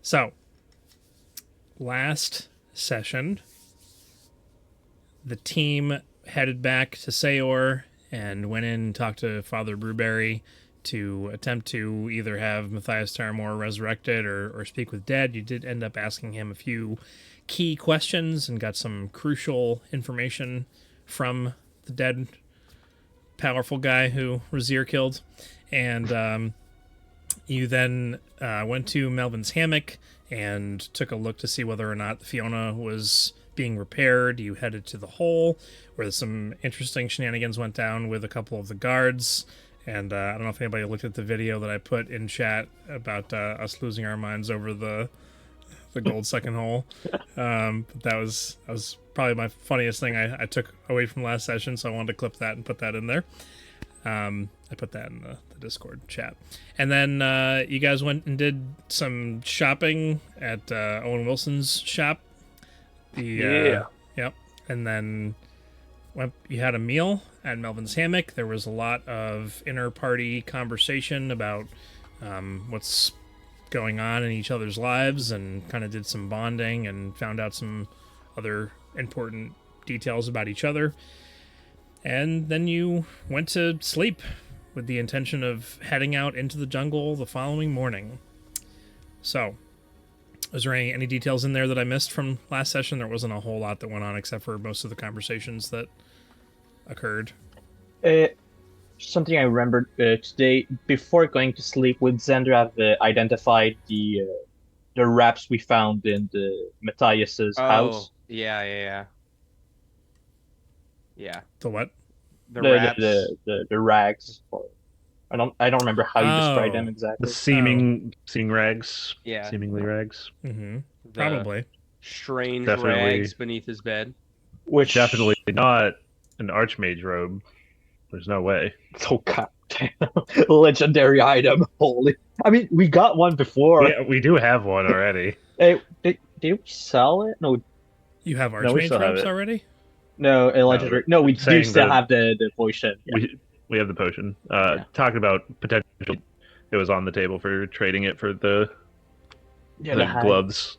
So, last session, the team headed back to Sayor and went in and talked to Father Brewberry to attempt to either have Matthias Taramore resurrected or speak with dead. You did end up asking him a few key questions and got some crucial information from the dead powerful guy who Razir killed. And you then went to Melvin's hammock and took a look to see whether or not the Fiona was being repaired. You headed to the hole where some interesting shenanigans went down with a couple of the guards. And I don't know if anybody looked at the video that I put in chat about us losing our minds over the gold second hole. But that was probably my funniest thing I took away from last session, so I wanted to clip that and put that in there. I put that in the Discord chat. And then you guys went and did some shopping at Owen Wilson's shop. Yep. And then you had a meal at Melvin's hammock. There was a lot of inter-party conversation about what's going on in each other's lives, and kind of did some bonding and found out some other important details about each other. And then you went to sleep with the intention of heading out into the jungle the following morning. So, was there any details in there that I missed from last session? There wasn't a whole lot that went on except for most of the conversations that occurred. Something I remembered today, before going to sleep, would Zendra have identified the wraps we found in the Matthias's house? Yeah. The what? The wraps. The rags. I don't remember how you described them exactly. The seeming rags. Yeah. Seemingly rags. Mm-hmm. Probably. Strange Definitely. rags beneath his bed. Which Definitely not an archmage robe. There's no way. Oh god damn. Legendary item. Holy. I mean, we got one before. Yeah, we do have one already. Hey, did we sell it? No. You have No, we Archmage still have robes it. already? No, a legendary. No, we do saying still that- have the potion. Yeah. We have the potion. Yeah. Talking about potential. It was on the table for trading it for the hat. gloves.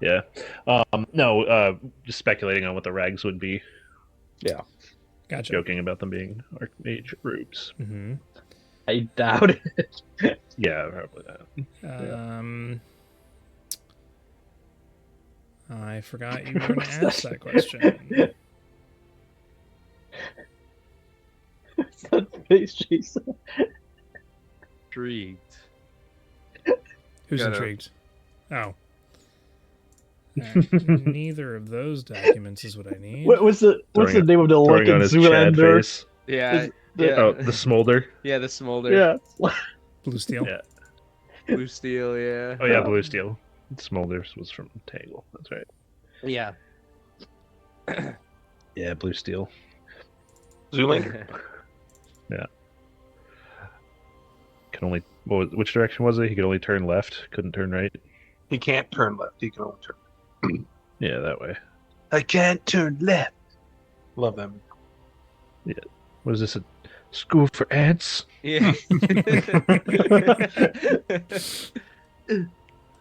Yeah. No, just speculating on what the rags would be. Yeah. Gotcha. Joking about them being archmage robes. Mm-hmm. I doubt it. Yeah, probably not. I forgot you were going to ask that question. That face, Jason. Intrigued. Who's Gotta- intrigued? Oh. Neither of those documents is what I need. What's the name of the Throwing looking on his Chad Zoolander? face. Yeah. Oh, the smolder. Yeah, the smolder. Yeah. Blue Steel? Yeah. Blue steel, yeah. Oh yeah, blue steel. Smolder was from Tangle. That's right. Yeah. Yeah, blue steel. Zoolander. Can only. Which direction was it? He could only turn left. Couldn't turn right. He can't turn left. He can only turn. Yeah, that way. I can't turn left. Love them. What is this? A school for ants? Yeah.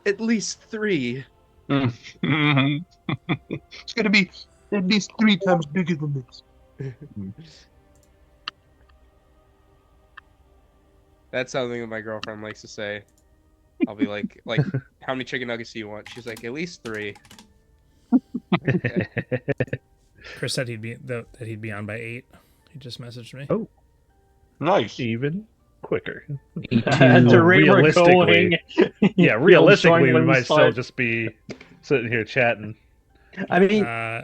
At least 3. It's gonna be at least 3 times bigger than this. That's something that my girlfriend likes to say. I'll be like, how many chicken nuggets do you want? She's like, at least 3. Okay. Chris said he'd be on by 8. He just messaged me. Oh. Nice. Even quicker. At the rate we're going. Yeah, realistically, we when we might still start. just be sitting here chatting. I mean, Yeah,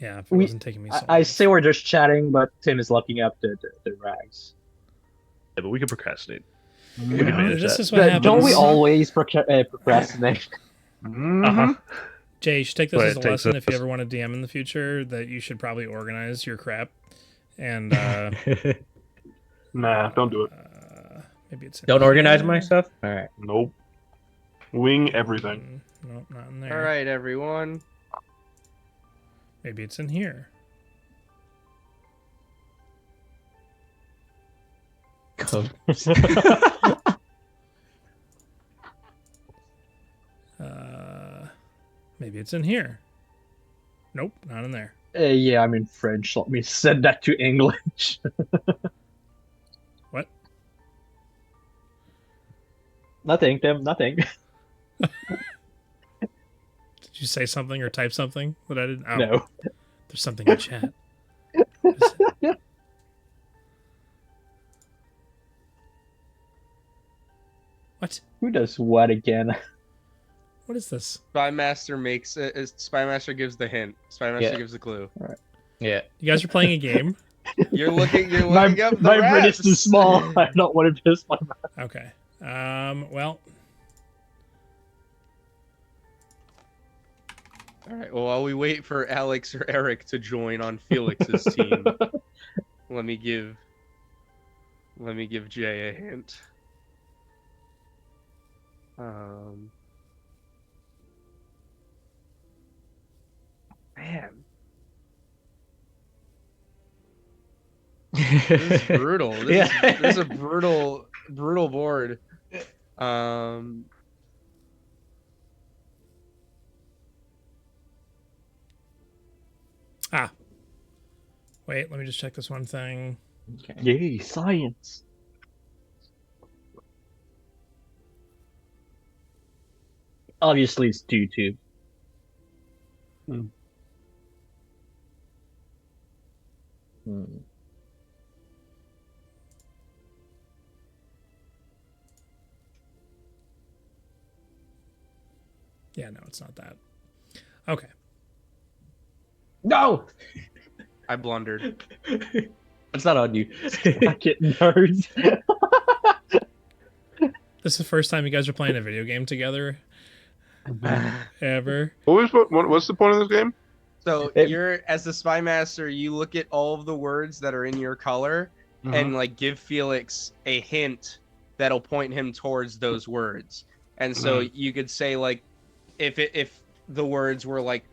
if it we- wasn't taking me so I long. say we're just chatting, but Tim is looking up the rags. Yeah, but we could procrastinate. You can know, manage this that. is what happens. Don't we always procrastinate? Uh-huh. Jay, you should take this But as a it takes lesson if you us- ever want to DM in the future, that you should probably organize your crap. And Nah, don't do it. maybe it's in Don't organize here. my stuff? Alright. Nope. Wing everything. Nope, not in there. All right, everyone. Maybe it's in here. Maybe it's in here. Nope, not in there. Yeah, I'm in French. Let me send that to English. What? Nothing, Tim. Nothing. Did you say something or type something that I didn't? Oh, No. there's something in chat. What is it? What? Who does what again? What is this? Spymaster makes it. Spymaster gives the hint. Spymaster Yeah. gives the clue. Yeah. You guys are playing a game? You're looking. You're My, looking up the my brain is raps. too small. I don't want to piss my mouth. Okay. Well, All right. Well, while we wait for Alex or Eric to join on Felix's team, let me give Jay a hint. Man, this is brutal. This is a brutal board. wait, let me just check this one thing. Okay. Yay, science. Obviously, it's due to. Yeah, no, it's not that. Okay. No! I blundered. It's not on you. Fuck it, nerds. This is the first time you guys are playing a video game together ever. What's the point of this game? So It- you're as the spy master, you look at all of the words that are in your color and like give Felix a hint that'll point him towards those words. And so you could say like if the words were like,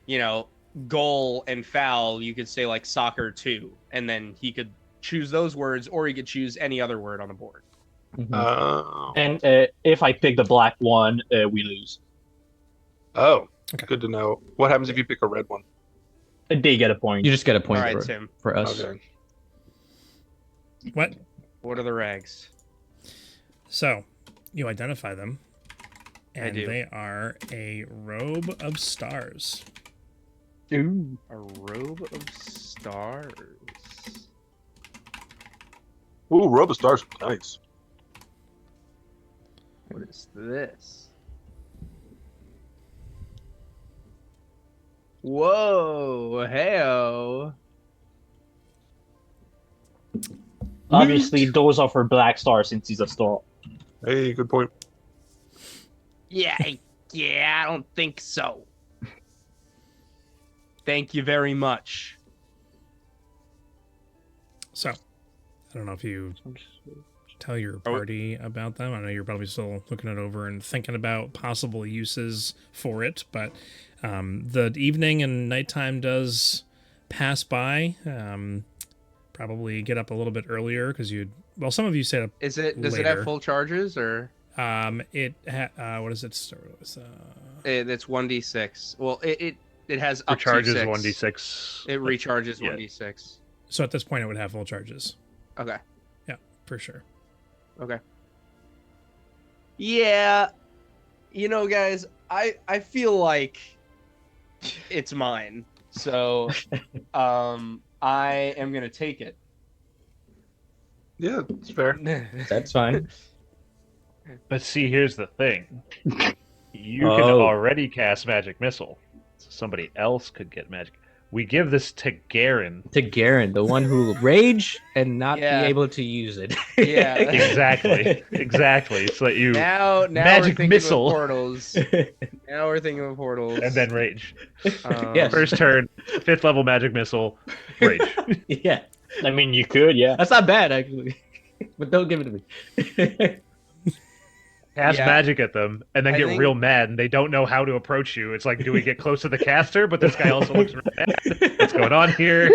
you know, goal and foul, you could say like soccer 2, and then he could choose those words, or he could choose any other word on the board. And if I pick the black one, we lose. Oh, Okay. good to know. What happens if you pick a red one? They get a point. You just get a point All right, for, Tim. for us. Okay. What? What are the rags? So, you identify them, and do. they are a robe of stars. Ooh. A robe of stars. Ooh, Robe of Stars, nice. What is this? Whoa, heyo. Obviously, those are for Black Star since he's a star. Hey, good point. Yeah, I don't think so. Thank you very much. So, I don't know if you tell your party about them. I know you're probably still looking it over and thinking about possible uses for it, but the evening and nighttime does pass by. Probably get up a little bit earlier because some of you stayed up. Does it later. have full charges or What does it start with? it's 1d6? Well, it has up Recharges to 6. 1d6. It recharges Yeah. 1d6. So at this point, it would have full charges. Okay. Yeah, for sure. Okay. Yeah. You know, guys, I feel like it's mine. So I am gonna take it. Yeah, it's fair. That's fine. But see, here's the thing. You can Oh. already cast Magic Missile. So somebody else could get magic. We give this to Garen. To Garen, the one who will rage and not Yeah. be able to use it. Yeah. Exactly. So that you Now Magic we're thinking missile. of portals. Now we're thinking of portals. and then rage. Yes. First turn, 5th level Magic Missile, rage. Yeah. I mean, you could, yeah. That's not bad, actually. But don't give it to me. Cast Yeah. magic at them, and then I get think- real mad, and they don't know how to approach you. It's like, do we get close to the caster? But this guy also looks real mad. What's going on here?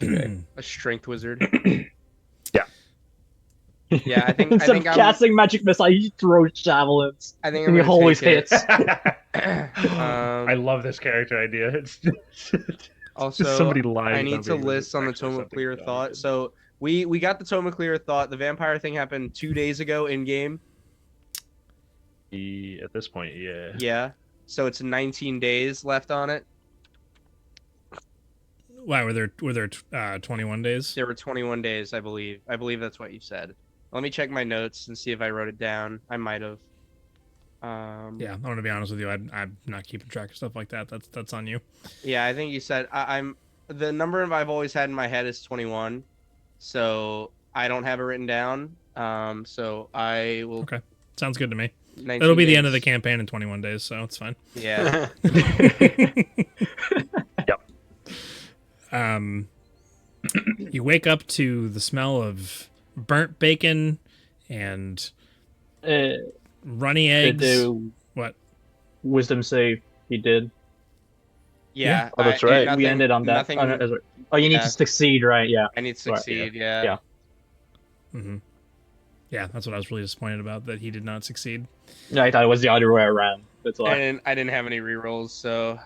A strength wizard. Yeah, I think Instead of casting magic missile, he throws javelins. I think I'm And he gonna always take it. hits. I love this character idea. It's Also, just somebody lying. I need about to being list on the actually Tome of something Clear dumb. Thought. So we got the Tome of Clear Thought. The vampire thing happened 2 days ago in game. At this point, yeah. Yeah. So it's 19 days left on it. Wow, were there 21 days? There were 21 days, I believe. I believe that's what you said. Let me check my notes and see if I wrote it down. I might have. Yeah, I'm gonna be honest with you. I'm not keeping track of stuff like that. That's on you. Yeah, I think you said I'm. The number I've always had in my head is 21, so I don't have it written down. So I will. Okay, sounds good to me. 19 It'll be the end of days. the campaign in 21 days, so it's fine. Yeah. You wake up to the smell of burnt bacon and runny eggs. What? Wisdom save he did. Yeah. Oh, that's right. We ended on that. Nothing. Oh, you need yeah. to succeed, right? Yeah. I need to Right, succeed. yeah. Yeah. Mm-hmm. Yeah, that's what I was really disappointed about, that he did not succeed. Yeah, I thought it was the other way around. That's why. I didn't have any rerolls, so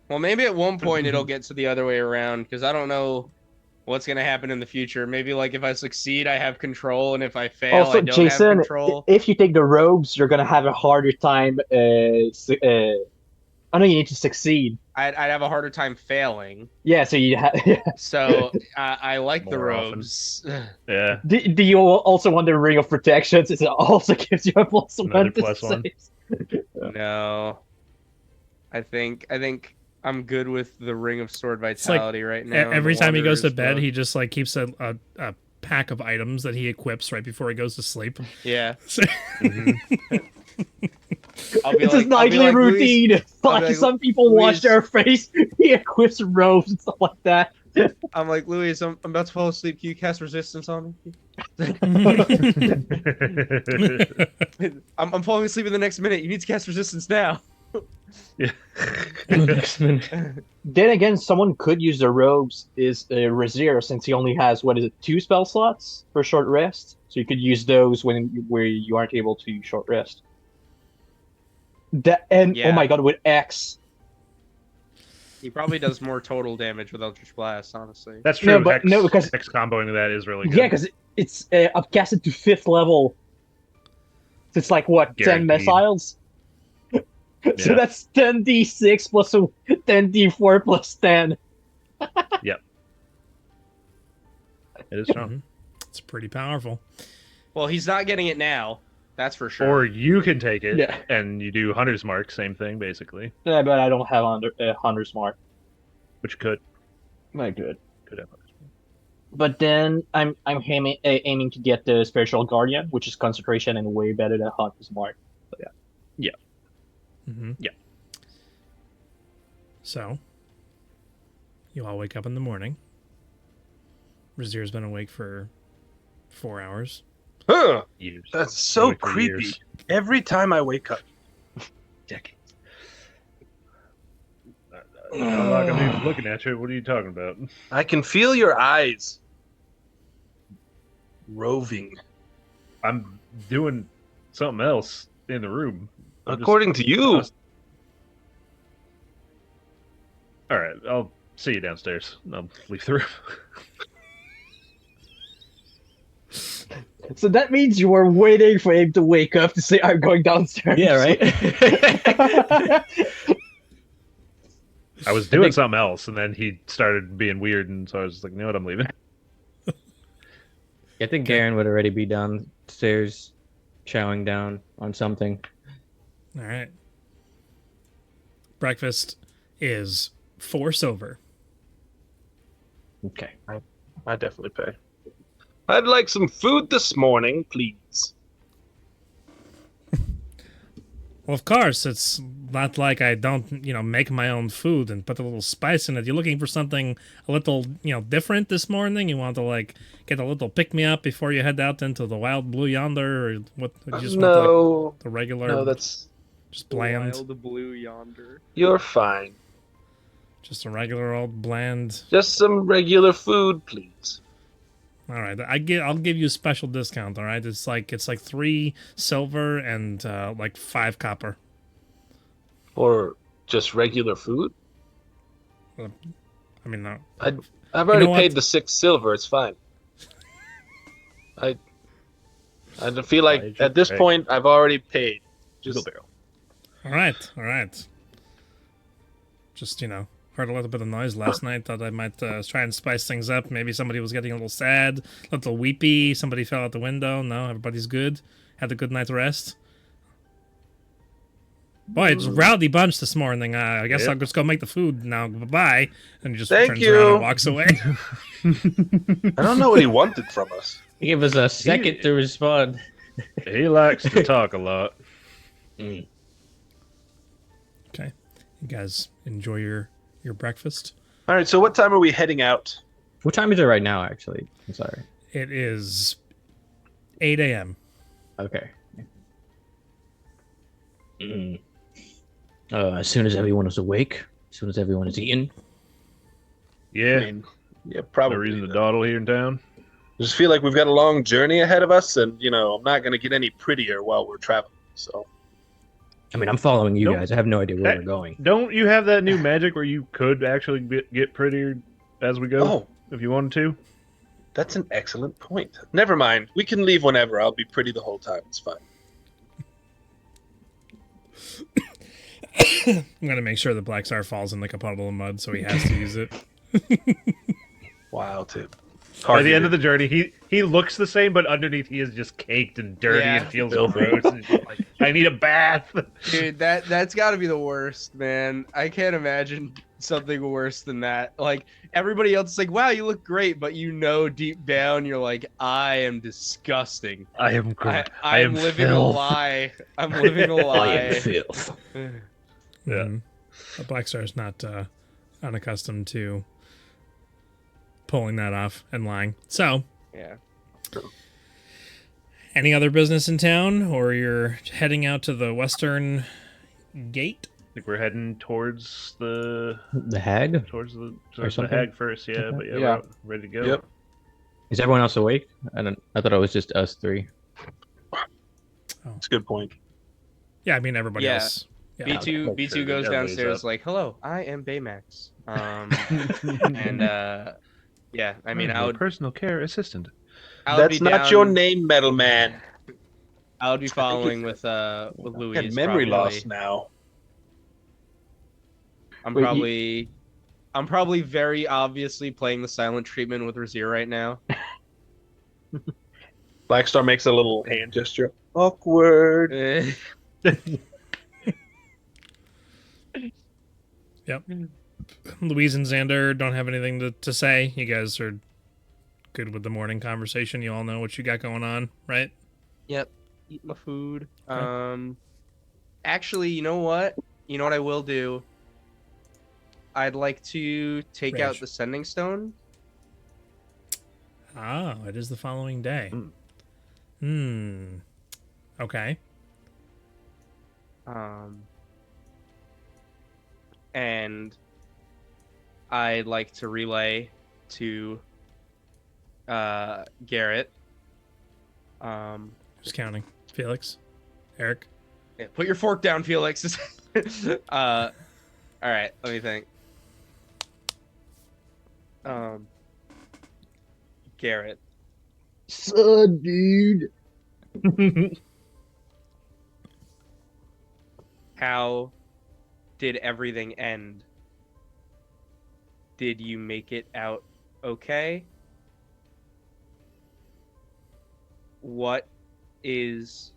well, maybe at one point it'll get to the other way around because I don't know what's gonna happen in the future. Maybe like if I succeed, I have control, and if I fail, Also, I don't have Jason, control. if you take the rogues, you're gonna have a harder time. I know you need to succeed. I'd have a harder time failing. Yeah, so you have. So I like the More often. rogues. Yeah. Do you also want the ring of protection? Since it also gives you a plus Another one to plus one. saves? No, I think I'm good with the Ring of Sword like Vitality right now. Every the time he goes to Wanderer's bed, Book. he just like keeps a pack of items that he equips right before he goes to sleep. Yeah. Mm-hmm. I'll be It's like, his nightly Luis, routine. I'll be Like like, some people Luis- wash their face, he equips robes and stuff like that. I'm like, Louis, I'm about to fall asleep. Can you cast resistance on me? I'm falling asleep in the next minute. You need to cast resistance now. Then again, someone could use the robes is Razir, since he only has, what is it, 2 spell slots for short rest. So you could use those where you aren't able to short rest. Oh Yeah. my god, with X. He probably does more total damage with Eldritch Blast, honestly. That's true. No, but no, because Hex comboing that is really good. yeah, because it's upcasted to 5th level. So it's like what, 10 Guaranteed. missiles? So Yeah. that's 10d6 plus 10d4 plus 10. It is strong. Mhm. It's pretty powerful. Well, he's not getting it now. That's for sure. Or you can take it Yeah. and you do Hunter's Mark, same thing basically. Yeah, but I don't have Hunter's Mark. Which could My good. have Hunter's Mark. But then I'm aiming to get the Spiritual Guardian, which is concentration and way better than Hunter's Mark. So, yeah. Mm-hmm. Yeah. So, you all wake up in the morning. Razir's been awake for 4 hours. Huh. Years. That's so Awake for creepy. years. Every time I wake up. Decades. I'm not gonna be looking at you. What are you talking about? I can feel your eyes roving. I'm doing something else in the room. I'm just- According to you. All right, I'll see you downstairs. I'll leave the room. So that means you were waiting for him to wake up to say, I'm going downstairs. Yeah, right? I was doing something else, and then he started being weird, and so I was just like, you know what, I'm leaving. I think Garen would already be downstairs chowing down on something. All right. Breakfast is 4 silver. Okay. I definitely pay. I'd like some food this morning, please. Well, of course, it's not like I don't, make my own food and put a little spice in it. You're looking for something a little, different this morning? You want to, get a little pick-me-up before you head out into the wild blue yonder? Or what? You just want, No, the regular, no, that's just bland? Wild blue yonder. you're fine. Just a regular old bland... Just some regular food, please. All right. I'll give you a special discount. All right. It's like 3 silver and like 5 copper. For just regular food? I mean, no. I've already what? paid the 6 silver. It's fine. I feel like at this point I've already paid. Just barrel. All right. All right. Just heard a little bit of noise last night. Thought I might try and spice things up. Maybe somebody was getting a little sad, a little weepy. Somebody fell out the window. No, everybody's good. Had a good night's rest. Boy, it's a rowdy bunch this morning. I guess I'll just go make the food now. Bye-bye. And he just Thank turns you. around and walks away. I don't know what he wanted from us. Give us a second to respond. He likes to talk a lot. Okay. You guys enjoy your breakfast. All right, so what time are we heading out? What time is it right now, actually? I'm sorry. It is 8 a.m. Okay. As soon as everyone is awake, as soon as everyone is eaten. Yeah. I mean, yeah, probably. No reason to dawdle here in town. I just feel like we've got a long journey ahead of us, and I'm not going to get any prettier while we're traveling. So, I mean, I'm following you Nope. guys. I have no idea where we're going. Don't you have that new magic where you could actually get prettier as we go? If you wanted to? That's an excellent point. Never mind. We can leave whenever. I'll be pretty the whole time. It's fine. I'm going to make sure the Black Star falls in like a puddle of mud, so he has to use it. Wow, Tim. By the end of the journey, he looks the same, but underneath he is just caked and dirty and feels gross. And like, I need a bath. Dude, that's got to be the worst, man. I can't imagine something worse than that. Like, everybody else is like, wow, you look great, but deep down, you're like, I am disgusting. I am great. I am living a lie. I'm living a lie. I am filth. Yeah. The Black Star is not unaccustomed to pulling that off and lying. So, yeah. Any other business in town, or you're heading out to the western gate? I think we're heading towards the hag. Towards the something? hag first, yeah. Okay. But Yeah. we're out, ready to go. Yep. Is everyone else awake? I thought it was just us three. That's a good point. Yeah, I mean everybody Yeah. else. Yeah. B2 Sure, goes everybody's downstairs up. like, hello, I am Baymax. And yeah, I mean, I would personal care assistant. That's be not down, your name, Metal Man. I would be following with Louise. I had memory probably. loss now. I'm Wait, probably very obviously playing the silent treatment with Razir right now. Blackstar makes a little hand gesture. Awkward. Yep. Louise and Xander don't have anything to say. You guys are good with the morning conversation. You all know what you got going on, right? Yep. Eat my food. Okay. Actually, you know what? You know what I will do? I'd like to take out Rage. the sending stone. Oh, it is the following day. Okay. And I'd like to relay to Garrett. Who's counting? Felix? Eric? Yeah, put your fork down, Felix. All right, let me think. Garrett. Son, dude. How did everything end? Did you make it out okay? What is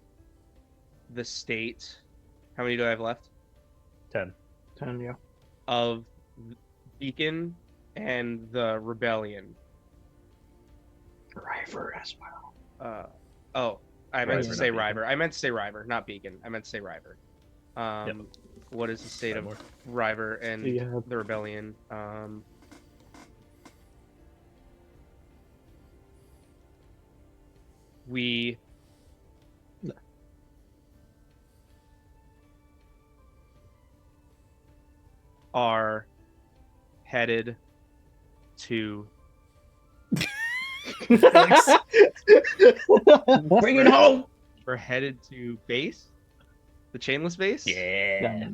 the state? How many do I have left? 10. 10, yeah. Of Beacon and the Rebellion. River as well. I meant to River, say not Beacon. River. I meant to say River, not Beacon. I meant to say River. Yep. What is the state of More. River and Yeah. the Rebellion? We are headed to Felix. Bring it home. We're headed to base, the chainless base. Yeah.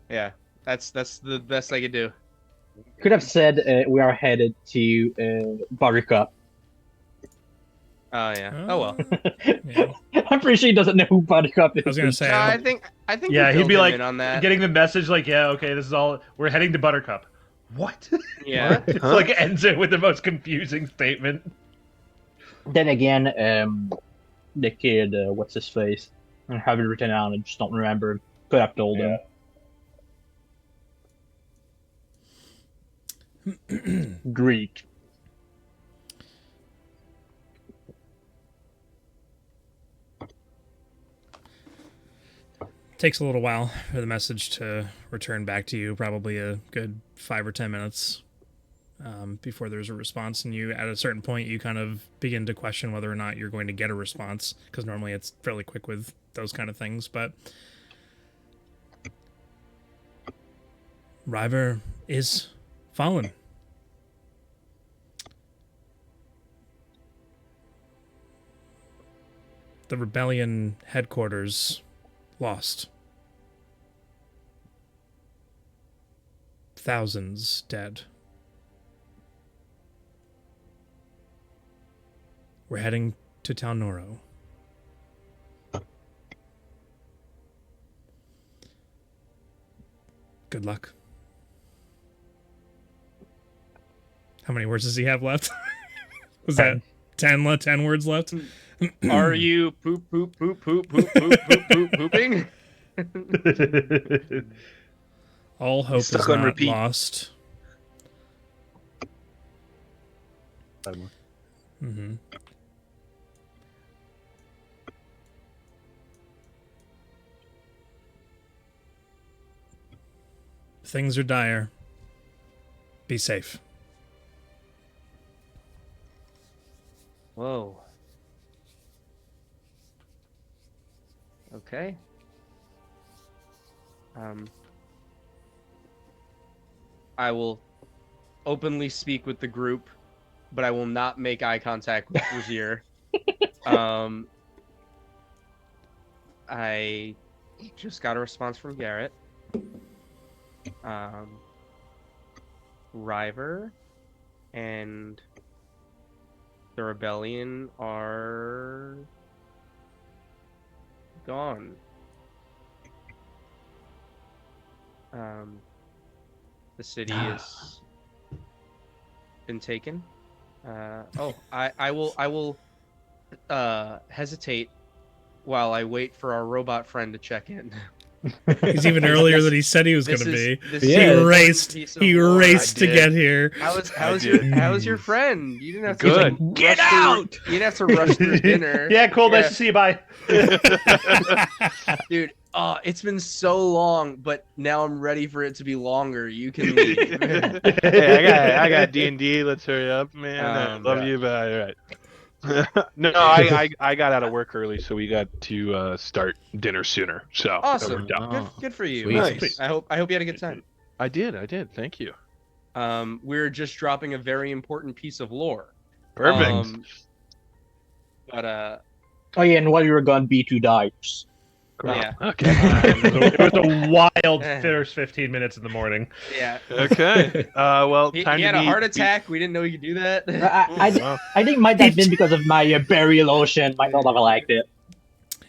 Yeah. That's the best I could do. Could have said we are headed to Buttercup. Oh yeah. Oh well. Yeah. I'm pretty sure he doesn't know who Buttercup is. I was gonna say. No, I think Yeah, we he'd be filled him like in on that. getting the message like, yeah, okay, this is all. We're heading to Buttercup. What? Yeah. It's like ends it with the most confusing statement. Then again, the kid, what's his face? I have it written down. I just don't remember. Could have told him. Greek. Takes a little while for the message to return back to you, probably a good 5 or 10 minutes before there's a response. And you, at a certain point, you kind of begin to question whether or not you're going to get a response, because normally it's fairly quick with those kind of things. But River is fallen. The rebellion headquarters lost. Thousands dead. We're heading to Talnoro. Good luck. How many words does he have left? Was that 10 words left? Are you poop pooping? All hope Stuck is on not repeat. lost. 5 more. Mm-hmm. Things are dire. Be safe. Whoa. Okay. I will openly speak with the group, but I will not make eye contact with Brazier. I just got a response from Garrett. River and the rebellion are gone. The city has been taken. I will hesitate while I wait for our robot friend to check in. He's even earlier than he said he was going to be. Yeah. He raced to get here. How's your friend? You didn't have to Good. get out. You didn't have to rush through dinner. Yeah, cool. Nice to see you. Bye. Dude. It's been so long, but now I'm ready for it to be longer. You can leave. Hey, I got D&D. Let's hurry up, man. Love you, but all right. No, I got out of work early, so we got to start dinner sooner. So that Awesome. worked out. Good for you. Sweet. Nice. I hope you had a good time. I did. Thank you. We're just dropping a very important piece of lore. Perfect. But Oh yeah, and while you were gone, B2 died. yeah. Okay. It was a wild first 15 minutes in the morning. Yeah. Okay. Well, He time had to a heart attack. We didn't know he could do that. I think it might have been because of my burial lotion. Might not have liked it.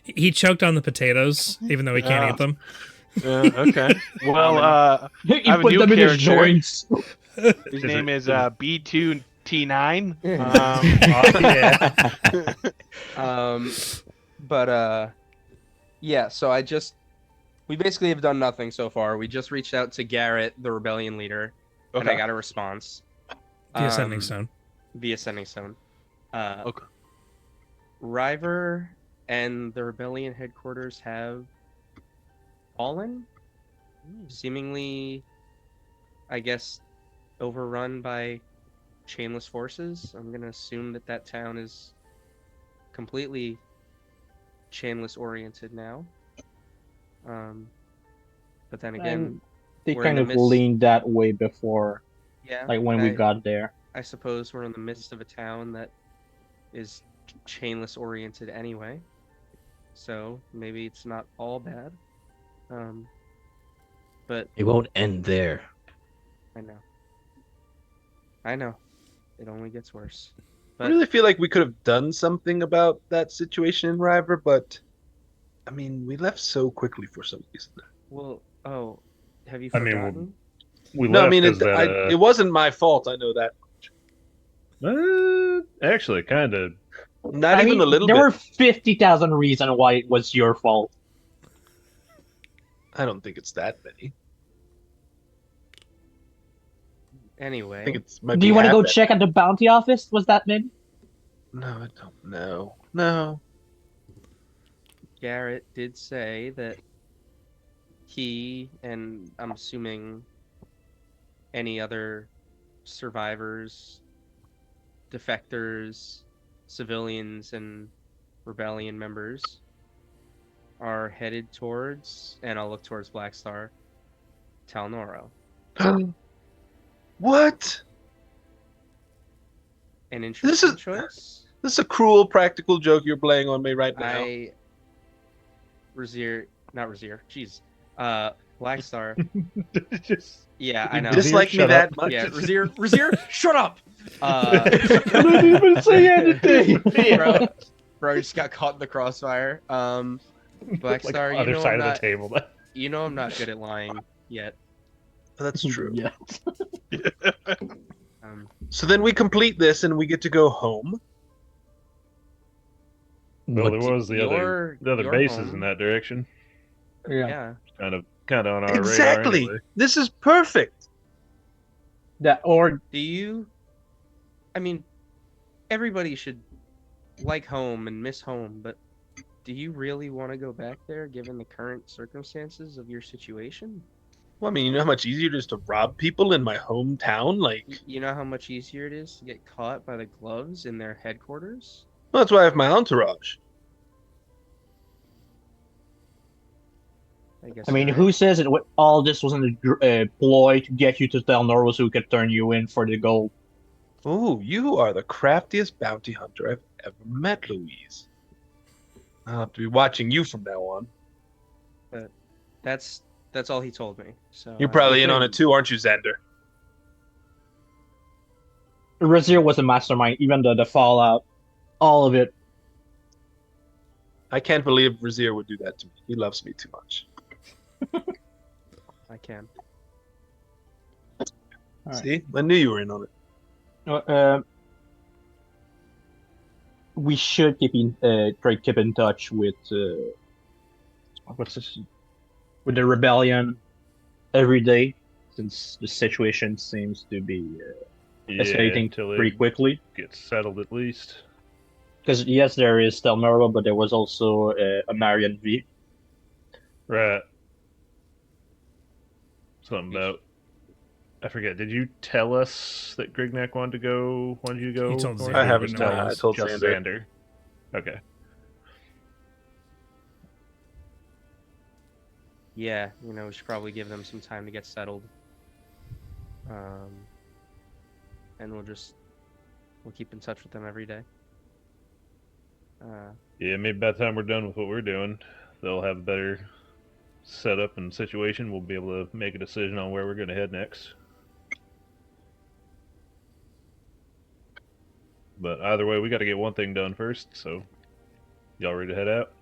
He choked on the potatoes, even though he can't eat them. Okay. Well, He have a put new them in his character. joints. his name is B2T9. Yeah. Yeah, so we basically have done nothing so far. We just reached out to Garrett, the rebellion leader, and I got a response. Via Sending Stone. Via Sending Stone. Okay. River and the rebellion headquarters have fallen, seemingly, I guess, overrun by chainless forces. I'm gonna assume that town is completely chainless oriented now. But then again, They we're in kind the of midst- leaned that way before, yeah, like when we got there. I suppose we're in the midst of a town that is chainless oriented anyway, so maybe it's not all bad. But It won't end there. I know, it only gets worse. I But really feel like we could have done something about that situation in River, but I mean, we left so quickly for some reason. well, oh, have you I mean, forgotten? we No, I left mean, because it wasn't my fault. I know that. actually, kind of. Not I even mean, a little there bit. were 50,000 reasons why it was your fault. I don't think it's that many. Anyway, I think it's might Do be you want to half go that. check at the bounty office? Was that many? No, I don't know. No. Garrett did say that he, and I'm assuming any other survivors, defectors, civilians, and rebellion members are headed towards, and I'll look towards Black Star, Talnoro. What? An This interesting is choice. this is a cruel practical joke you're playing on me right now. Not Razier, jeez. Black Star. Just Yeah, I know. Dislike me shut that up. much? Yeah, Razier, shut up! I didn't even say anything. Bro just got caught in the crossfire. Black Star, other side of the table. you know I'm not good at lying yet. That's true. Yeah. So then we complete this and we get to go home. Well, there was the other your bases home. in that direction. Yeah. Kind of on our radar Exactly. anyway. This is perfect. Or Do you? I mean, everybody should like home and miss home, but do you really want to go back there given the current circumstances of your situation? Well, I mean, you know how much easier it is to rob people in my hometown? Like, You know how much easier it is to get caught by the gloves in their headquarters? well, that's why I have my entourage. I guess. I mean, you're who right. says it? All this wasn't a ploy to get you to tell Norwell so we could turn you in for the gold? Oh, you are the craftiest bounty hunter I've ever met, Louise. I'll have to be watching you from now on. That's all he told me. So You're probably in on it too, aren't you, Xander? Razier was a mastermind, even the fallout, all of it. I can't believe Razier would do that to me. He loves me too much. I can. All right. See? I knew you were in on it. We should try to keep in touch with what's this? With the rebellion every day, since the situation seems to be escalating until pretty it quickly. gets settled at least. Because yes, there is Telmera, but there was also a Marion V. Right. Something about. I forget. Did you tell us that Grignac wanted to go? Wanted you to go? He told Or Xander, I was haven't it told- I told just Xander. Xander. Okay. Yeah, we should probably give them some time to get settled. And we'll keep in touch with them every day. Yeah, maybe by the time we're done with what we're doing, they'll have a better setup and situation. We'll be able to make a decision on where we're going to head next. But either way, we got to get one thing done first. So, y'all ready to head out?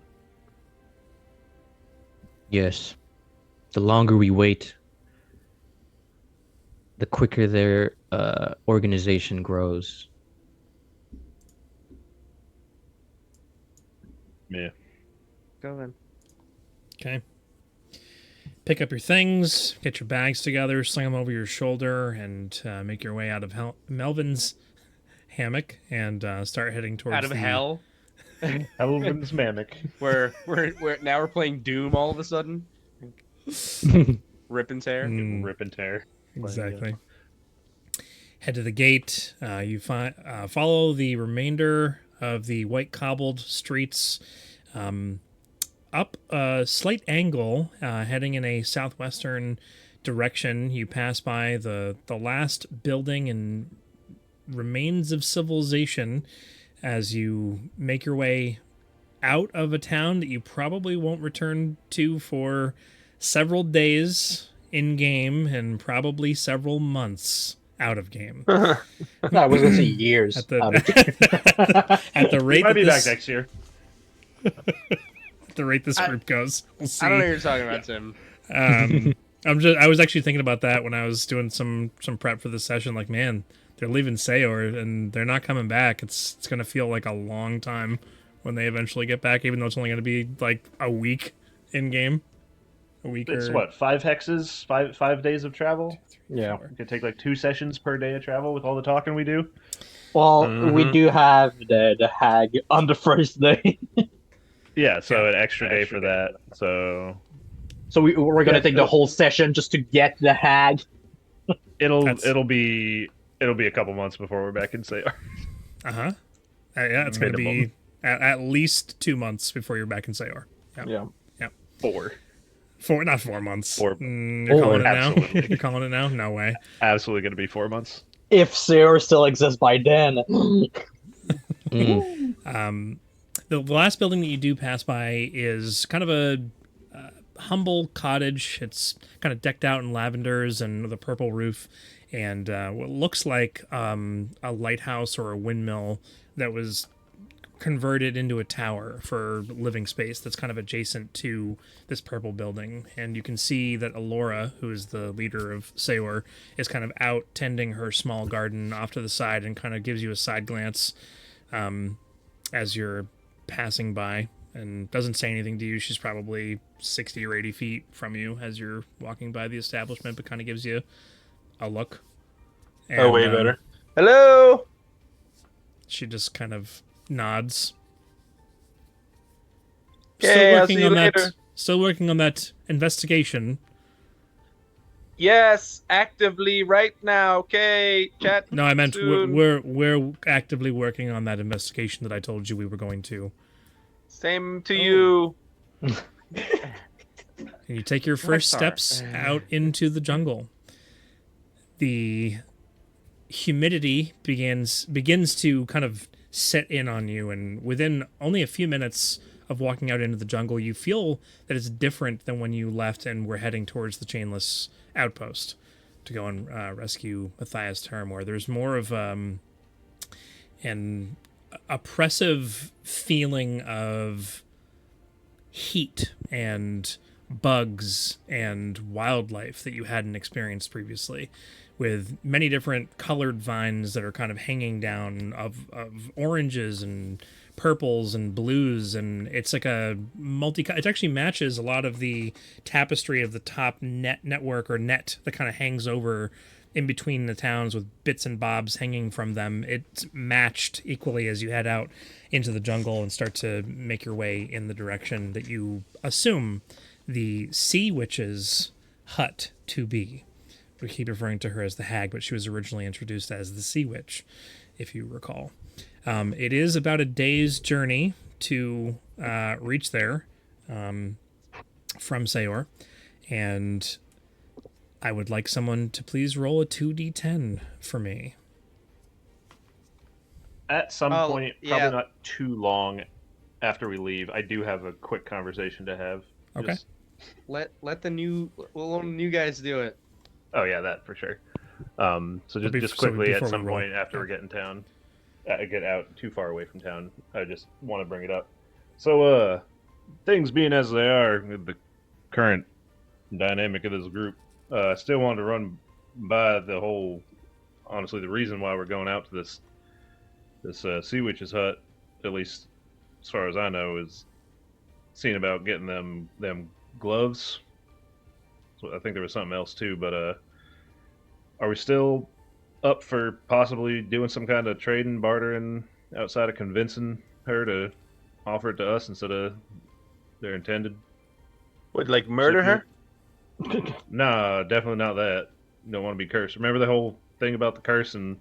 Yes. The longer we wait, the quicker their organization grows. Yeah. Go then. Okay. Pick up your things, get your bags together, sling them over your shoulder, and make your way out of Melvin's hammock and start heading towards Out of hell. Melvin's hammock. We're now we're playing Doom all of a sudden. Rip and tear. Rip and tear. Exactly. Head to the gate. You follow the remainder of the white cobbled streets up a slight angle, heading in a southwestern direction. You pass by the last building and remains of civilization as you make your way out of a town that you probably won't return to for several days in game and probably several months out of game. I was gonna say years. At the rate Might that be back this, next year. at the rate this group goes, we'll see. I don't know what you're talking about, Tim. I was actually thinking about that when I was doing some prep for this session. Like, man, they're leaving Sayor and they're not coming back. It's gonna feel like a long time when they eventually get back, even though it's only gonna be like a week in game. A week. It's or what, 5 hexes, 5 days of travel? Yeah. It could take like 2 sessions per day of travel with all the talking we do. Well, we do have the hag on the first day. Yeah, so Yeah. an extra day for that. So we're gonna take the whole session just to get the hag. it'll be a couple months before we're back in Sayor. Yeah, it's gonna be Minimum. at least 2 months before you're back in Sayor. Yeah. 4. Not 4 months. 4. You're calling it now? Absolutely. You're calling it now? No way. Absolutely going to be 4 months. If Sayor still exists by then. The last building that you do pass by is kind of a humble cottage. It's kind of decked out in lavenders and with a purple roof, and what looks like a lighthouse or a windmill that was converted into a tower for living space that's kind of adjacent to this purple building. And you can see that Alora, who is the leader of Sayor, is kind of out tending her small garden off to the side and kind of gives you a side glance as you're passing by, and doesn't say anything to you. She's probably 60 or 80 feet from you as you're walking by the establishment, but kind of gives you a look. And, Way better. Hello. She just kind of nods. Okay, I'll see you later. Still working on that investigation. Yes, actively right now. Okay, chat. No, I meant soon. we're actively working on that investigation that I told you we were going to. Same to you. And you take your first steps out into the jungle. The humidity begins to kind of set in on you, and within only a few minutes of walking out into the jungle, you feel that it's different than when you left and were heading towards the chainless outpost to go and rescue Matthias Termor. There's more of an oppressive feeling of heat and bugs and wildlife that you hadn't experienced previously, with many different colored vines that are kind of hanging down of oranges and purples and blues, and it's like a it actually matches a lot of the tapestry of the top network or net that kind of hangs over in between the towns with bits and bobs hanging from them. It's matched equally as you head out into the jungle and start to make your way in the direction that you assume the Sea Witch's hut to be. We keep referring to her as the Hag, but she was originally introduced as the Sea Witch, if you recall. It is about a day's journey to reach there from Sayor, and I would like someone to please roll a 2d10 for me. At some point, probably yeah. not too long after we leave, I do have a quick conversation to have. Okay. Let the new guys do it. Oh yeah, that for sure. So just so quickly at before we some roll. point after we get in town, get out too far away from town, I just want to bring it up. So things being as they are with the current dynamic of this group, I still wanted to run by the whole. Honestly, the reason why we're going out to this Sea Witch's hut, at least as far as I know, is seeing about getting them gloves. So I think there was something else too, but are we still up for possibly doing some kind of trading, bartering outside of convincing her to offer it to us instead of their intended? Would like murder her? Nah, definitely not that. You don't want to be cursed. Remember the whole thing about the curse and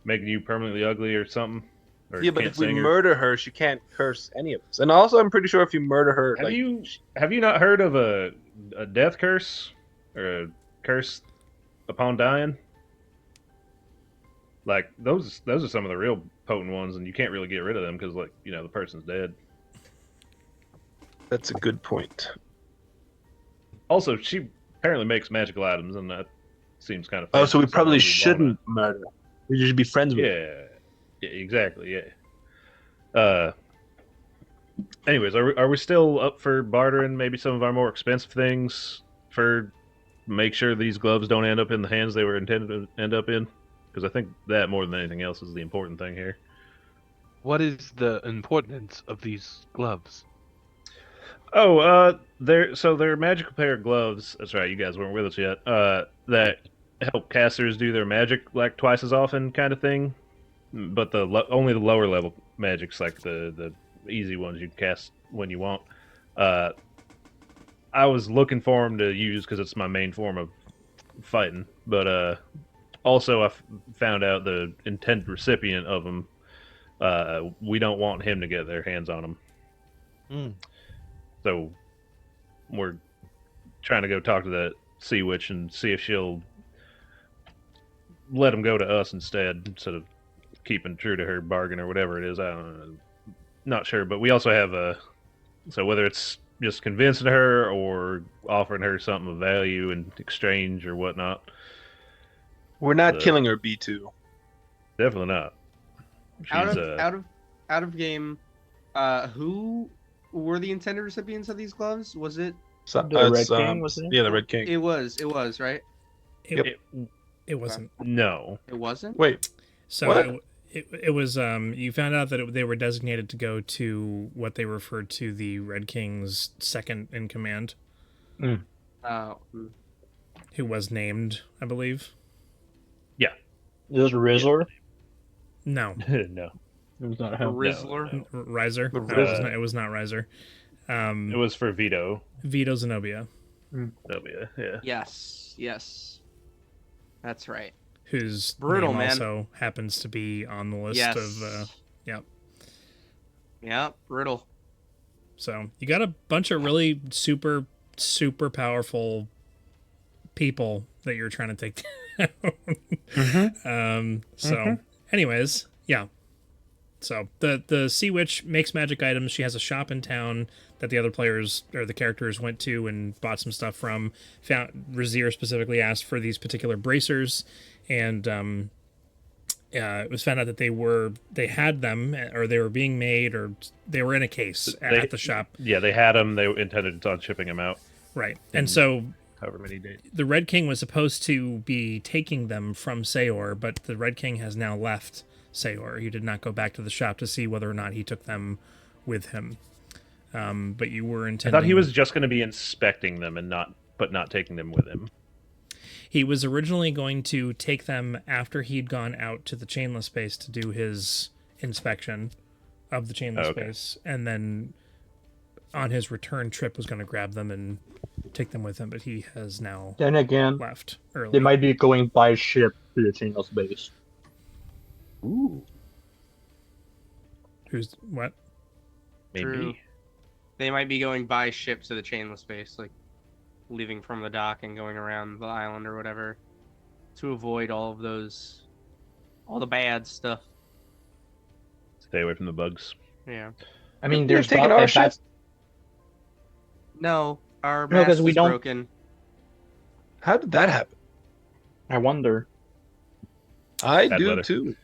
making you permanently ugly or something? Or Yeah, but can't if we sing her? murder her, she can't curse any of us. And also, I'm pretty sure if you murder her, Have you not heard of a death curse or a curse upon dying? Like those are some of the real potent ones, and you can't really get rid of them because, like, the person's dead. That's a good point. Also, she apparently makes magical items, and that seems kind of. Oh, so we fancy, probably we shouldn't murder. We should be friends with her. Yeah, exactly. Yeah. Anyways, are we still up for bartering maybe some of our more expensive things for make sure these gloves don't end up in the hands they were intended to end up in? Because I think that more than anything else is the important thing here. What is the importance of these gloves? Oh, they're a magical pair of gloves. That's right, you guys weren't with us yet. That help casters do their magic like twice as often, kind of thing. But only the lower level magics, like the easy ones, you cast when you want. I was looking for them to use because it's my main form of fighting. But also, I found out the intended recipient of them. We don't want him to get their hands on them. Mm. So we're trying to go talk to that sea witch and see if she'll let him go to us instead of keeping true to her bargain or whatever it is. I don't know. Not sure, but we also have so whether it's just convincing her or offering her something of value in exchange or whatnot. We're not killing her, B2. Definitely not. She's, out of game. Who were the intended recipients of these gloves? Was it The Red King, wasn't it? Yeah, the Red King. It was right. It wasn't. No. It wasn't. Wait, So what? it was. You found out that they were designated to go to what they referred to the Red King's second in command, who was named, I believe. It was Rizzler. No, No. It was not him. Rizzler. No. Riser. No, Rizzler. it was not Riser. It was for Vito. Vito Zenobia, Yeah. Yes. That's right. whose Brutal, name man. also happens to be on the list Yes. of. Yep. Yeah, brutal. So you got a bunch of really super powerful people that you're trying to take down. Anyways, yeah. So the Sea Witch makes magic items. She has a shop in town that the other players or the characters went to and bought some stuff from. Razir specifically asked for these particular bracers, and it was found out that they had them, or they were being made, or they were in a case at the shop. Yeah, they had them. They intended on shipping them out. Right. And so however many days. the Red King was supposed to be taking them from Sayor, but the Red King has now left Sayor. He did not go back to the shop to see whether or not he took them with him. But you were intending... I thought he was just going to be inspecting them but not taking them with him. He was originally going to take them after he'd gone out to the chainless space to do his inspection of the chainless space, and then on his return trip was going to grab them and take them with him, but he has now Then again, left early. they might be going by ship to the Chainless base. Ooh. Who's what? Maybe. True. They might be going by ship to the chainless base, like leaving from the dock and going around the island or whatever, to avoid all the bad stuff. Stay away from the bugs. Yeah. I mean, They're there's taking not our if that's- ship. No, our No, 'cause mast we is don't- broken. How did that happen? I wonder. I Bad do weather. too.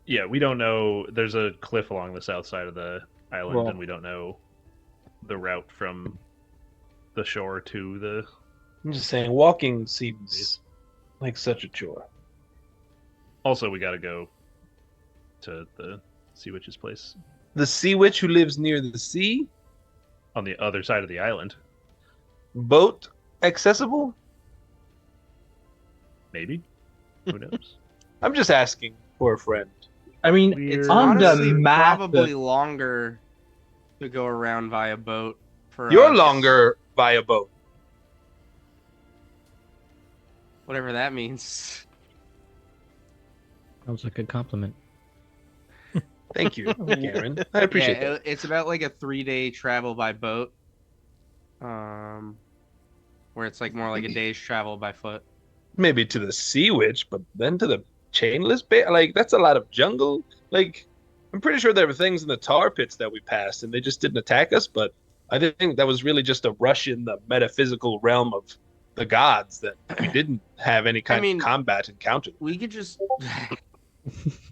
Yeah, we don't know. There's a cliff along the south side of the island, Well- and we don't know the route from the shore to the... I'm just saying, walking seems like such a chore. Also, we got to go to the Sea Witch's place The sea witch who lives near the sea, on the other side of the island. boat accessible? Maybe. Who knows? I'm just asking for a friend. I mean, It's on honestly the map. probably longer to go around via boat. For You're us. longer via boat. Whatever that means. Sounds like a compliment. Thank you, Karen. I appreciate that. It's about like a 3-day travel by boat. Where it's like more like a day's travel by foot. Maybe to the sea witch, but then to the chainless bear? Like, that's a lot of jungle. Like, I'm pretty sure there were things in the tar pits that we passed, and they just didn't attack us. But I think that was really just a rush in the metaphysical realm of the gods that we didn't have any kind of combat encounter. We could just,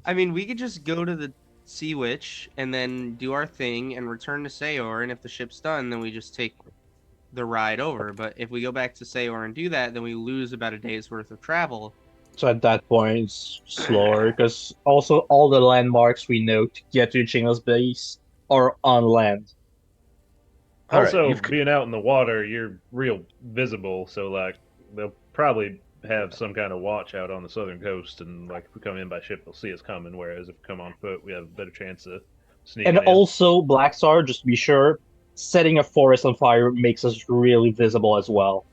we could just go to the Sea Witch and then do our thing and return to Sayor. And if the ship's done, then we just take the ride over. But if we go back to Sayor and do that, then we lose about a day's worth of travel. So at that point, it's slower because also all the landmarks we know to get to the Chainless base are on land. Also, being out in the water, you're real visible, so like they'll probably have some kind of watch out on the southern coast, and like if we come in by ship, they'll see us coming. Whereas if we come on foot, we have a better chance of sneaking in. Also, Black Star, just to be sure, setting a forest on fire makes us really visible as well.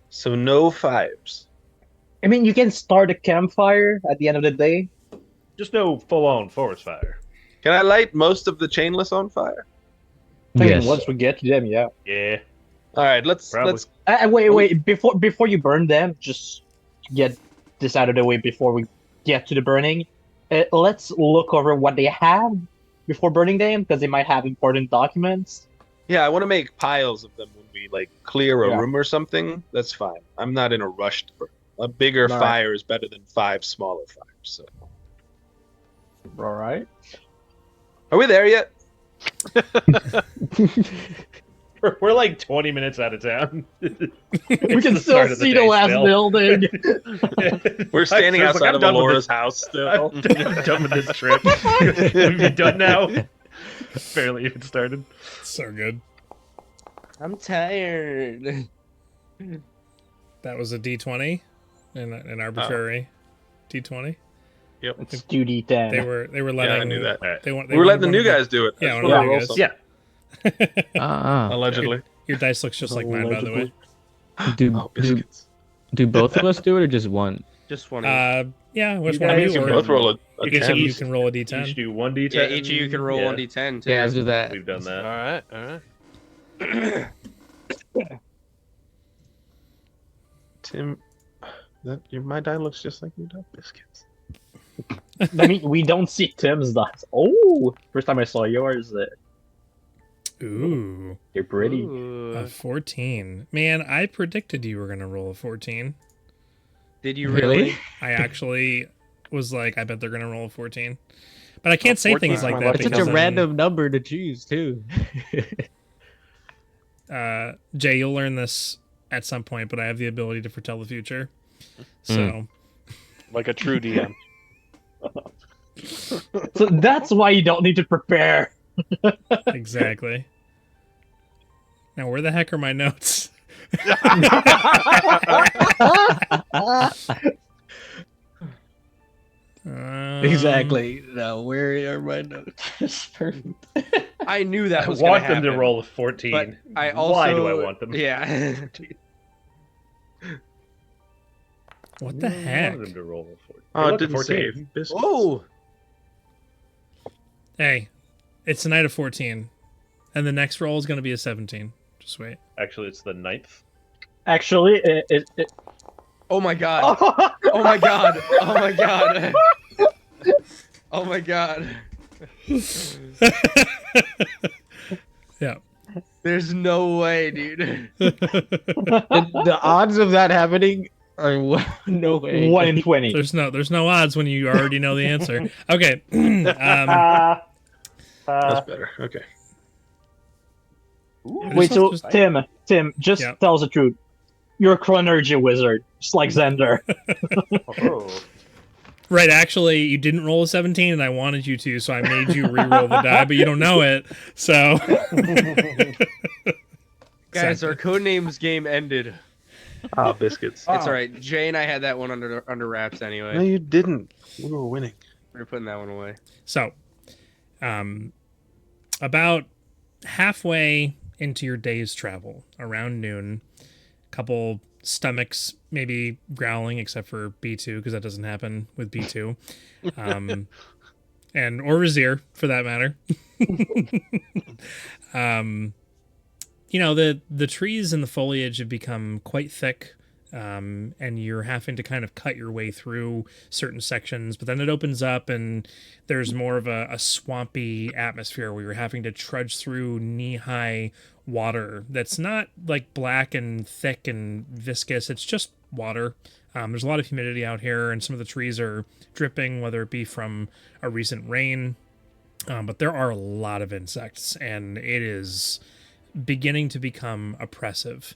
So no fires. I mean, you can start a campfire at the end of the day. Just no full-on forest fire. Can I light most of the chainless on fire? I mean, once we get to them, yeah. Yeah. All right, let's. Wait. Before you burn them, just get this out of the way before we get to the burning. Let's look over what they have before burning them, because they might have important documents. Yeah, I want to make piles of them when we like clear a room or something. That's fine. I'm not in a rush to burn. A bigger fire is better than 5 smaller fires. So. All right. Are we there yet? We're like 20 minutes out of town. We can still see the last building. We're standing outside of Alora's house still. I'm done with this trip. Have you done now? Barely even started. So good. I'm tired. That was a D20, an arbitrary D20. Yep. It's 2D10. They were letting. I knew that. They we were letting the new guys do it. Yeah, one of the new guys. Yeah. Allegedly. Your dice looks just like mine, by the way. Do both of us do it or just one? Just one. Yeah, which You one of guys you? can Or both roll a each of 10. you can roll a D10. Each do 1d10. Yeah, each of you can roll 1d10 too. Yeah, let's do that. We've done that. All right. Tim, my die looks just like your die, Biscuits. I mean, we don't see Tim's dice. Oh, first time I saw yours. Ooh, You're pretty. a 14. Man, I predicted you were gonna roll a 14. Did you really? I actually was like, I bet they're gonna roll a 14. But I can't say things like that. It's such a random number to choose too. Jay, you'll learn this at some point, but I have the ability to foretell the future. So, Like a true DM. So that's why you don't need to prepare. exactly. Now, where the heck are my notes? Exactly. Now, where are my notes? Perfect. I knew that was I want going to them happen. to roll a 14. But I also, Why do I want them? Yeah. What the I heck? wanted them to roll a 14. Oh, Look, it didn't 14. save. Biscuits. Whoa. Hey, it's a night of 14, and the next roll is going to be a 17. Just wait. Actually, it's the 9th. Actually, Oh my god. Oh my god. Oh my god. Oh my god. Yeah. There's no way, dude. The odds of that happening are no way. 1 in 20. There's no odds when you already know the answer. Okay. That's better. Okay. Wait, so Tim, just tell us the truth. You're a chronergy wizard, just like Xander. Oh. Right, actually, you didn't roll a 17, and I wanted you to, so I made you re-roll the die, but you don't know it, so... Guys, our Codenames game ended. Ah, Biscuits. It's alright. Jay and I had that one under wraps anyway. No, you didn't. We were winning. We're putting that one away. So, about halfway into your day's travel, around noon, a couple stomachs maybe growling, except for B2, because that doesn't happen with B2. And or Razir, for that matter. You know, the trees and the foliage have become quite thick and you're having to kind of cut your way through certain sections, but then it opens up and there's more of a swampy atmosphere where you're having to trudge through knee-high water that's not like black and thick and viscous. It's just water. There's a lot of humidity out here, and some of the trees are dripping, whether it be from a recent rain, but there are a lot of insects, and it is beginning to become oppressive.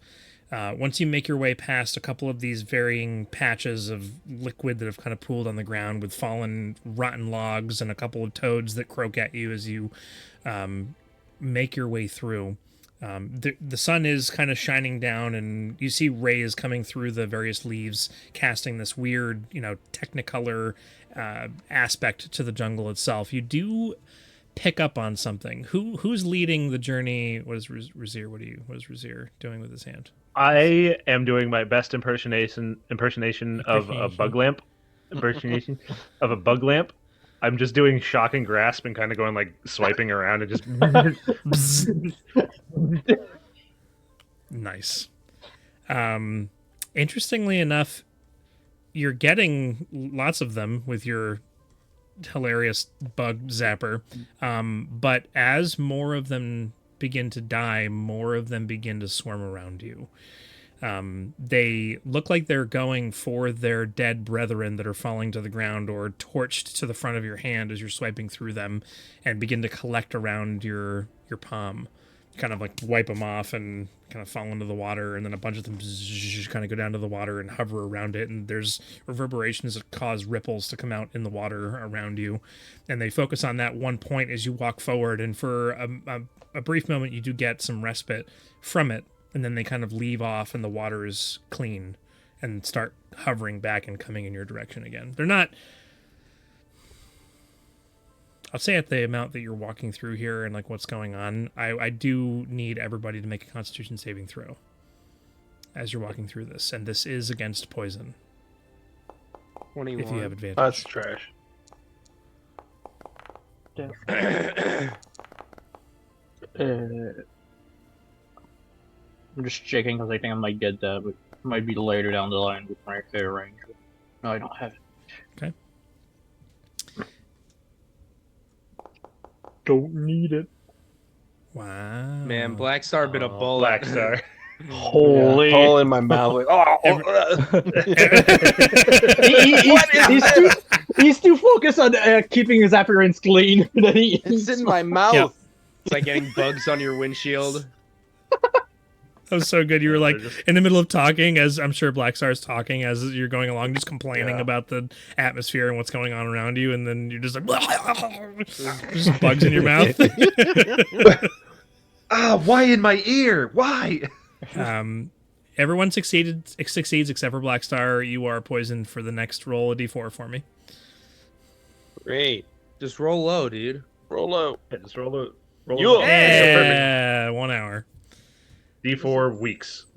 Once you make your way past a couple of these varying patches of liquid that have kind of pooled on the ground with fallen rotten logs and a couple of toads that croak at you as you make your way through, the sun is kind of shining down, and you see rays coming through the various leaves, casting this weird, technicolor aspect to the jungle itself. You do pick up on something. Who's leading the journey? What is Razir? What is Razir doing with his hand? I am doing my best impersonation of a bug lamp. Impersonation of a bug lamp. I'm just doing shock and grasp and kind of going like swiping around and just. Nice. Interestingly enough, you're getting lots of them with your hilarious bug zapper. But as more of them begin to die, more of them begin to swarm around you. They look like they're going for their dead brethren that are falling to the ground or torched to the front of your hand as you're swiping through them, and begin to collect around your palm. Kind of like wipe them off and kind of fall into the water, and then a bunch of them kind of go down to the water and hover around it, and there's reverberations that cause ripples to come out in the water around you, and they focus on that one point as you walk forward, and for a brief moment you do get some respite from it, and then they kind of leave off and the water is clean and start hovering back and coming in your direction again. They're not, I'll say at the amount that you're walking through here and like what's going on, I do need everybody to make a Constitution saving throw as you're walking through this, and this is against poison. 21. If you have advantage. That's trash. I'm just checking because I think I might get that, but it might be later down the line with my range. No, I don't have it. Okay. Don't need it. Wow. Man, Black Star bit a bullet. Black Star. Holy. Yeah, hole in my mouth. Like, He's too focused on keeping his appearance clean that he. It's in my mouth. Yep. It's like getting bugs on your windshield. That was so good. You were like in the middle of talking, as I'm sure Black Star's talking as you're going along, just complaining about the atmosphere and what's going on around you, and then you're just like, just bugs in your mouth. Why in my ear? Why? Everyone succeeds except for Black Star. You are poisoned for the next roll. A d4 for me. Great. Just roll low, dude. Roll low. Yeah, just roll it. Yeah, 1 hour. D4 weeks.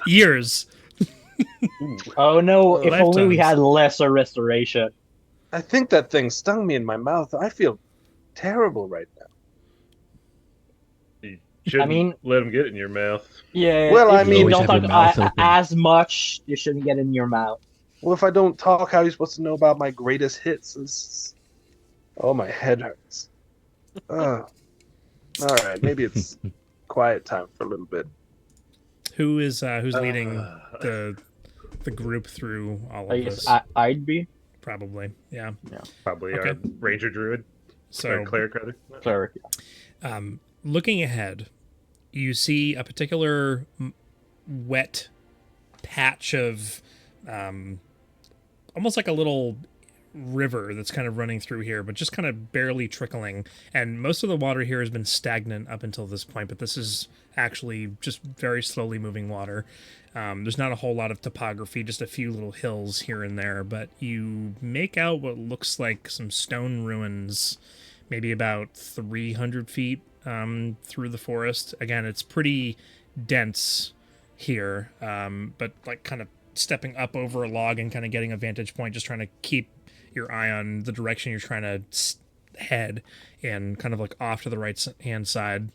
Years. Oh no! If only we Lifetimes. had lesser restoration. I think that thing stung me in my mouth. I feel terrible right now. You shouldn't let him get it in your mouth. Yeah. Well, I if mean- you don't Always have your mouth talk open. as much. You shouldn't get in your mouth. Well, if I don't talk, how are you supposed to know about my greatest hits? Oh, my head hurts. All right, maybe it's quiet time for a little bit. Who's leading the group through all I of guess this? I'd be Probably, yeah. Probably Okay. our ranger druid. So Or cleric, rather. cleric. looking ahead, you see a particular wet patch of almost like a little river that's kind of running through here, but just kind of barely trickling. And most of the water here has been stagnant up until this point, but this is actually just very slowly moving water. There's not a whole lot of topography, just a few little hills here and there, but you make out what looks like some stone ruins, maybe about 300 feet through the forest. Again, it's pretty dense here, but like kind of stepping up over a log and kind of getting a vantage point, just trying to keep your eye on the direction you're trying to head, and kind of like off to the right hand side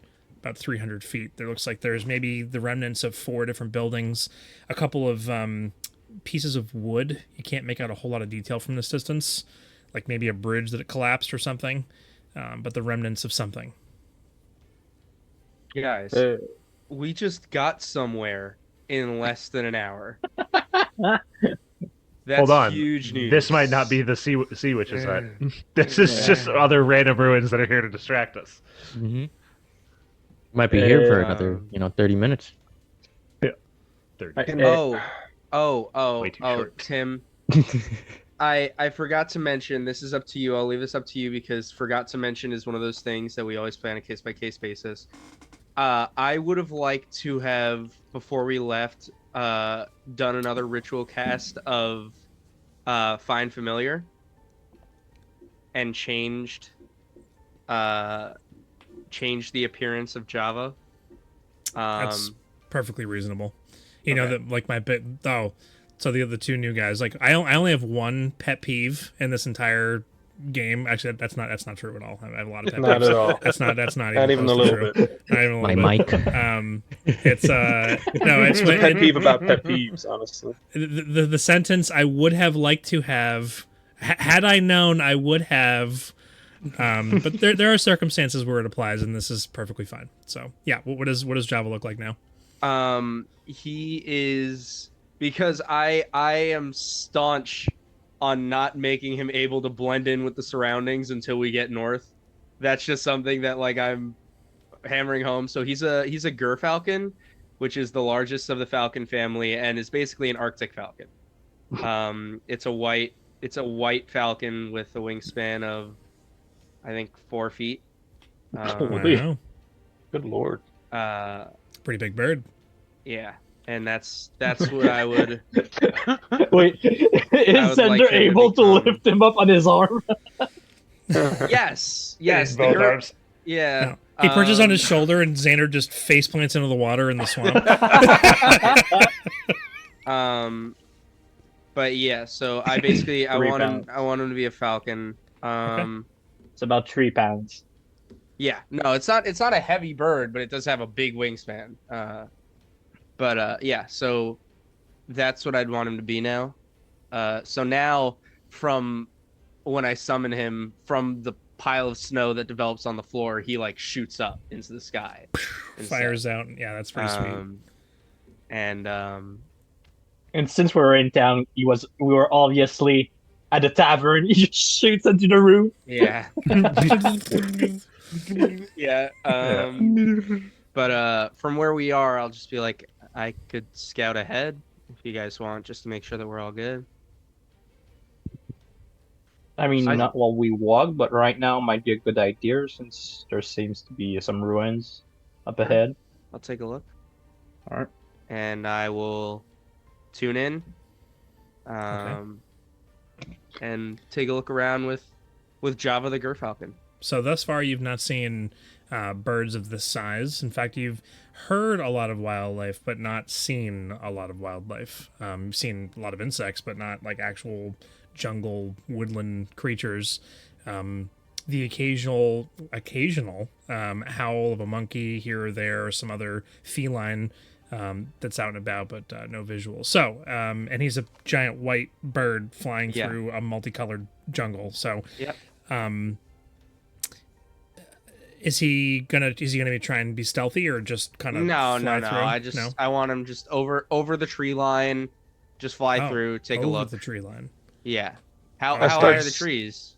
about 300 feet. There looks like there's maybe the remnants of 4 different buildings, a couple of pieces of wood. You can't make out a whole lot of detail from this distance, like maybe a bridge that collapsed or something, but the remnants of something. Guys, we just got somewhere in less than an hour. That's Hold on. huge news. This might not be the sea witch's hut. This is just other random ruins that are here to distract us. Mm-hmm. Might be here for another, 30 minutes. Yeah. 30. Oh, Way too short. Tim. I forgot to mention, this is up to you. I'll leave this up to you because forgot to mention is one of those things that we always play on a case-by-case basis. I would have liked to have, before we left, done another ritual cast of Find Familiar and changed the appearance of Java. That's perfectly reasonable. You know that like my bit. Oh, so the other 2 new guys. Like I only have one pet peeve in this entire game. Actually, that's not true at all. I have a lot of pet peeves. Not at all. Oh. That's not Not even a little true. bit. Not even a My little mic. bit. It's no, it's It's a pet peeve about pet peeves, honestly. the sentence I would have liked to have had I known I would have. But there are circumstances where it applies, and this is perfectly fine. So yeah, what does Java look like now? He is, because I am staunch on not making him able to blend in with the surroundings until we get north. That's just something that like I'm hammering home. So he's a gerfalcon, which is the largest of the falcon family and is basically an Arctic falcon. It's a white falcon with a wingspan of I think 4 feet. Wow. Good lord. Pretty big bird. Yeah, and that's what I would. Wait, is would like Zender him to able to become- lift him up on his arm? Yes. Both the ger- arms. Yeah. He perches on his shoulder, and Xander just face plants into the water in the swamp. But yeah, so I basically I 3 want him pounds. to be a falcon. It's about 3 pounds. Yeah, no, it's not a heavy bird, but it does have a big wingspan. Yeah, so that's what I'd want him to be now. So now from when I summon him from the pile of snow that develops on the floor, he like shoots up into the sky. Fires out. Yeah, that's pretty sweet. And And since we were in town, we were obviously at the tavern. He just shoots into the roof. yeah. Yeah. But from where we are, I'll just be like, I could scout ahead if you guys want, just to make sure that we're all good. I mean, not while we walk, but right now might be a good idea since there seems to be some ruins up ahead. I'll take a look. All right. And I will tune in, and take a look around with Java the Gerfalcon. So thus far, you've not seen birds of this size. In fact, you've heard a lot of wildlife, but not seen a lot of wildlife. You've seen a lot of insects, but not like actual jungle woodland creatures. The occasional howl of a monkey here or there, or some other feline that's out and about, but no visual. So, and he's a giant white bird flying through a multicolored jungle. So, Yep. Is he gonna be trying to be stealthy or just kind of No. through? I want him just over the tree line, just fly through, take a over look. the tree line. Yeah. How I high start are the trees?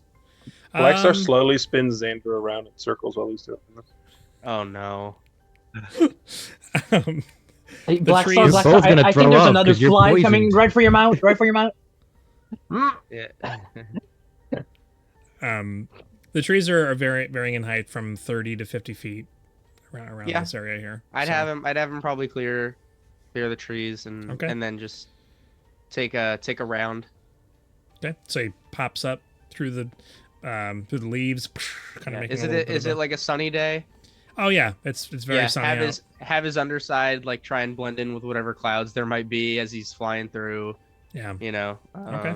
Blackstar slowly spins Xander around in circles while he's doing this. Oh no. Hey, The Black tree Star, is- Black You're both Star, gonna I think throw there's up another 'cause you're fly coming poisoned. right for your mouth. Right for your mouth. Yeah. The trees are varying in height from 30 to 50 feet around this area here. I'd So- have him probably clear the trees and Okay. and then just take a round. Okay, so he pops up through the leaves, kind of making. Is it like a sunny day? Oh yeah, it's very sunny out. Have his underside like try and blend in with whatever clouds there might be as he's flying through. Yeah. You know. Okay.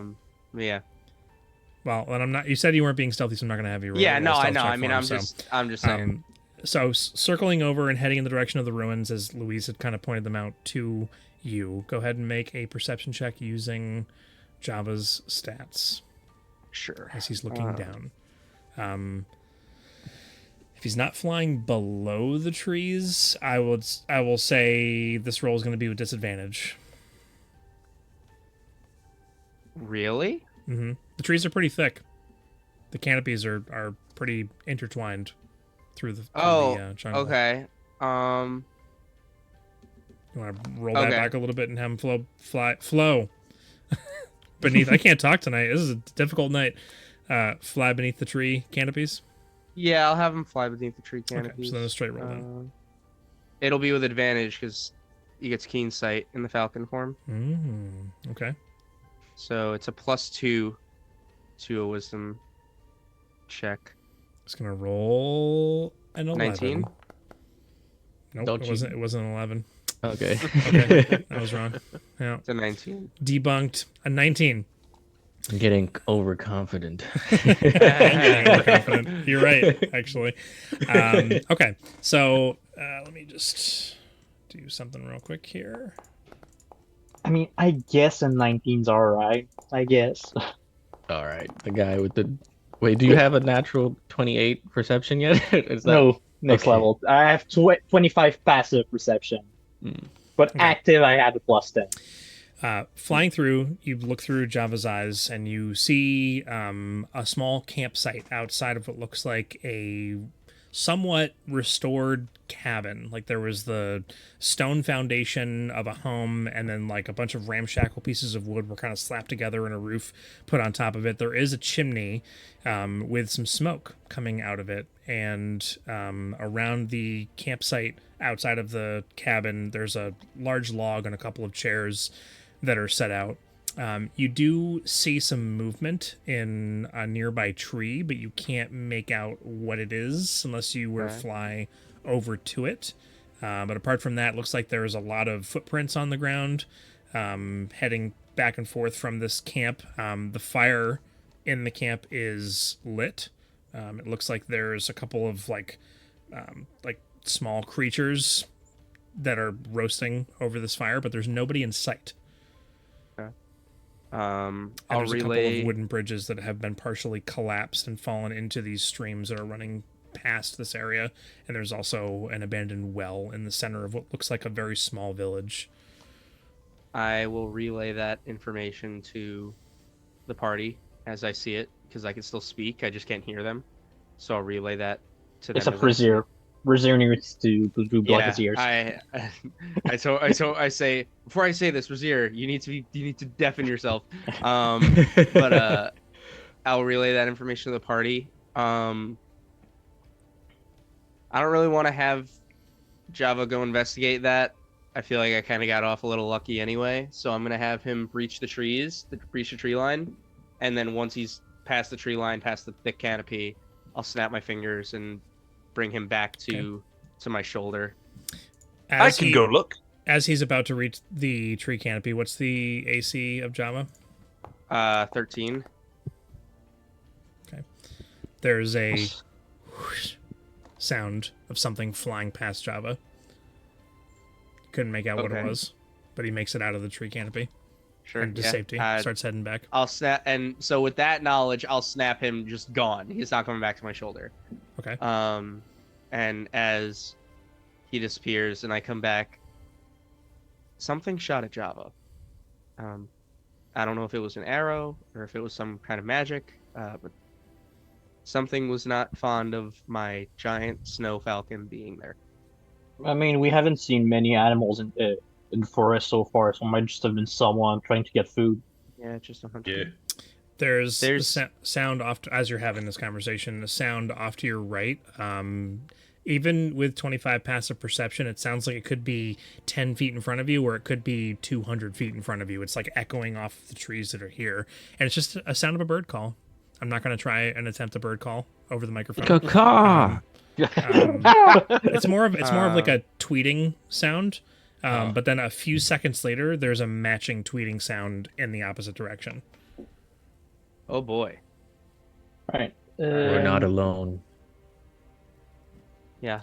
Yeah. Well, and I'm not. You said you weren't being stealthy, so I'm not gonna have you roll. Yeah. roll a No, I stealth know. check I mean, for I'm him, just saying. So circling over and heading in the direction of the ruins, as Louise had kind of pointed them out to you. Go ahead and make a perception check using Java's stats Sure. as he's looking down. If he's not flying below the trees, I will say this roll is going to be with disadvantage. Really? Mm-hmm. The trees are pretty thick. The canopies are pretty intertwined through the jungle. Okay. You want to roll that back a little bit and have him flow beneath. I can't talk tonight. This is a difficult night. Fly beneath the tree canopies. Yeah, I'll have him fly beneath the tree canopies. Okay, so then a straight roll then. It'll be with advantage because he gets keen sight in the falcon form. Okay. So it's a +2 to a wisdom check. It's gonna roll an 11. 19. Nope, it wasn't an 11. Okay. Okay, I was wrong. Yeah. It's a 19. Debunked. A 19. I'm getting overconfident. I'm getting overconfident. You're right, actually. Okay, so let me just do something real quick here. I mean, I guess a 19's alright. I guess. All right, the guy with the. Wait, do you have a natural 28 perception yet? Is that... No, next Okay. level. I have 25 passive perception. But active, I had a +10. Flying through, you look through Java's eyes and you see a small campsite outside of what looks like a somewhat restored cabin. Like there was the stone foundation of a home and then like a bunch of ramshackle pieces of wood were kind of slapped together and a roof put on top of it. There is a chimney with some smoke coming out of it, and around the campsite outside of the cabin there's a large log and a couple of chairs that are set out. You do see some movement in a nearby tree, but you can't make out what it is unless you were to fly over to it. But apart from that, it looks like there's a lot of footprints on the ground heading back and forth from this camp. The fire in the camp is lit. It looks like there's a couple of like small creatures that are roasting over this fire, but there's nobody in sight. I'll There's a couple relay. of wooden bridges that have been partially collapsed and fallen into these streams that are running past this area, and there's also an abandoned well in the center of what looks like a very small village. I will relay that information to the party as I see it, because I can still speak. I just can't hear them. So I'll relay that to them. Except as for I see it. Brazier. Brazier needs to block his ears. I say before I say this, Brazier, you need to deafen yourself. But I'll relay that information to the party. I don't really want to have Java go investigate that. I feel like I kind of got off a little lucky anyway, so I'm gonna have him breach the tree line, and then once he's past the tree line, past the thick canopy, I'll snap my fingers and bring him back to my shoulder. I can go look. As he's about to reach the tree canopy, what's the AC of Java? 13. Okay. There's a whoosh sound of something flying past Java. Couldn't make out what it was, but he makes it out of the tree canopy. Sure. And to safety. Starts heading back. I'll snap, and so with that knowledge, I'll snap him just gone. He's not coming back to my shoulder. Okay. And as he disappears and I come back, something shot at Java. I don't know if it was an arrow or if it was some kind of magic, but something was not fond of my giant snow falcon being there. I mean, we haven't seen many animals in the forest so far, so it might just have been someone trying to get food. Yeah, just a hunter. Yeah. There's sound off as you're having this conversation. The sound off to your right. Even with 25 passive perception, it sounds like it could be 10 feet in front of you, or it could be 200 feet in front of you. It's like echoing off the trees that are here, and it's just a sound of a bird call. I'm not going to try and attempt a bird call over the microphone. Caw-caw. It's more of like a tweeting sound, but then a few seconds later, there's a matching tweeting sound in the opposite direction. Oh boy! All right. We're not alone. Yeah,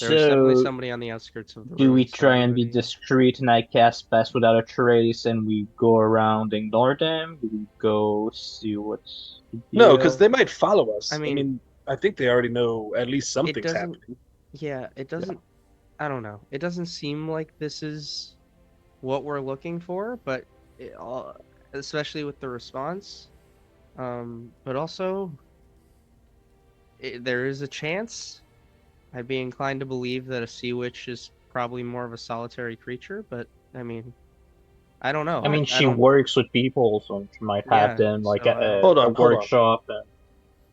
there was definitely So, somebody on the outskirts of the do we ruins, so try I and be believe- discreet and I cast Pass Without a Trace and we go around and ignore them? Do we go see what's the No, because deal? they might follow us. I I mean, mean, I think they already know at least it something's doesn't. happening. Yeah, it doesn't. I don't know. It doesn't seem like this is what we're looking for, but especially with the response. But also, there is a chance. I'd be inclined to believe that a sea witch is probably more of a solitary creature, but I mean, I don't know. I mean, I she don't. works with people, so she might have Yeah, them like so I don't. Hold a on, hold on. workshop. And...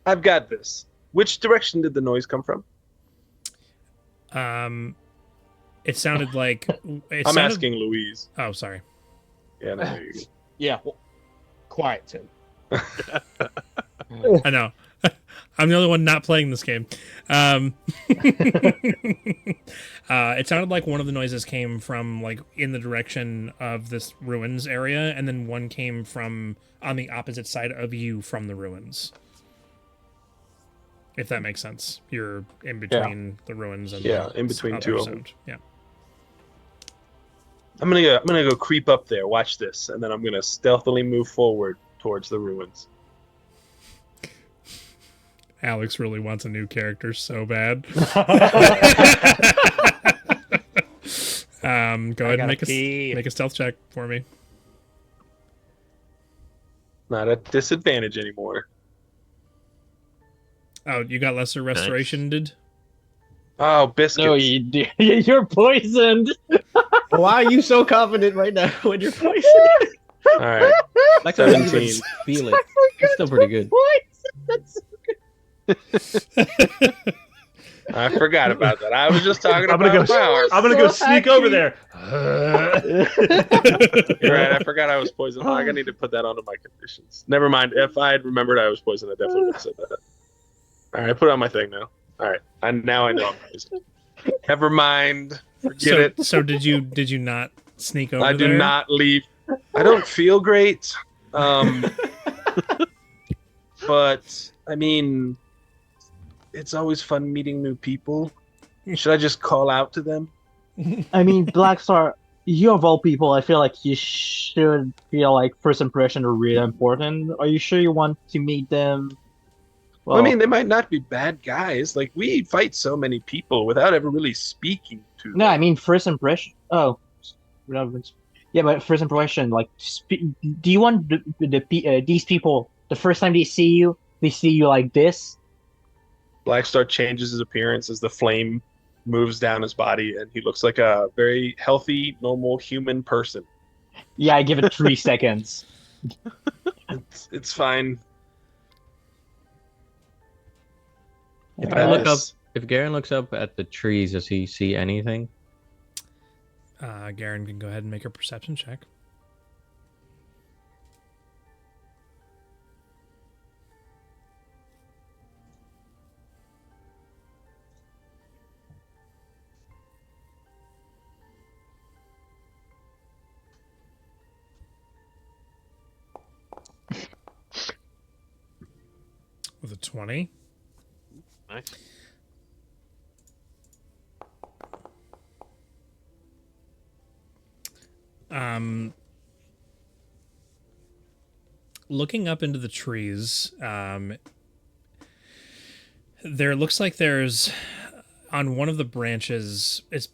I've got this. Which direction did the noise come from? It sounded like I'm asking Louise. Oh, sorry. Yeah, no, you're good. Yeah. Well, quiet, Tim. I know. I'm the only one not playing this game. It sounded like one of the noises came from like in the direction of this ruins area, and then one came from on the opposite side of you from the ruins. If that makes sense. You're in between the ruins and Yeah, the in between other two of them. sound. Yeah. I'm gonna go creep up there. Watch this, and then I'm gonna stealthily move forward towards the ruins. Alex really wants a new character so bad. Go ahead and make a stealth check for me. Not at disadvantage anymore. Oh, you got lesser restoration, did? Oh, biscuits. No, you're poisoned. Why are you so confident right now when you're poisoned? All right. Like I don't 17. even feel it. It's still pretty good. That's I forgot about that. I was just talking I'm about gonna go. powers. I'm gonna go So sneak happy. over there. You're right. I forgot I was poisoned. I need to put that onto my conditions. Never mind. If I had remembered I was poisoned, I definitely would have said that. All right, I put it on my thing now. All right, now I know I'm poisoned. Never mind. Forget it. So did you not sneak over I there? do not leave. I don't feel great. But I mean, it's always fun meeting new people. Should I just call out to them? I mean, Black Star, you of all people, I feel like you should feel like first impression are really important. Are you sure you want to meet them? Well, I mean, they might not be bad guys. Like, we fight so many people without ever really speaking to them. no, I mean first impression. Oh, relevance. Yeah, but first impression, like, do you want these people the first time they see you like this? Blackstar changes his appearance as the flame moves down his body, and he looks like a very healthy, normal human person. Yeah, I give it 3 seconds. It's fine. If I look up, if Garen looks up at the trees, does he see anything? Garen can go ahead and make a perception check. With a 20. Nice. Looking up into the trees, there looks like there's on one of the branches. This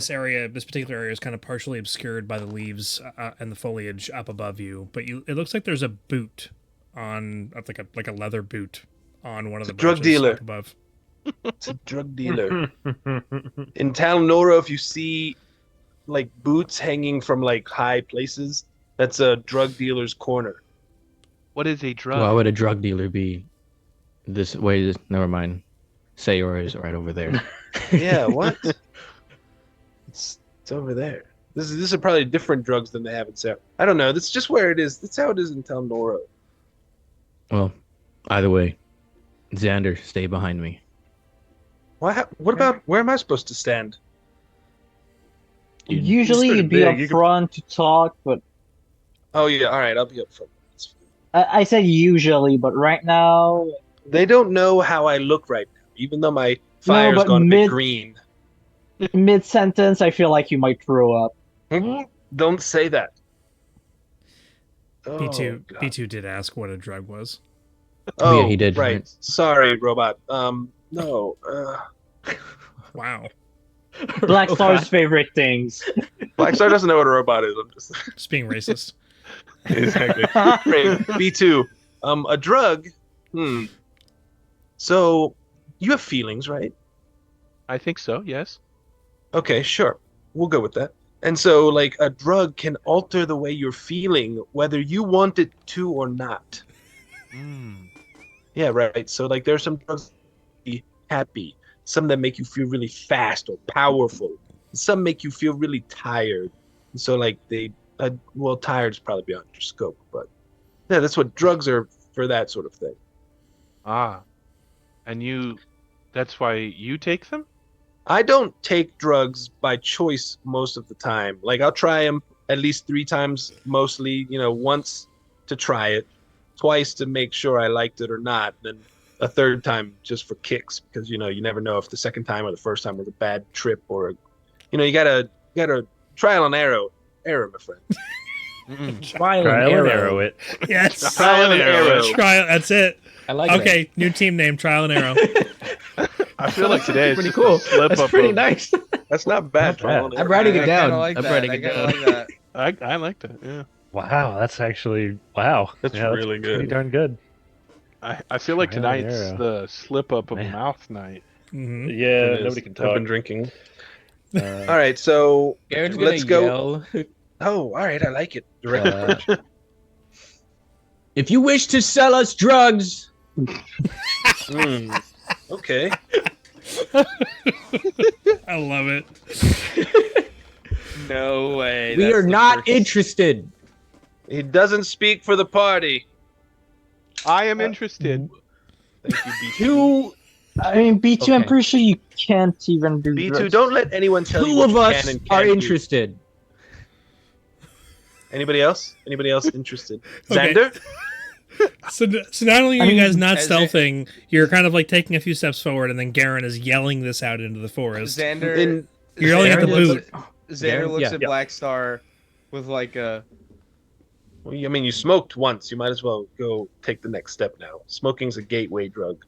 particular area is kind of partially obscured by the leaves and the foliage up above you. But it looks like there's a boot on like a leather boot on one of the drug branches dealer. up above. It's a drug dealer. In Town Nora, if you see like boots hanging from like high places, that's a drug dealer's corner. What is a drug? Why would a drug dealer be this way? Never mind. Sayor is right over there. Yeah, what? It's over there. This is probably different drugs than they have in Sarah. I don't know. That's just where it is. That's how it is in Town Nora. Well, either way, Xander, stay behind me. What about where am I supposed to stand? Usually pretty you'd be big. up You could- front to talk, but Oh yeah, all right, I'll be up front. I said usually, but right now, They don't know how I look right now, even though my Fire's but gone a bit green. Mid-sentence, I feel like you might throw up. Don't say that. B2 God. B2 did ask what a drug was. Oh, yeah, he did, Right. right. Sorry, robot. No. Wow. Black Star's favorite things. Black Star doesn't know what a robot is. I'm just Just being racist. exactly. Right. B2. A drug. So you have feelings, right? I think so. Yes. Okay, sure. We'll go with that. And so, like, a drug can alter the way you're feeling, whether you want it to or not. Yeah, right. So, like, there's some drugs that make you happy, some that make you feel really fast or powerful, some make you feel really tired. And so, like, well, tired's probably beyond your scope, but yeah, that's what drugs are for, that sort of thing. And that's why you take them? I don't take drugs by choice most of the time. Like, I'll try them at least 3 times, mostly, once to try it, twice to make sure I liked it or not, then a 3rd time just for kicks, because, you never know if the 2nd time or the 1st time was a bad trip, or, you gotta trial and error, my friend. Trial and arrow it. Yes. Trial and error. Trial. That's it. I like Okay, new team name, Trial and Arrow. I feel like today is pretty just cool. a slip That's up pretty of- nice. That's not bad. Not bad. Trial and I'm error. writing it I down. kinda like I'm that. writing I it kinda down. like that. I like that. Yeah. Wow, that's actually wow. That's really good. Pretty darn good. I feel like Trial and tonight's error. the slip up of Man. mouth night. Hmm. Yeah, It is. nobody can I've talk. been drinking. All right, so Garrett's let's gonna go. yell. Oh, all right, I like it. Direct approach. If you wish to sell us drugs, Okay. I love it. No way. we that's are the not first- interested. He doesn't speak for the party. I am interested. Thank you, B2. Two. I mean, B2, I'm Okay. pretty sure you can't even do B2, drugs. don't let anyone tell you Two what of you us can and are can't do. interested. Anybody else? Anybody else interested? Okay. Xander? So not only are I you mean, guys not as stealthing, you're kind of like taking a few steps forward, and then Garen is yelling this out into the forest. Xander. In- You're yelling at the Xander boot. looks Xander looks Yeah. at Black Star with like a. Well, I mean, you smoked once. You might as well go take the next step now. Smoking's a gateway drug.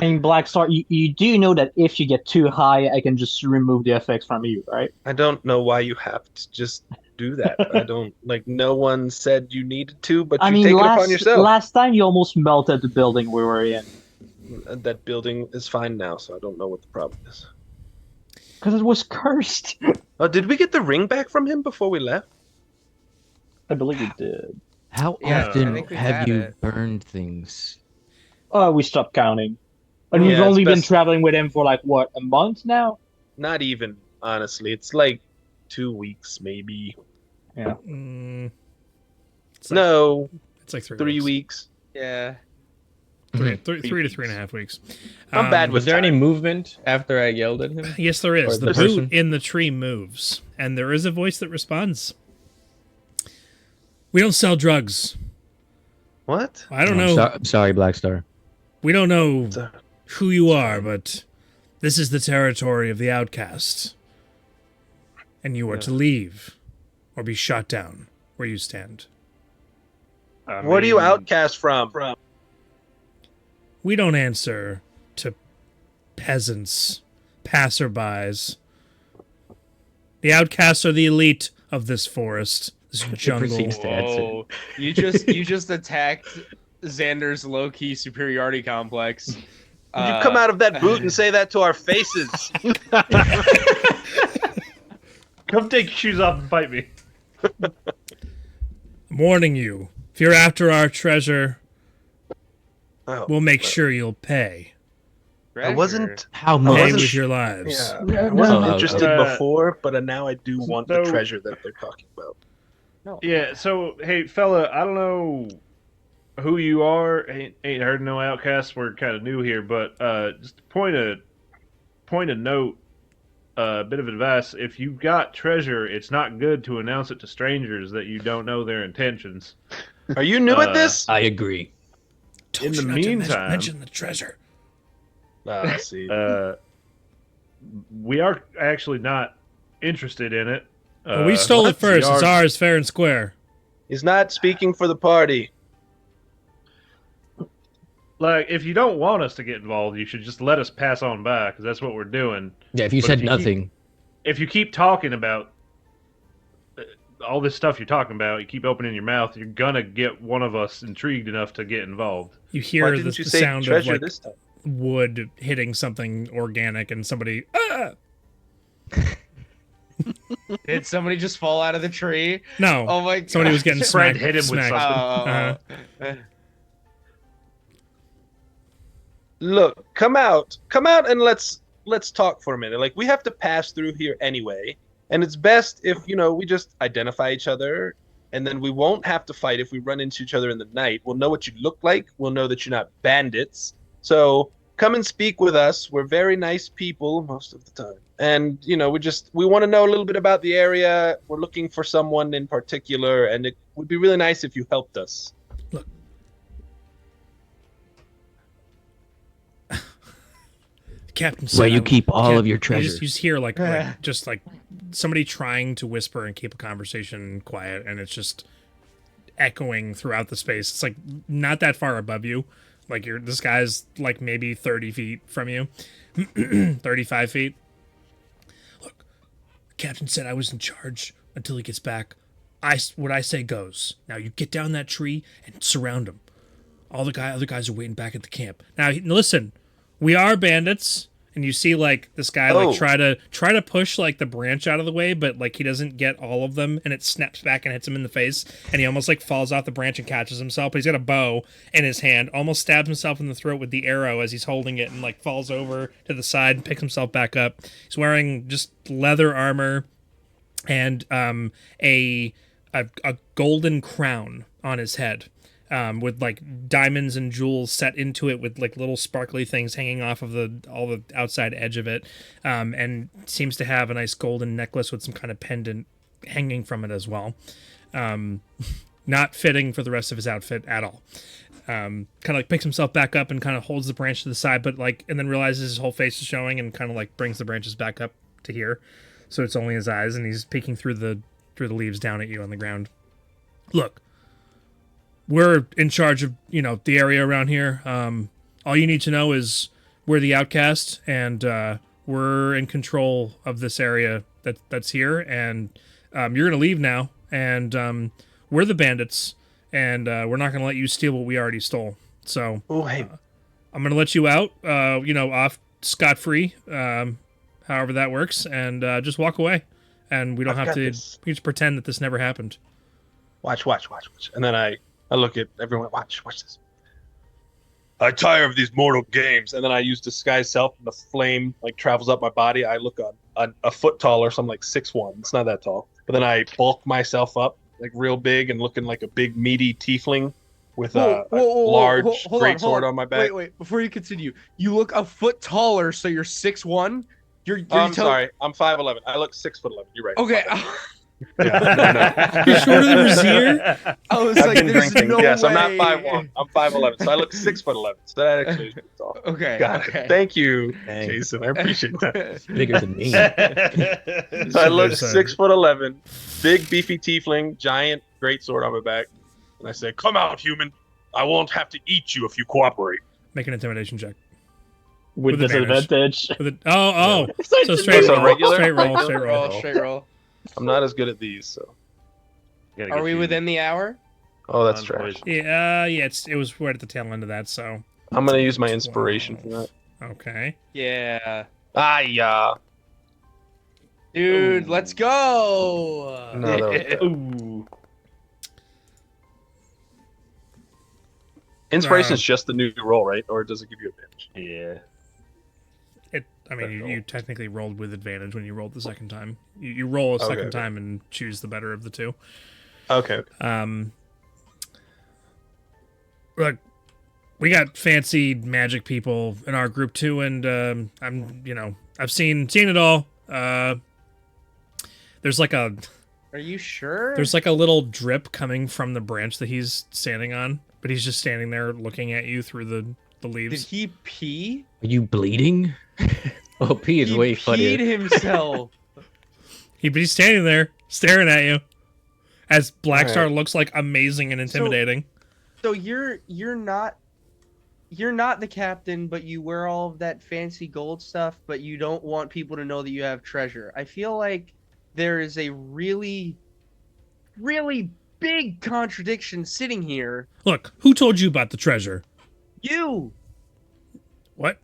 And Black Star, you do know that if you get too high, I can just remove the effects from you, right? I don't know why you have to just do that. I don't, like, no one said you needed to, but I you mean, take it upon yourself. last time you almost melted the building we were in. That building is fine now, so I don't know what the problem is. Because it was cursed. Oh, did we get the ring back from him before we left? I believe we did. How Yeah, I often think we've have had you it. burned things? Oh, we stopped counting. And Yeah, we've it's only been best- traveling with him for like, what, a month now? Not even, honestly. It's like 2 weeks, maybe. Yeah. It's like, No, it's like 3 3 weeks. Yeah. Three to 3.5 weeks. I'm bad Was with there any time. movement after I yelled at him? Yes, there is. Or The the boot person? in the tree moves, and there is a voice that responds. We don't sell drugs. What? I don't know. I'm sorry, Black Star. We don't know Sorry. who you are, but this is the territory of the Outcast. And you are to leave or be shot down where you stand. Where do you outcast from? We don't answer to peasants, passerbys. The Outcasts are the elite of this forest, this jungle. proceeds to answer. Whoa. You just attacked Xander's low key superiority complex. You come out of that boot and say that to our faces. Come take your shoes off and fight me. I'm warning you. If you're after our treasure, Oh, we'll make sure you'll pay. I wasn't. How Pay much? with your lives. Yeah, I wasn't No. interested Uh, before, but now I do want the so- treasure that they're talking about. Yeah, so hey fella, I don't know who you are. Ain't heard no outcasts. We're kind of new here, but just point a note, a bit of advice. If you've got treasure, it's not good to announce it to strangers that you don't know their intentions. Are you new at this? I agree. Told In you the not to meantime- mention the treasure. See. We are actually not interested in it. Well, we stole it first. It's ours, fair and square. He's not speaking for the party. Like, if you don't want us to get involved, you should just let us pass on by, because that's what we're doing. Yeah, if you said nothing. If you keep talking about all this stuff you're talking about, you keep opening your mouth, you're gonna get one of us intrigued enough to get involved. You hear the sound of like wood hitting something organic, and somebody. Ah! Did somebody just fall out of the tree? No. Oh my god. Somebody was getting Fred smacked. hit him with something. Look, come out and let's talk for a minute. Like, we have to pass through here anyway, and it's best if, we just identify each other, and then we won't have to fight if we run into each other in the night. We'll know what you look like. We'll know that you're not bandits. So come and speak with us. We're very nice people most of the time. And, we want to know a little bit about the area. We're looking for someone in particular, and it would be really nice if you helped us. Look. Captain said, where you keep all of your treasures. You just hear like somebody trying to whisper and keep a conversation quiet, and it's just echoing throughout the space. It's like not that far above you. Like this guy's like maybe 30 feet from you, 35 feet. Look, Captain said I was in charge until he gets back. What I say goes. Now you get down that tree and surround him. Other guys are waiting back at the camp. Now listen, we are bandits. And you see like this guy like try to push like the branch out of the way, but like he doesn't get all of them, and it snaps back and hits him in the face, and he almost like falls off the branch and catches himself. But he's got a bow in his hand, almost stabs himself in the throat with the arrow as he's holding it, and like falls over to the side and picks himself back up. He's wearing just leather armor and a golden crown on his head. With like diamonds and jewels set into it, with like little sparkly things hanging off of all the outside edge of it, and seems to have a nice golden necklace with some kind of pendant hanging from it as well. Not fitting for the rest of his outfit at all. Kind of like picks himself back up and kind of holds the branch to the side, but like, and then realizes his whole face is showing, and kind of like brings the branches back up to here, so it's only his eyes, and he's peeking through the leaves down at you on the ground. Look. We're in charge of, the area around here. All you need to know is we're the Outcast, and we're in control of this area that's here. And you're going to leave now, and we're the bandits, and we're not going to let you steal what we already stole. So I'm going to let you out, off scot-free, however that works, and just walk away. And we don't have to. We just pretend that this never happened. Watch. And then I look at everyone. Watch this. I tire of these mortal games, and then I use disguise self, and the flame like travels up my body. I look a foot taller, so I'm like 6'1". It's not that tall, but then I bulk myself up like real big and looking like a big meaty tiefling with a large greatsword on my back. Wait, before you continue, you look a foot taller, so you're 6'1". I'm sorry, I'm 5'11". I look 6'11". You're right. Okay. No. You're shorter than Brazier? I was I've like, been there's drinking. no Yes, way. I'm not 5'1". I'm 5'11", so I look 6'11". So that actually is pretty tall. Okay. Got it. Thank you, Jason. I appreciate that. It's bigger than me. So I look 6'11", big beefy tiefling, giant greatsword on my back, and I say, "Come out, human. I won't have to eat you if you cooperate." Make an intimidation check. With disadvantage. So straight roll. I'm not as good at these, so. Are we within the hour? Oh, that's trash. Yeah, it was right at the tail end of that, so. I'm gonna use my inspiration for that. Okay. Yeah. Yeah. Dude, let's go. No, Ooh. Inspiration is just the new roll, right? Or does it give you advantage? Yeah. You technically rolled with advantage when you rolled the second time. You roll a second time and choose the better of the two. Okay. Look, we got fancy magic people in our group too, and I've seen it all. There's like a. Are you sure? There's like a little drip coming from the branch that he's standing on, but he's just standing there looking at you through the Did leaves. he pee? Are you bleeding? Oh, pee is He way peed funnier. himself. He's standing there staring at you as Blackstar Alright. looks like amazing and intimidating. So you're not the captain, but you wear all of that fancy gold stuff, but you don't want people to know that you have treasure. I feel like there is a really, really big contradiction sitting here. Look, who told you about the treasure? You. What?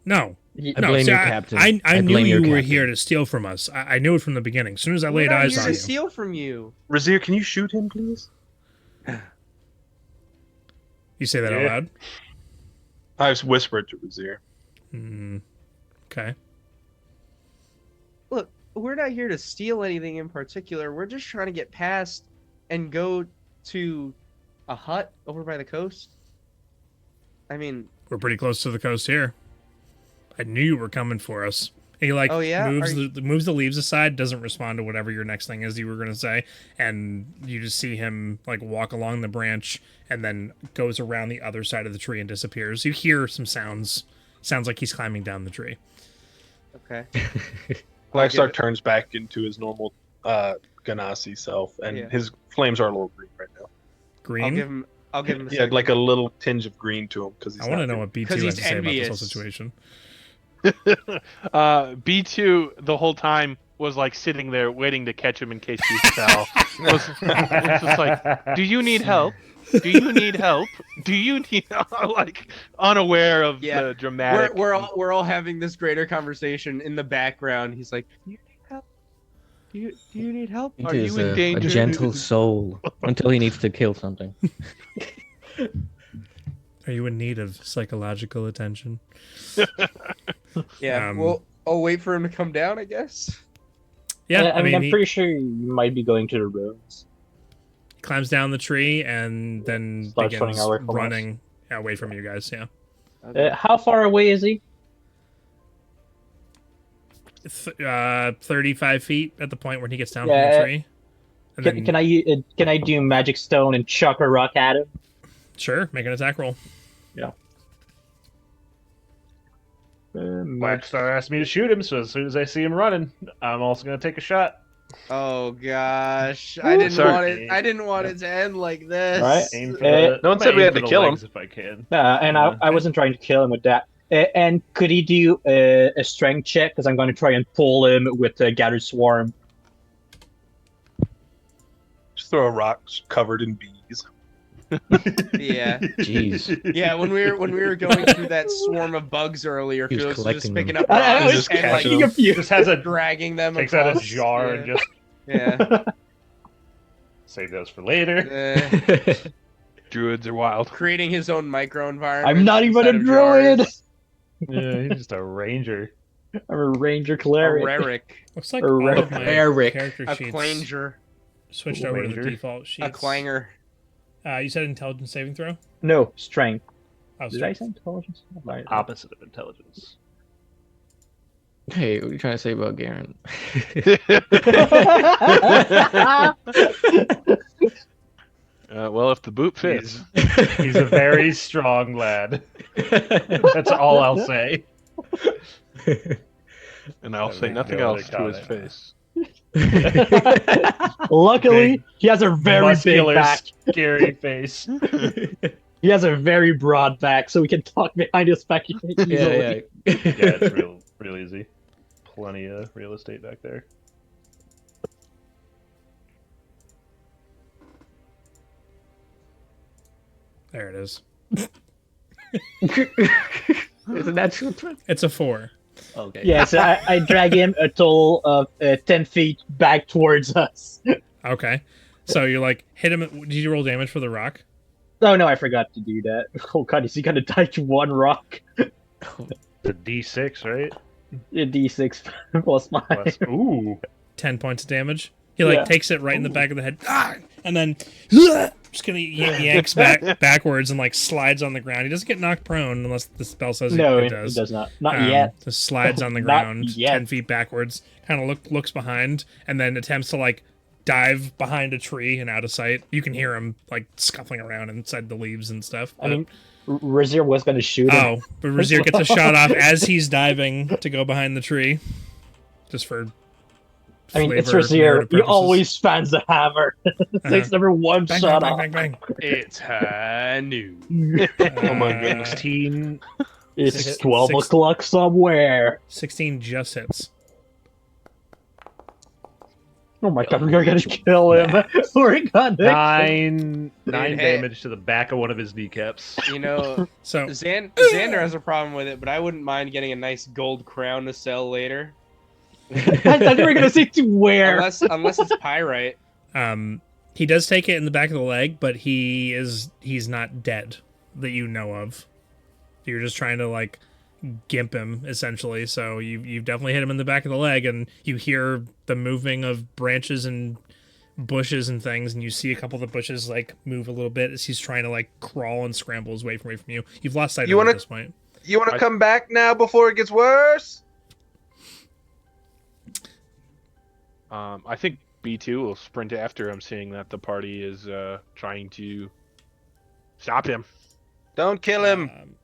No. I blame your captain. I knew blame you your were captain. here to steal from us. I knew it from the beginning. As soon as I We're laid not eyes here on to you. steal from you. Razir, can you shoot him, please? You say that out Yeah. loud? I whispered to Razir. Okay. Look, we're not here to steal anything in particular. We're just trying to get past and go to a hut over by the coast. I mean, We're pretty close to the coast here. I knew you were coming for us. And he Oh, yeah? moves Are moves the leaves aside, doesn't respond to whatever your next thing is you were gonna say, and you just see him like walk along the branch and then goes around the other side of the tree and disappears. You hear some sounds. Sounds like he's climbing down the tree. okay. Blackstar turns back into his normal Ganassi self, and Yeah. his flames are a little green right now. Green. I'll give him a Yeah, second. like a little tinge of green to him because he's I want to not know what B2 'Cause has he's to say about this whole envious. situation. B2 the whole time was like sitting there waiting to catch him in case he fell. Was just like, do you need help? Do you need help? Do you need like unaware of Yeah. the dramatic? We're all having this greater conversation in the background. He's like, "Do you need help? Do you need help? He Are is you in a danger?" gentle soul until he needs to kill something. Are you in need of psychological attention? Yeah. Um, Well, I'll wait for him to come down, I guess. Yeah, I mean, I'm he pretty sure you might be going to the ruins. climbs down the tree and then Starts begins running away from us. running away from you guys. Yeah. How far away is he? 35 feet at the point where he gets down from Yeah. the tree. And then, Can I do magic stone and chuck a rock at him? sure, make an attack roll. Blackstar asked me to shoot him, so as soon as I see him running, I'm also gonna take a shot. Oh gosh, Ooh, I didn't sorry. want it. I didn't want it to end like this. Alright. Aim for Uh, the, no one I'm said we gonna had aim to for kill the him. legs if I can. And I wasn't trying to kill him with that. And could he do a strength check? Because I'm going to try and pull him with the gathered swarm. Just throw a rock covered in bees. Yeah. Jeez. Yeah, when we were going through that swarm of bugs earlier, He was Felix was just collecting picking them. up I rocks was just and like catching them. Just has a dragging them takes out a across. jar and just Yeah. save those for later. Yeah. Druids are wild. Creating his own micro environment. I'm not even a druid! Yeah, he's just a ranger. I'm a ranger A cleric. Reric. Looks like A all of my Eric. character A sheets clanger. switched over to Ranger. the default sheets. A clanger. You said intelligence saving throw? No, strength. Oh, Did I say intelligence? Right. Opposite of intelligence. Hey, what are you trying to say about Garen? Well, if the boot fits. He's a very strong lad. That's all I'll say. And I'll say No nothing other else to his comment. face. Luckily, Big, he has a very muscular, big back. scary face. He has a very broad back, so we can talk behind his back easily. Yeah. Yeah, it's real easy. Plenty of real estate back there. There it is. It's a natural 20. It's a 4. Okay. Yes, I drag him a total of 10 feet back towards us. Okay. So you like hit him. Did you roll damage for the rock? Oh no, I forgot to do that. Oh god, is he gonna die to one rock? The D6, right? A D6 plus 5. Plus, ooh. 10 points of damage. He like Yeah. takes it right in the back of the head, and then just gonna yanks backwards and like slides on the ground. He doesn't get knocked prone unless the spell says No, it it does. does not. Not yet. Just slides on the Not ground yet. 10 feet backwards. Kind of looks behind and then attempts to like dive behind a tree and out of sight. You can hear him like scuffling around inside the leaves and stuff. I mean, Razier was going to shoot him. Oh, but Razier gets a shot off as he's diving to go behind the tree. Just for I mean, it's flavor, Razier. narrative He purposes. always spans the hammer. Takes number one Bang, shot bang, off. bang, bang, bang. It's high noon. Oh my Uh, goodness, 16. It's 12 o'clock somewhere. 16 just hits. Oh my god, we're gonna kill him. We're gonna 9 hey. damage to the back of one of his kneecaps. You know, So Xander has a problem with it, but I wouldn't mind getting a nice gold crown to sell later. I thought you were gonna say to wear. Unless it's pyrite. he does take it in the back of the leg, but he's not dead that you know of. You're just trying to like gimp him essentially. So you've definitely hit him in the back of the leg, and you hear the moving of branches and bushes and things, and you see a couple of the bushes like move a little bit as he's trying to like crawl and scramble his way from you. You've lost sight of him at this point. You want to come back now before it gets worse? I think B2 will sprint after him, seeing that the party is trying to stop him. Don't kill him.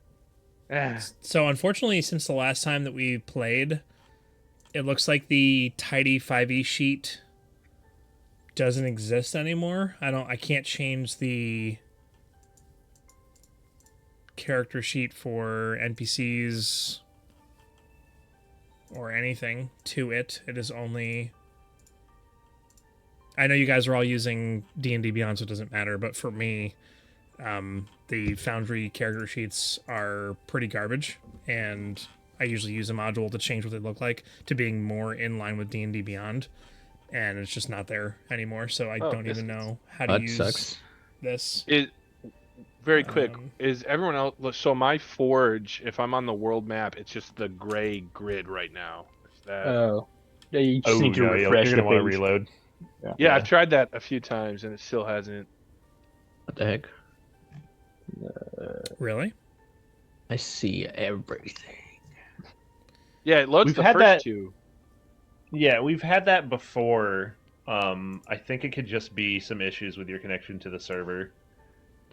So unfortunately, since the last time that we played, it looks like the tidy 5e sheet doesn't exist anymore. I can't change the character sheet for NPCs or anything to it. It is only... I know you guys are all using D&D Beyond, so it doesn't matter, but for me, the Foundry character sheets are pretty garbage, and I usually use a module to change what they look like to being more in line with D&D Beyond, and it's just not there anymore, so I don't even know how to That use sucks. this. Very quick, is everyone else... So my forge, if I'm on the world map, it's just the gray grid right now. Is that... Oh. Yeah, you just Oh, need to no, refresh you're the going to want page. to reload. Yeah, I've tried that a few times, and it still hasn't... What the heck? Really? I see everything. Yeah, it loads We've the had first that- two. Yeah, we've had that before. I think it could just be some issues with your connection to the server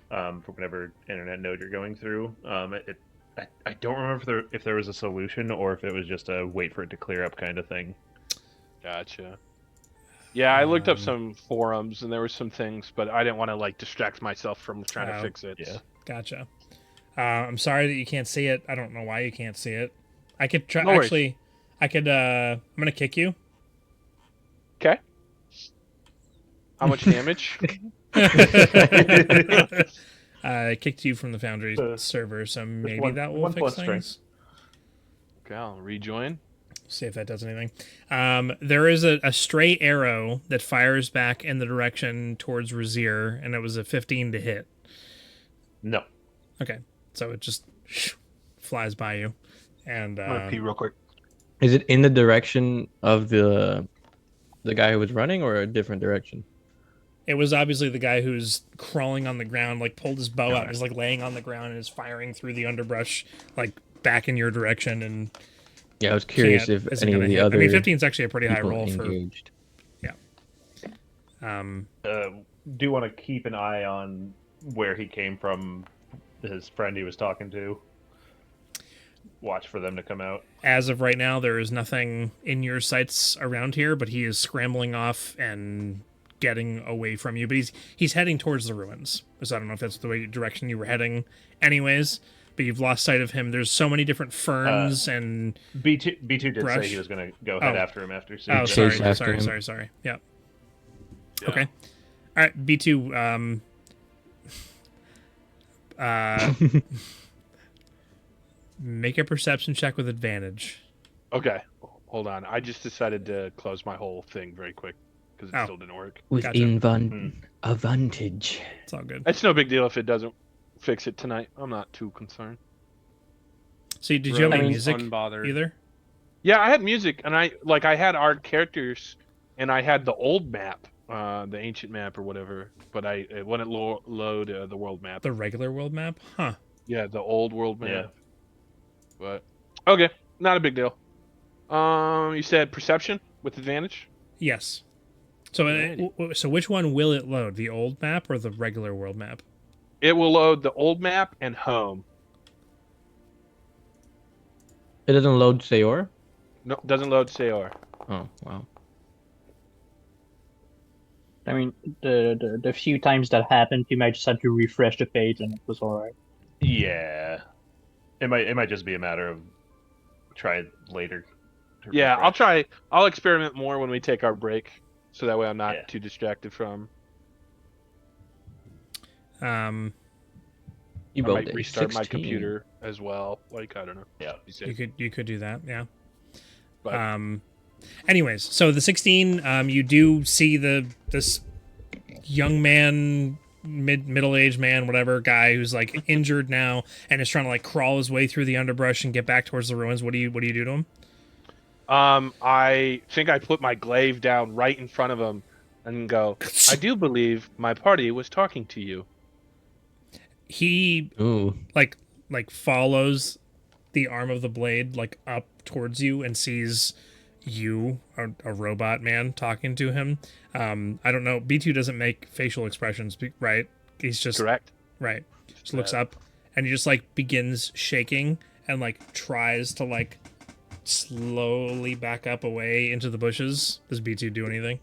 from whatever internet node you're going through. I don't remember if there was a solution or if it was just a wait for it to clear up kind of thing. Gotcha. Yeah, I looked up some forums, and there were some things, but I didn't want to like distract myself from trying to fix it. Yeah. Gotcha. I'm sorry that you can't see it. I don't know why you can't see it. I could try. No worries. Actually, I could. I'm gonna kick you. Okay. How much damage? I kicked you from the Foundry server, so maybe one- that will one fix plus things. strength. Okay, I'll rejoin. See if that does anything. There is a stray arrow that fires back in the direction towards Razier, and it was a 15 to hit. No. Okay, so it just flies by you, and I'm gonna pee real quick. Is it in the direction of the guy who was running, or a different direction? it was obviously the guy who's crawling on the ground, like pulled his bow out, and is like laying on the ground and is firing through the underbrush, like back in your direction. And Yeah, I was curious can't- if isn't any of gonna the hit. other I mean, 15 is actually a pretty high people roll for. engaged. Do want to keep an eye on where he came from, his friend he was talking to. Watch for them to come out. As of right now, there is nothing in your sights around here, but he is scrambling off and getting away from you. But he's heading towards the ruins. So I don't know if that's the direction you were heading anyways, but you've lost sight of him. There's so many different ferns and... B2 did Brush. say he was going to go head Oh. after him after seeing Oh, the- sorry, Chase after him. sorry. Yep. Yeah. Okay. All right, B2. Make a perception check with advantage. Okay, hold on. I just decided to close my whole thing very quick because it Oh. still didn't work. With Gotcha. advantage. It's all good. It's no big deal if it doesn't fix it tonight. I'm not too concerned. So did you have any Really music unbothered. either? Yeah, I had music, and I had art characters, and I had the old map, the ancient map or whatever, but it wouldn't load the world map. The regular world map? Huh. Yeah, the old world map. Yeah. But okay, not a big deal. You said perception with advantage. Yes. So which one will it load? The old map or the regular world map? It will load the old map and home. It doesn't load Sayor? No, doesn't load Sayor. Oh, wow. I mean, the few times that happened, you might just have to refresh the page, and it was all right. Yeah, it might just be a matter of try it later. Yeah, I'll experiment more when we take our break, so that way I'm not too distracted from. You I both might restart my computer as well. Like, I don't know. Yeah, you could do that. Yeah. But, anyways, so the 16, you do see this young man, middle-aged man, whatever guy who's like injured now and is trying to like crawl his way through the underbrush and get back towards the ruins. What do you do to him? I think I put my glaive down right in front of him and go, I do believe my party was talking to you. He like follows the arm of the blade like up towards you and sees you, a robot man, talking to him. I don't know. B2 doesn't make facial expressions, right? He's just correct. Right. Just looks up and he just like begins shaking and like tries to like slowly back up away into the bushes. Does B2 do anything?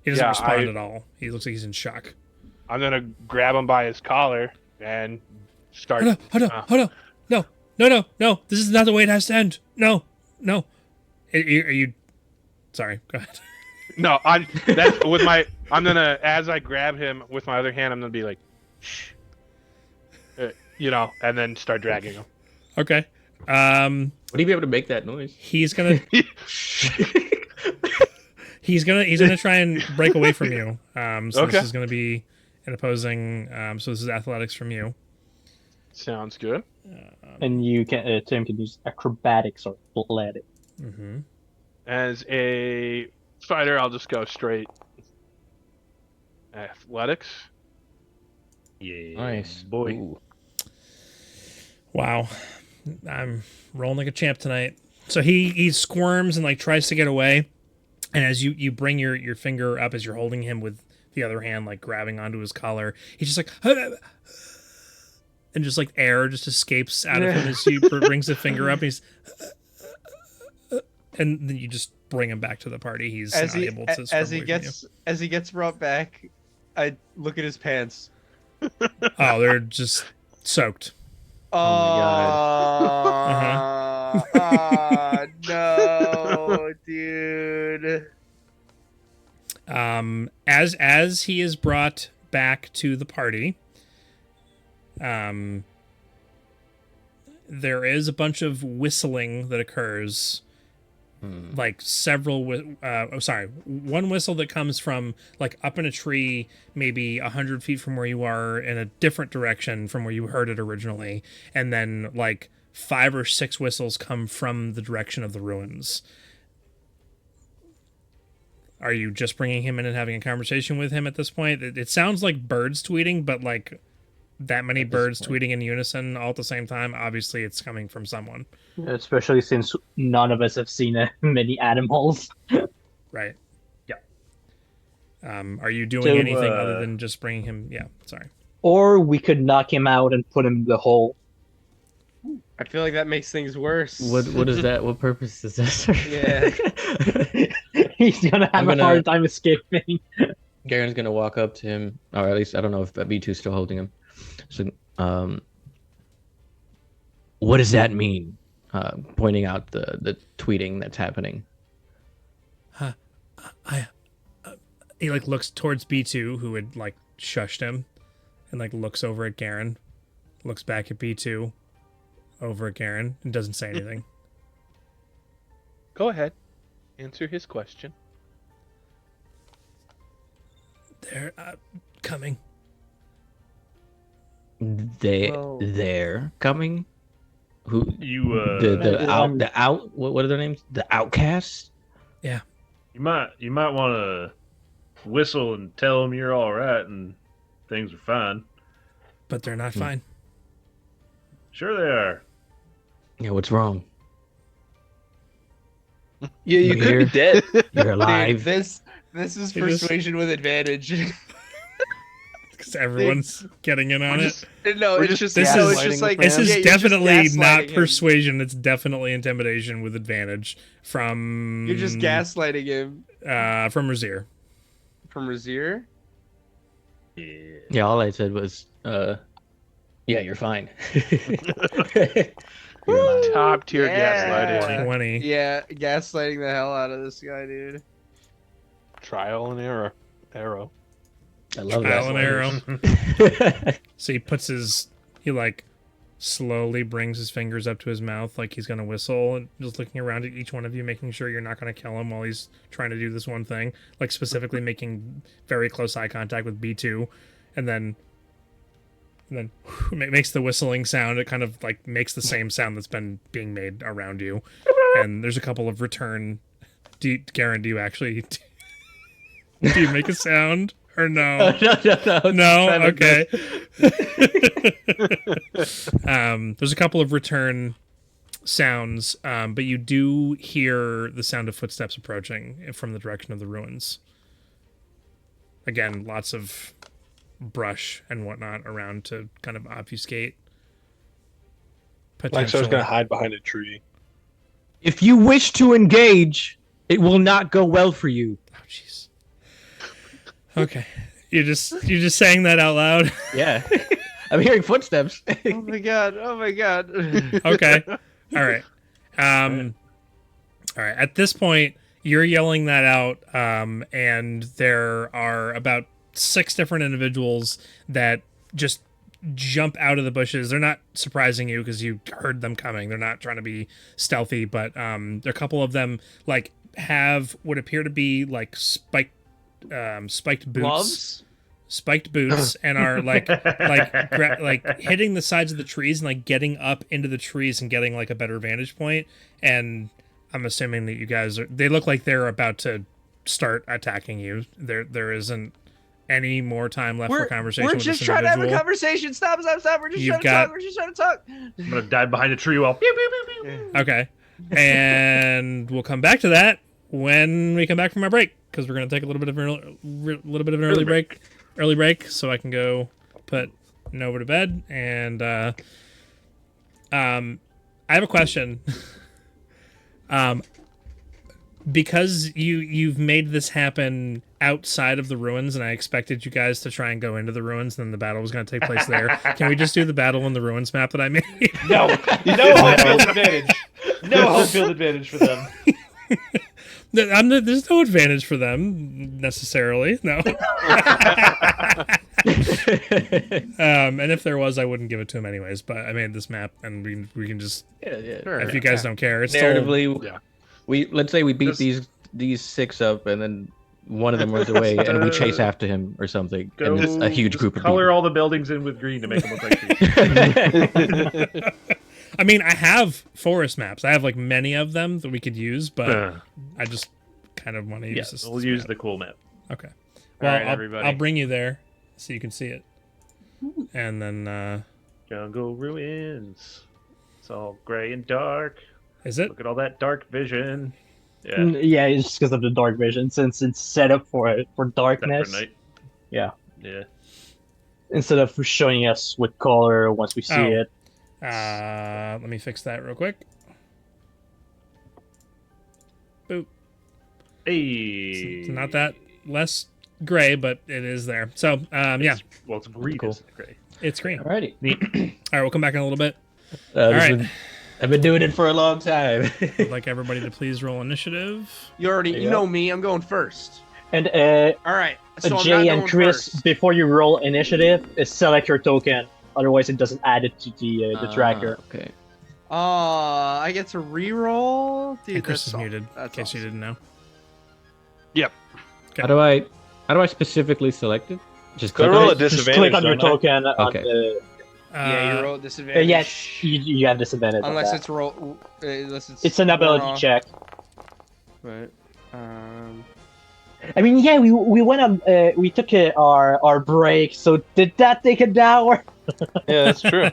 He doesn't respond at all. He looks like he's in shock. I'm gonna grab him by his collar and start. Hold on. No. This is not the way it has to end. No. Are you? Sorry. Go ahead. No, I'm gonna, as I grab him with my other hand, I'm gonna be like, shh, and then start dragging him. Okay. Would he be able to make that noise? He's gonna. he's gonna try and break away from you. So this is gonna be an opposing. So this is athletics from you. Sounds good. And you can Tim can use acrobatics or athletics. Mm-hmm. As a fighter, I'll just go straight athletics. Yeah, Nice, boy. Ooh. Wow, I'm rolling like a champ tonight. So he squirms and like tries to get away, and as you bring your finger up as you're holding him with the other hand, like grabbing onto his collar, he's just like, and just like air just escapes out of him as he brings the finger up. He's, and then you just bring him back to the party. He's not able to. As he gets brought back, I look at his pants. Oh, they're just soaked. Oh my god. No, dude. As he is brought back to the party, there is a bunch of whistling that occurs. Like several, one whistle that comes from like up in a tree, maybe 100 feet from where you are in a different direction from where you heard it originally. And then like 5 or 6 whistles come from the direction of the ruins. Are you just bringing him in and having a conversation with him at this point? It sounds like birds tweeting, but like that many birds tweeting in unison all at the same time, obviously it's coming from someone. Especially since none of us have seen many animals. Right. Yeah. Are you doing anything other than just bringing him? Yeah, sorry. Or we could knock him out and put him in the hole. I feel like that makes things worse. What is that? What purpose is this? Yeah. He's gonna have a hard time escaping. Garen's gonna walk up to him, or at least I don't know if B2's still holding him. So, what does that mean? Pointing out the tweeting that's happening. He like looks towards B2, who had like shushed him, and like looks over at Garen, looks back at B2, over at Garen, and doesn't say anything. Go ahead, answer his question. They're coming. They're coming. Who You what are their names? The Outcasts. Yeah. You might want to whistle and tell them you're all right and things are fine. But they're not fine. Sure they are. Yeah, what's wrong? Yeah, you could be dead. You're alive. Dude, This is He just- persuasion with advantage. Because everyone's getting in on it. No, We're it's just just This no, is- it's just like This is yeah, you're just definitely not gaslighting him. persuasion. It's definitely intimidation with advantage from. You're just gaslighting him From Razir. from Razir. Yeah, all I said was, yeah, you're fine. Top tier Yeah. gaslighting. 20. Yeah, gaslighting the hell out of this guy, dude. Trial and error. Arrow. I love Trial and arrow. that. So he like slowly brings his fingers up to his mouth like he's gonna whistle, and just looking around at each one of you, making sure you're not gonna kill him while he's trying to do this one thing, like specifically making very close eye contact with B2, and then makes the whistling sound. It kind of like makes the same sound that's been being made around you, and there's a couple of return. Garen, do you actually do you make a sound? Or no? No. Okay. There's a couple of return sounds, but you do hear the sound of footsteps approaching from the direction of the ruins. Again, lots of brush and whatnot around to kind of obfuscate. Like, so I was going to hide behind a tree. If you wish to engage, it will not go well for you. Oh, jeez. Okay, you're just saying that out loud. Yeah, I'm hearing footsteps. Oh my god! Oh my god! Okay, all right. All right. At this point, you're yelling that out, and there are about 6 different individuals that just jump out of the bushes. They're not surprising you because you heard them coming. They're not trying to be stealthy, but there are a couple of them like have what appear to be like spiked boots. Spiked boots and are like hitting the sides of the trees and like getting up into the trees and getting like a better vantage point. And I'm assuming that you guys they look like they're about to start attacking you. There isn't any more time left for conversation. We're with just this trying to have a individual. conversation. Stop! We're just You've trying to talk. We're just trying to talk. I'm gonna dive behind a tree while pew pew pew pew. Okay, and we'll come back to that when we come back from our break, because we're gonna take a little bit of an early break, so I can go put Nova to bed. And I have a question. Because you've made this happen outside of the ruins, and I expected you guys to try and go into the ruins, and then the battle was going to take place there. Can we just do the battle in the ruins map that I made? No home field advantage. No home field advantage for them. There's no advantage for them necessarily. No. And if there was, I wouldn't give it to him anyways. But I made this map, and we can just if you guys don't care, it's Narratively, Yeah. let's say we beat these 6 up, and then one of them runs away, and we chase after him or something, and it's a huge group of color people. all the buildings in with green to make them look like trees. I mean, I have forest maps. I have like many of them that we could use, but I just kind of want to use this. We'll use the cool map. Okay. All Well, right, everybody. I'll bring you there so you can see it, and then Jungle ruins. It's all gray and dark. is it? Look at all that dark vision. Yeah. Yeah, it's just because of the dark vision, since it's set up for darkness. Except for night. Yeah. Yeah. Instead of showing us with color once we see Oh. it. Let me fix that real quick. Boop. Hey. It's not that less gray, but it is there. So, yeah, Well, it's green. Cool. Isn't it gray? it's green. All Alrighty. right, we'll come back in a little bit. All right. I've been doing it for a long time. I'd like everybody to please roll initiative. You know me. I'm going first. And All right. So I'm Jay not and going Chris, first. before you roll initiative, select your token. Otherwise, it doesn't add it to the tracker. Okay. I get to re-roll. Dude, And Chris that's is aw- muted, in that's case you awesome. didn't know. Yep. How do I specifically select it? Just Could I click roll on a it? Just disadvantage? click on your don't I? token Okay. on the. Yeah, you roll disadvantage. Yes, you have disadvantage. on Unless that. it's roll. Unless It's an ability one-off. check. Right. I mean, yeah, we went on. We took our break. So did that take an hour? Yeah, that's true.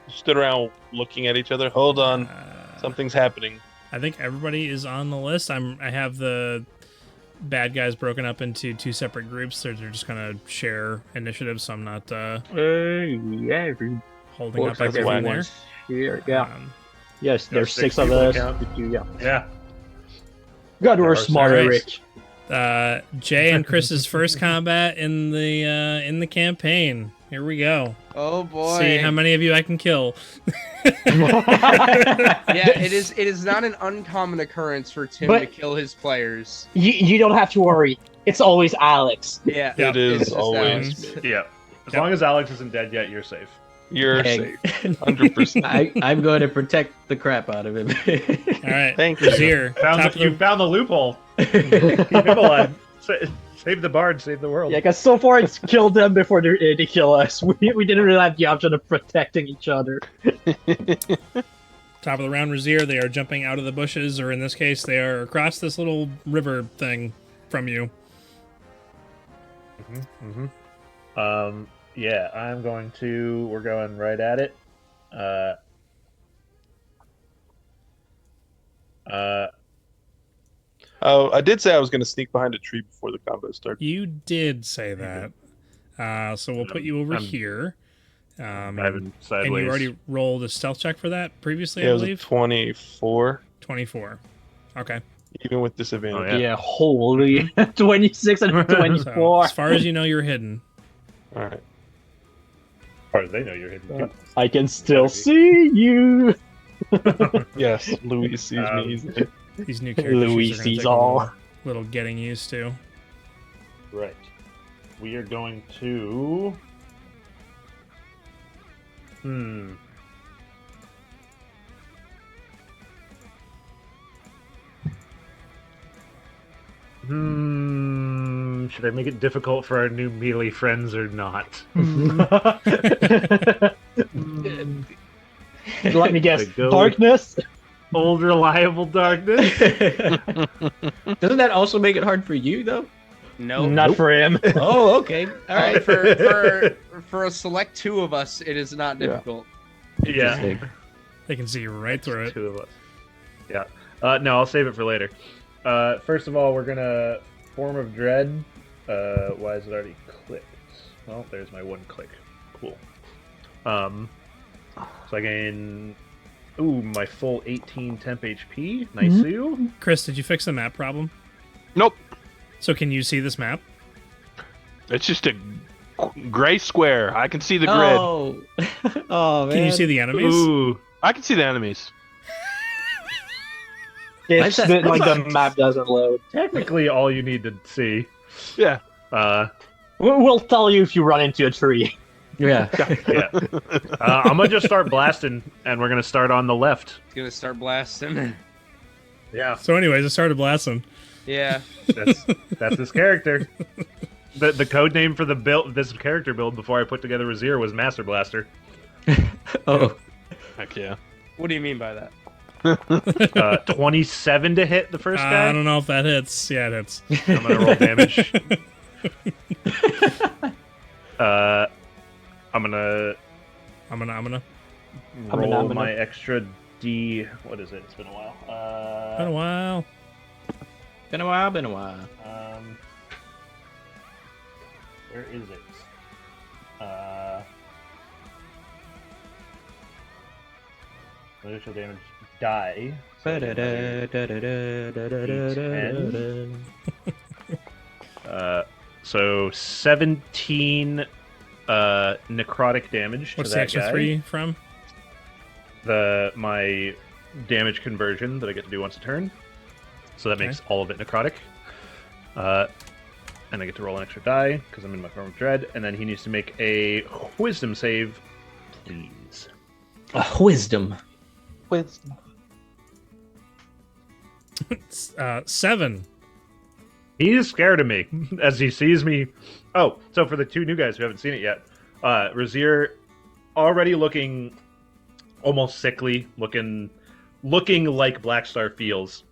Stood around looking at each other. Hold on, something's happening. I think everybody is on the list. I have the bad guys broken up into 2 separate groups. They're just gonna share initiative, so I'm not Yeah, holding up That's everyone why. there. Here, yeah. Um, Yes, there's six 6 of people us. count. Yeah. Yeah. God, we're Our smarter, alright. Rich. Jay and Chris's first combat in the campaign. Here we go. Oh boy. See how many of you I can kill. Yeah, it is not an uncommon occurrence for Tim But- to kill his players. You don't have to worry. It's always Alex. Yeah, Yeah, It is it's just always Alex. me. Yeah. As Yep. long as Alex isn't dead yet, you're safe. You're Dang. safe. 100%. I'm going to protect the crap out of him. All right, Thank you. Brazier, top of You the, found the loophole. Keep him alive. Save the bard, save the world. Yeah, because so far it's killed them before they kill us. We didn't really have the option of protecting each other. top of the round, Brazier. They are jumping out of the bushes, or in this case, they are across this little river thing from you. Yeah, I'm going to. We're going right at it. Oh, I did say I was going to sneak behind a tree before the combat started. You did say that. So we'll put you over I'm here. driving And sideways. you already rolled a stealth check for that previously, Yeah, I it was a believe? 24, 24. Okay. even with disadvantage. Oh, Yeah, holy 26 and So, 24. as far as you know, you're hidden. All right. As far as they know, you're hidden too. I can still see you. Yes, Louis sees Um, me easily. These new characters Louis are gonna sees take a all. little getting used to. Right. We are going to. Should I make it difficult for our new melee friends or not? Let me guess. Go. Darkness? Old reliable darkness. Doesn't that also make it hard for you, though? No. Not for him. Oh, okay. All right. For a select 2 of us, it is not Yeah. difficult. Yeah. Interesting. They can see right through it. 2 of us. Yeah. No, I'll save it for later. First of all, we're gonna Form of Dread. Why is it already clicked? Well, there's my 1 click. Cool. So I gain, my full 18 temp HP. Nice. Chris, did you fix the map problem? Nope. So can you see this map? It's just a gray square. I can see the grid. Oh. Oh, man. Can you see the enemies? Ooh. I can see the enemies. It's Why is that- the map doesn't load. Technically, all you need to see. Yeah. We'll tell you if you run into a tree. Yeah. Yeah. I'm gonna just start blasting, and we're gonna start on the left. Gonna start blasting. Yeah. So anyways, I started blasting. Yeah. That's his character. The code name for the build, this character build, before I put together Razir was Master Blaster. Oh. Heck yeah. What do you mean by that? 27 to hit the first I guy. don't know if that hits. Yeah, it hits. I'm gonna roll damage. I'm gonna roll my extra D. What is it? It's been a while. Been a while. Been a while, been a while. Where is it? Initial damage die. So so 17 necrotic damage What's to the that extra guy. 3 from? My damage conversion that I get to do once a turn. So that Okay. makes all of it necrotic. And I get to roll an extra die because I'm in my form of dread. And then he needs to make a wisdom save, please. Wisdom. 7. He's scared of me as he sees me. Oh, so for the 2 new guys who haven't seen it yet, Razir already looking almost sickly, looking like Blackstar feels.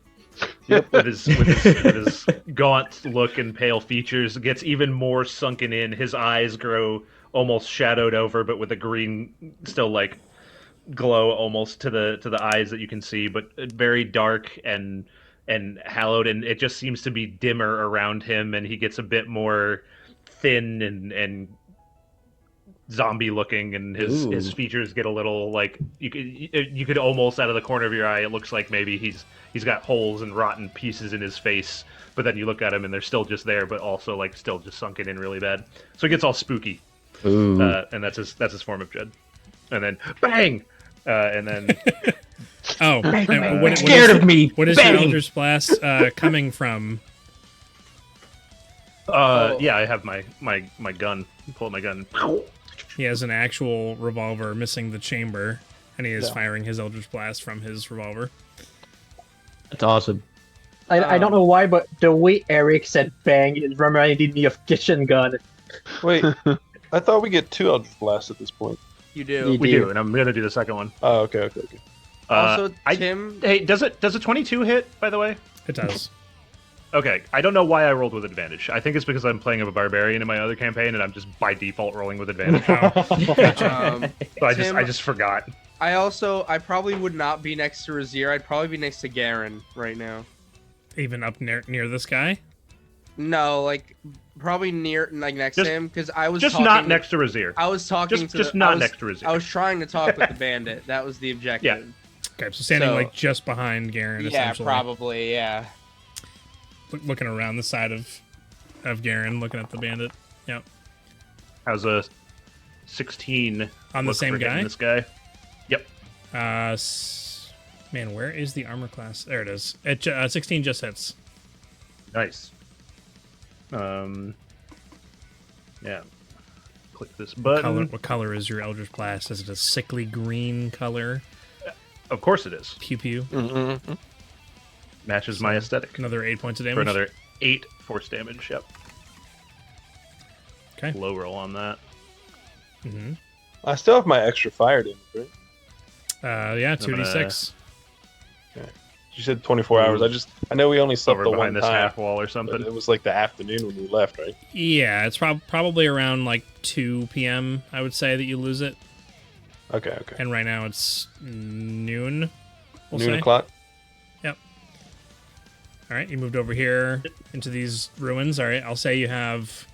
Yep. with his gaunt look and pale features, gets even more sunken in. His eyes grow almost shadowed over, but with a green still like glow almost to the eyes that you can see, but very dark and and hallowed, and it just seems to be dimmer around him, and he gets a bit more thin and zombie looking, and his features get a little like you could almost out of the corner of your eye, it looks like maybe he's got holes and rotten pieces in his face, but then you look at him and they're still just there, but also like still just sunken in really bad. So it gets all spooky. And that's his form of dread. And then bang, and then what scared of me. What is Bang! your Eldritch Blast coming from? Yeah, I have my gun. Pull out my gun. He has an actual revolver missing the chamber, and he is firing his Eldritch Blast from his revolver. That's awesome. I don't know why, but the way Eric said bang, it reminded me of Kitchen Gun. Wait, I thought we get 2 Eldritch Blasts at this point. You do. We do, and I'm gonna do the second one. Oh, okay. Also, Tim. Hey, does a 22 hit? By the way, It does. okay. I don't know why I rolled with advantage. I think it's because I'm playing a barbarian in my other campaign, and I'm just by default rolling with advantage. So I just forgot. I probably would not be next to Razir. I'd probably be next to Garen right now. Even up near this guy? No, like probably near, like next to him, because I was just talking, not next to Razir. I was talking Just not next to Razir. I was trying to talk with the bandit. That was the objective. Yeah. Okay, so standing So- like just behind Garen, Yeah, essentially. probably. Yeah. Looking around the side of Garen, looking at the bandit. Yep. How's a 16 On the look same for hitting guy? This guy. Yep. Man, where is the armor class? There it is. 16 just hits. Nice. Yeah. Click this button. What color is your Eldritch Blast? Is it a sickly green color? Of course it is. Pew pew. Mm-hmm. Matches my aesthetic. Another 8 points of damage. For another 8 force damage. Yep. Okay. Low roll on that. Mm-hmm. I still have my extra fire damage, right? Yeah, 2d6. You said 24 hours. I know we only slept Over the behind one this time. half wall or But something. it was like the afternoon when we left, right? Yeah, it's probably around like 2 p.m. I would say that you lose it. Okay. And right now it's noon. We'll Noon say. o'clock. Yep. All right, you moved over here into these ruins. All right, I'll say you have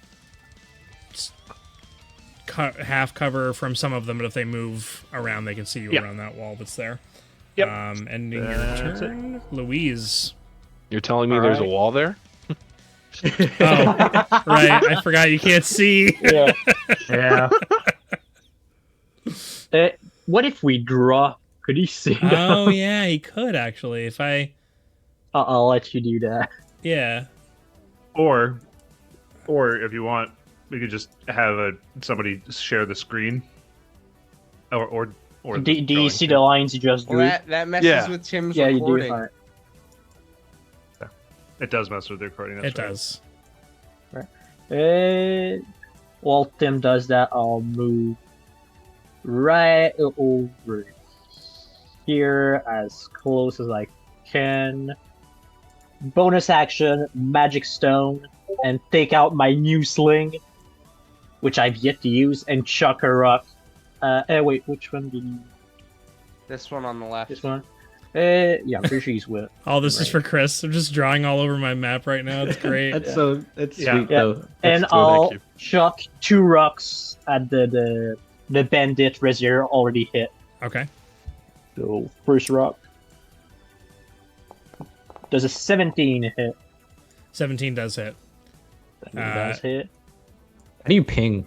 half cover from some of them, but if they move around, they can see you around that wall that's there. Yep. Ending your That's turn, Louise. You're telling me there's a wall there? Oh, right. I forgot you can't see. Yeah. Yeah. What if we draw? Could he see that? Oh yeah, he could actually. If I, I'll let you do that. yeah. Or if you want, we could just have somebody share the screen. Or Do you see the lines you just drew? Well, that messes with Tim's Yeah, you recording. do. All right. It does mess with the recording. That's It right. does. While Tim does that, I'll move right over here as close as I can. Bonus action, Magic Stone, and take out my new sling, which I've yet to use, and chuck a rock. Wait, which one did you... This one on the left. This one? Yeah, I'm pretty sure he's with. All this is for Chris. I'm just drawing all over my map right now. It's great. That's Yeah. sweet though. That's And good, I'll thank you. chuck 2 rocks at the bandit Razir already hit. Okay. So first rock. Does a 17 hit? 17 does hit. Does hit. How do you ping?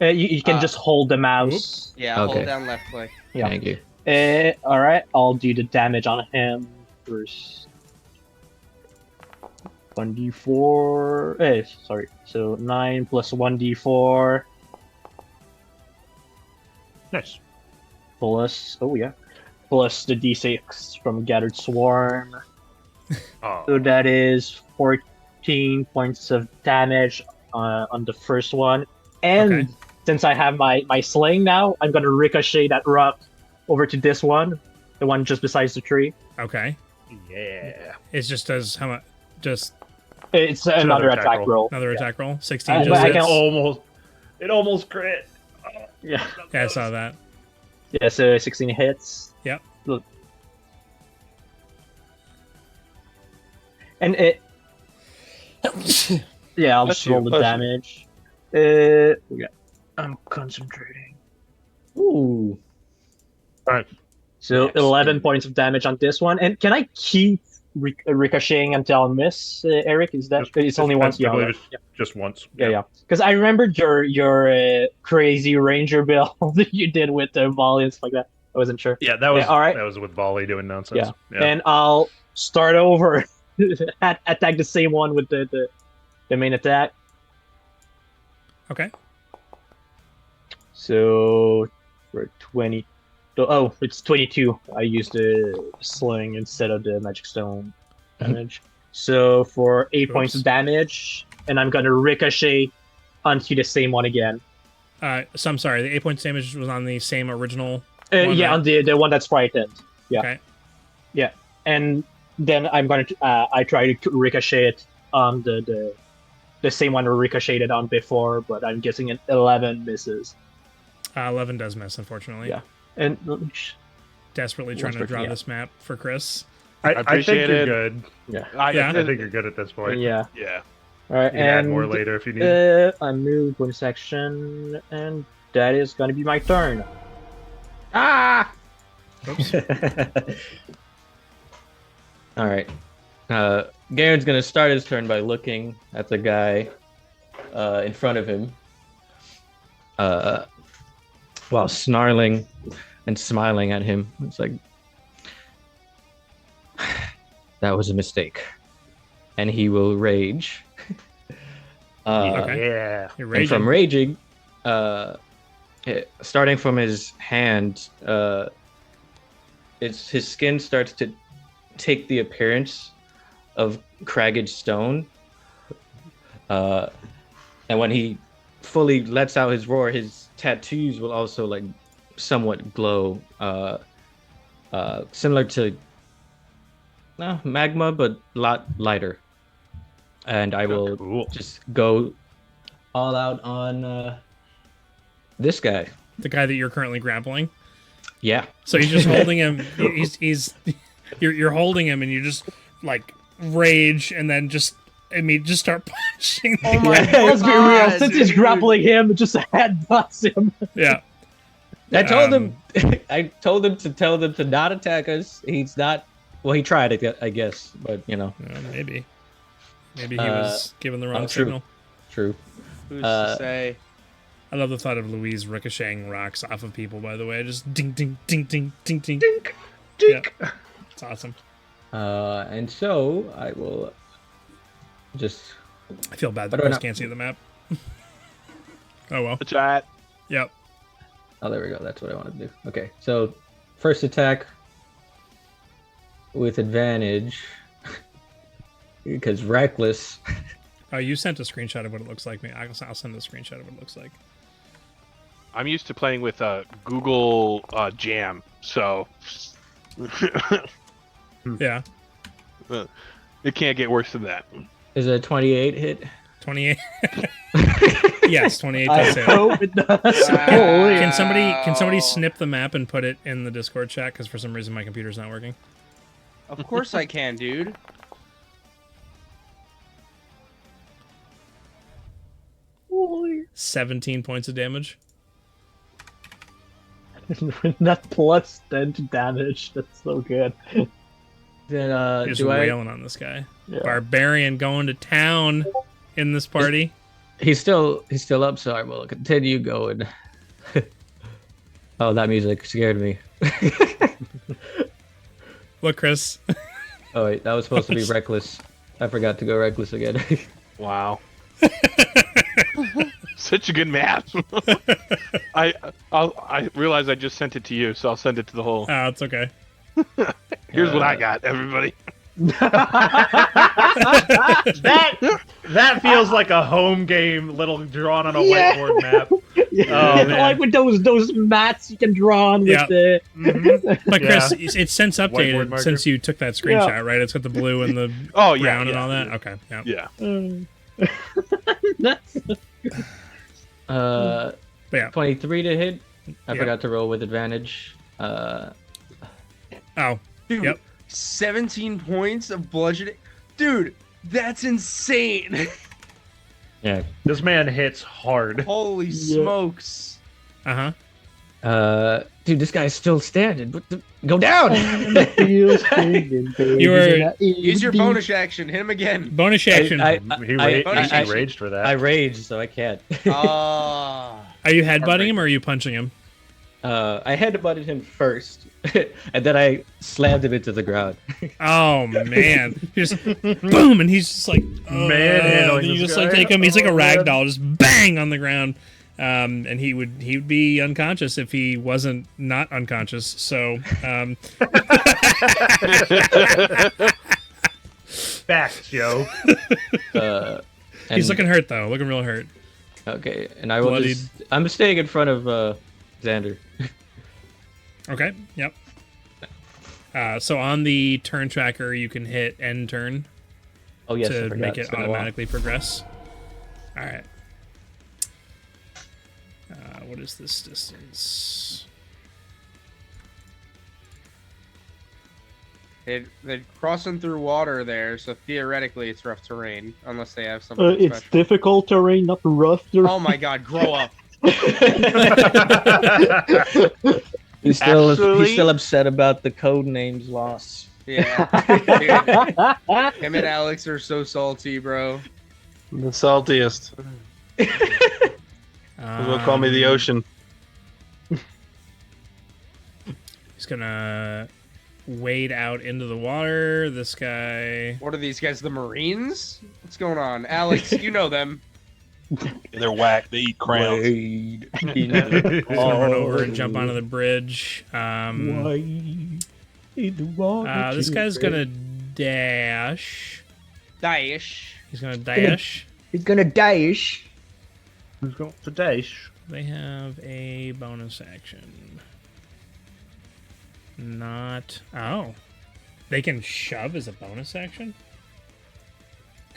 You can just hold the mouse. Yeah, Okay. hold down left click. Yeah. Thank you. Alright, I'll do the damage on him first. 1d4. Sorry. So 9 plus 1d4 Nice. plus. Oh, yeah. Plus the d6 from Gathered Swarm. Oh. So that is 14 points of damage on the first one. And Okay. since I have my sling now, I'm going to ricochet that rock over to this one. The one just besides the tree. Okay. Yeah. It just does how much? Just It's another attack roll. another attack roll. 16 But just I hits. can- It almost crit. Yeah. Yeah, I saw that. Yeah, so 16 hits. Yep. Look. And it. Yeah, I'll Bless just you, roll the bless damage. Yeah. I'm concentrating. Ooh. So Yes, 11 indeed. points of damage on this one. And can I keep ricocheting until I miss, Eric? Is that it's only once? I Yeah, believe right. it's just once. Yeah. Because I remembered your crazy ranger build that you did with the volley and stuff like that. I wasn't sure. Yeah, that was all right. that was with volley doing nonsense. Yeah. And I'll start over. Attack the same one with the main attack. Okay. So for 20. Oh, it's 22. I used the sling instead of the magic stone damage. So for 8 points of damage, and I'm gonna ricochet onto the same one again. So I'm sorry. The 8 points damage was on the same original. Yeah, on the one that's frightened. Yeah. Okay. Yeah, and then I'm gonna I try to ricochet it on the same one I ricocheted on before, but I'm guessing an 11 misses. 11 does miss, unfortunately. Yeah. And Desperately trying to draw this map for Chris. I think appreciate you're it. good. Yeah. I think you're good at this point. Yeah. Yeah. All right, You can add and more later if you need. I moved one section, and that is gonna be my turn. Ah! All right. Garen's gonna start his turn by looking at the guy in front of him, while snarling and smiling at him. It's like, that was a mistake, and he will rage. Okay. Yeah. You're And from raging. raging, starting from his hand, his skin starts to take the appearance of cragged stone. And when he fully lets out his roar, his tattoos will also like somewhat glow, similar to magma, but a lot lighter. And I will Cool. just go all out on this guy. The guy that you're currently grappling. Yeah. So he's just holding him. You're holding him, and you just like rage, and then just start punching. Oh my Let's be real. God, Since he's dude. grappling him, just headbutts him. Yeah. I told him. I told him to tell them to not attack us. He's not. Well, he tried it, I guess, but Maybe he was given the wrong true. signal. True. Who's to say? I love the thought of Louise ricocheting rocks off of people. By the way, just ding, ding, ding, ding, ding, ding, dink, dink. Yeah. It's awesome. And so I will just. I feel bad that But Chris not- can't see the map. Oh well. Chat. Yep. Oh, there we go. That's what I wanted to do. Okay, so first attack with advantage because reckless. Oh, you sent a screenshot of what it looks like. I'll send a screenshot of what it looks like. I'm used to playing with Google Jam, so Yeah. it can't get worse than that. Is a 28 hit? 28. Yes, 28 I does hit. hope it does. Wow. Holy. Can somebody snip the map and put it in the Discord chat? Because for some reason my computer's not working. Of course I can, dude. Holy. 17 points of damage. That plus 10 to damage. That's so good. Then Just do I? wailing on this guy. Yeah. Barbarian going to town in this party. He's still up, so I will continue going. Oh, that music scared me. Look, Chris. Oh wait, that was supposed to be reckless. I forgot to go reckless again. Wow. Such a good map. I realize I just sent it to you, so I'll send it to the whole. Oh, it's okay. Here's what I got, everybody. That feels like a home game, little drawn on a whiteboard map. Yeah, man. like with those mats you can draw on with Yeah. the. But Chris, Yeah. it's since Whiteboard updated marker. since you took that screenshot, right? It's got the blue and the Oh yeah, brown and yeah. all that. Okay, yeah. Yeah. That's- uh, But yeah. 23 to hit. I Yeah. forgot to roll with advantage. Oh, Dude, Yep. 17 points of bludgeoning. Dude, that's insane. Yeah. This man hits hard. Holy smokes. Uh-huh. Dude, this guy's still standing. Go down! You were- Use your bonus action. Hit him again. Bonus action. He raged for that. I raged, so I can't. Ah. Are you headbutting him or are you punching him? I headbutted him first, and then I slammed him into the ground. Oh man! You just boom, and he's just like Manhandling You this just like guy. take him. He's like a Oh, rag man. doll, just bang on the ground. And he would be unconscious if he wasn't not unconscious. So Facts, Joe. he's looking hurt though, looking real hurt. Okay, and I will Bloodied. I'm staying in front of Xander. Okay. Yep. So on the turn tracker, you can hit end turn Oh yes, I to forgot. make It's it been a while. automatically progress. All right. What is this distance? They're crossing through water there, so theoretically it's rough terrain, unless they have something It's special. difficult terrain, not rough terrain. Oh my god, grow up. He's still upset about the code names loss. Yeah. Dude, him and Alex are so salty, bro. The saltiest. They'll call me the ocean. He's gonna wade out into the water. This guy. What are these guys, the Marines? What's going on? Alex, you know them. They're whack. They eat crowns. He's gonna run over and jump onto the bridge. This guy's gonna dash. Daesh. He's gonna dash. He's gonna dash. Who's going to dash? They have a bonus action. Not. Oh. They can shove as a bonus action?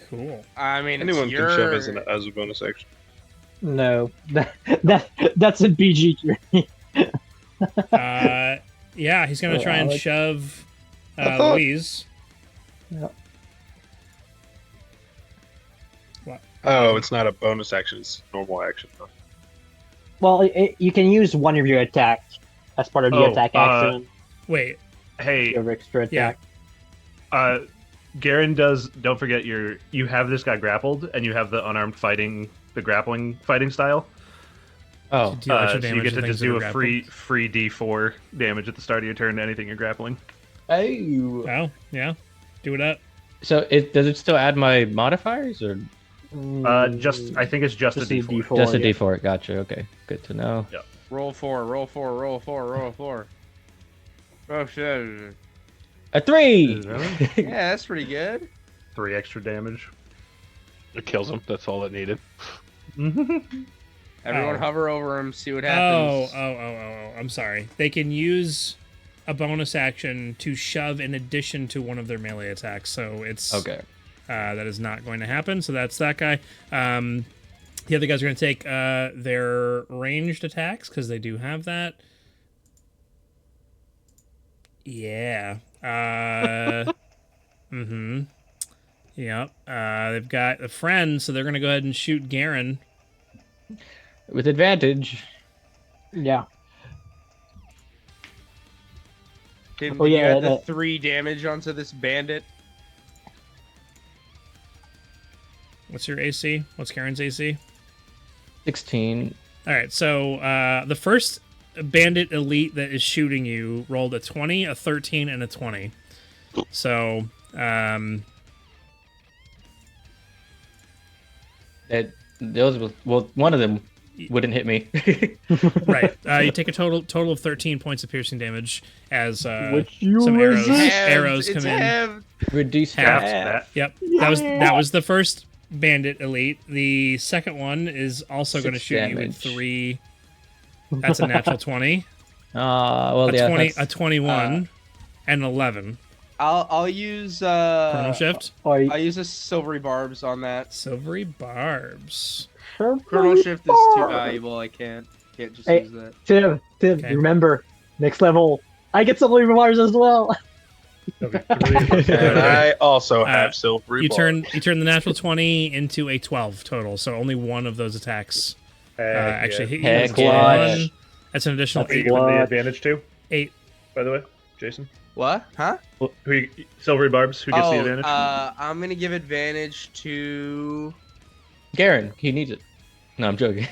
Cool. I mean, Anyone it's can your... shove as a bonus action. No, that's a PG tree. Yeah, he's gonna try and shove I thought- Louise. What? Oh, it's not a bonus action. It's a normal action. Well, you can use one of your attacks as part of the attack action. Wait. Hey, Your extra Yeah. attack. Garen does. Don't forget you have this guy grappled, and you have the unarmed fighting, the grappling fighting style. Oh, Do extra So you damage get to to things just that do are a free D4 damage at the start of your turn to anything you're grappling. oh. Oh, yeah. Do it up. So does it still add my modifiers or I think it's just a D4. just a yeah. D4? Gotcha. Okay, good to know. Roll 4, roll 4, roll 4, roll 4. Oh, shit. A 3. Yeah, that's pretty good. 3 extra damage. It kills him. That's all it needed. Everyone Oh. hover over him, see what Oh, happens. I'm sorry. They can use a bonus action to shove in addition to one of their melee attacks. So it's Okay. that is not going to happen. So that's that guy. The other guys are going to take their ranged attacks because they do have that. Yeah. Mm-hmm. Yep. They've got a friend, so they're going to go ahead and shoot Garen. With advantage. Yeah. Did Oh, you yeah, add the that- 3 damage onto this bandit? What's your AC? What's Garen's AC? 16. All right, so the first bandit elite that is shooting you rolled a 20, a 13, and a 20. So, Well, one of them wouldn't hit me. right, you take a total of 13 points of piercing damage as Which you some arrows resist. arrows It's come in. halved. Reduce Half half. Yep, that was the first bandit elite. The second one is also going to 6 shoot you with damage. 3. That's a natural 20, Well, a yeah, 20, that's- a 21, and an 11. I'll use Chrono shift, Or I'll use a silvery barbs on that. silvery barbs. Chrono shift is too valuable. I can't just Hey. use that. Tim, Okay. remember, next level, I get some Lever Mars as well. And I also have silvery You barbs. turn the natural 20 into a 12 total, so only one of those attacks actually hit you. Heck It's yeah. one. That's an additional Are you 8. giving the What? advantage too? 8. By the way, Jason. What? Huh? Silvery barbs. Who gets the advantage? I'm gonna give advantage to. Garen, he needs it. No, I'm joking.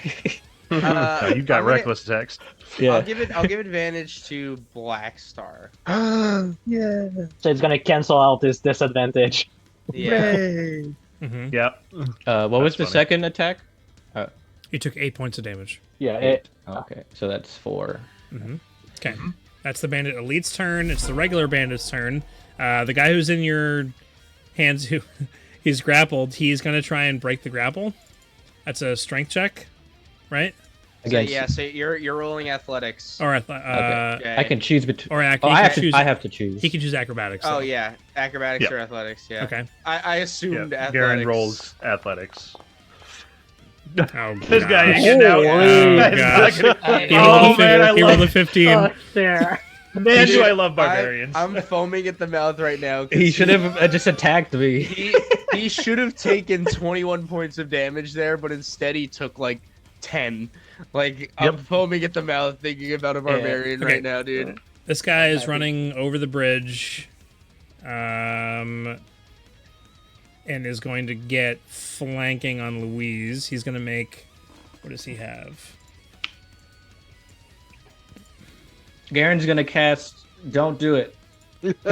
No, you've got I'm gonna- reckless attacks. yeah. I'll give advantage to Black Star. Yeah. So it's gonna cancel out this disadvantage. Yeah. Mm-hmm. Yep. What was the funny. second attack? You took 8 points of damage. Yeah. Okay, so that's 4. Okay. That's the bandit elite's turn. It's the regular bandit's turn. The guy who's in your hands, who he's grappled, he's going to try and break the grapple. That's a strength check, right? Against, So you're rolling athletics. Or Okay. I can choose between. or Oh, I have to. choose. I have to choose. He can choose acrobatics. Oh though. yeah, acrobatics Yeah. or athletics. Yeah. Okay. I assumed Yeah. athletics. Garen rolls athletics. Oh, This guy ain't gosh. getting out. Holy gosh. That's not gonna- He rolled Oh a man, I he rolled a love. 15. there. Man, do I love barbarians. I'm foaming at the mouth right now. 'cause He should have just attacked me. He should have taken 21 points of damage there, but instead he took like 10. Like I'm foaming at the mouth thinking about a barbarian Okay. right now, dude. This guy is running over the bridge, and is going to get flanking on Louise. He's going to make. What does he have? Garen's gonna cast. Don't do it. That's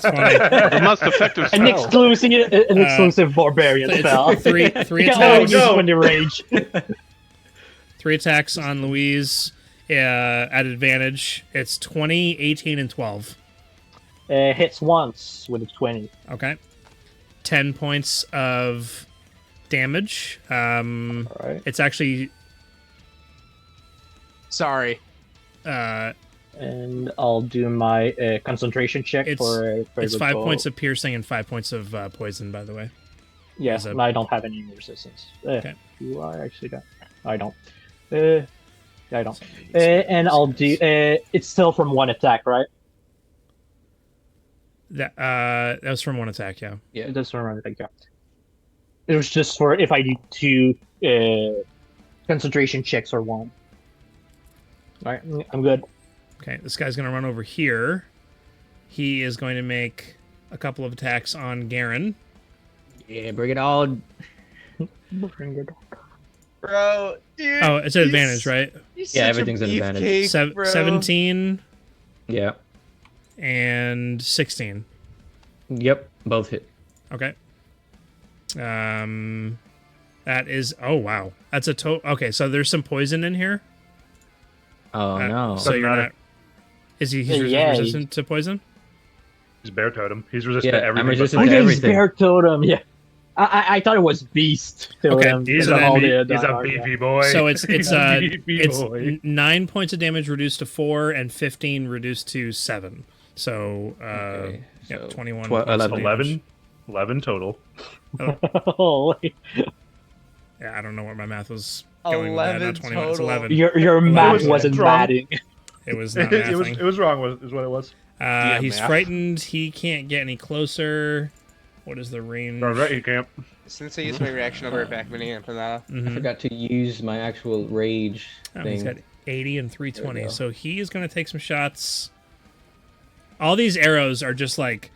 funny. The most effective An spell. exclusive barbarian It's spell. three You can only attacks. use it when you rage. 3 attacks on Louise at advantage. It's 20, 18, and 12. Hits once with a 20. Okay. 10 points of damage. Alright. It's actually. Sorry. And I'll do my concentration check It's- for It's 5 critical- points of piercing and 5 points of poison, by the way. Yes, as a- and I don't have any resistance. Okay. Do I actually don't? I don't. I don't. And I'll do. It's still from one attack, right? That was from one attack, yeah. It does from one attack. Yeah. It was just for if I do 2 concentration checks or 1. All right, I'm good. Okay, this guy's going to run over here. He is going to make a couple of attacks on Garen. Yeah, bring it on. Bro, dude. Oh, it's an advantage, right? Yeah, everything's an advantage. Beefcake, 17 Yeah. and 16. Yep. Both hit. Okay. That is. Oh wow, that's a Okay, so there's some poison in here. Oh no. So you're matter. not. Is he? He's Yeah, resistant to poison. He's bear totem. He's resistant Yeah, to I'm everything. resistant Oh, to yeah, he's everything. bear totem. Yeah, I thought it was beast totem. Okay, He's so a then beefy boy. So it's He's a beefy boy. 9 points of damage reduced to 4 and 15 reduced to 7. So Okay, yeah, so 21. 12, points of 11. damage. 11 total. Holy. Yeah, I don't know what my math was going with that. 11 Not 21. It's total. 11. Your math was wasn't wrong. matting. It was not It was mathing. it was wrong. Is what it was. He's math. frightened. He can't get any closer. What is the range? All right, you can't. Since I used my reaction, I'll be right back. Minute for that. I Mhm. forgot to use my actual rage Oh, thing. he's got 80 and 320. There we go. So he is going to take some shots. All these arrows are just like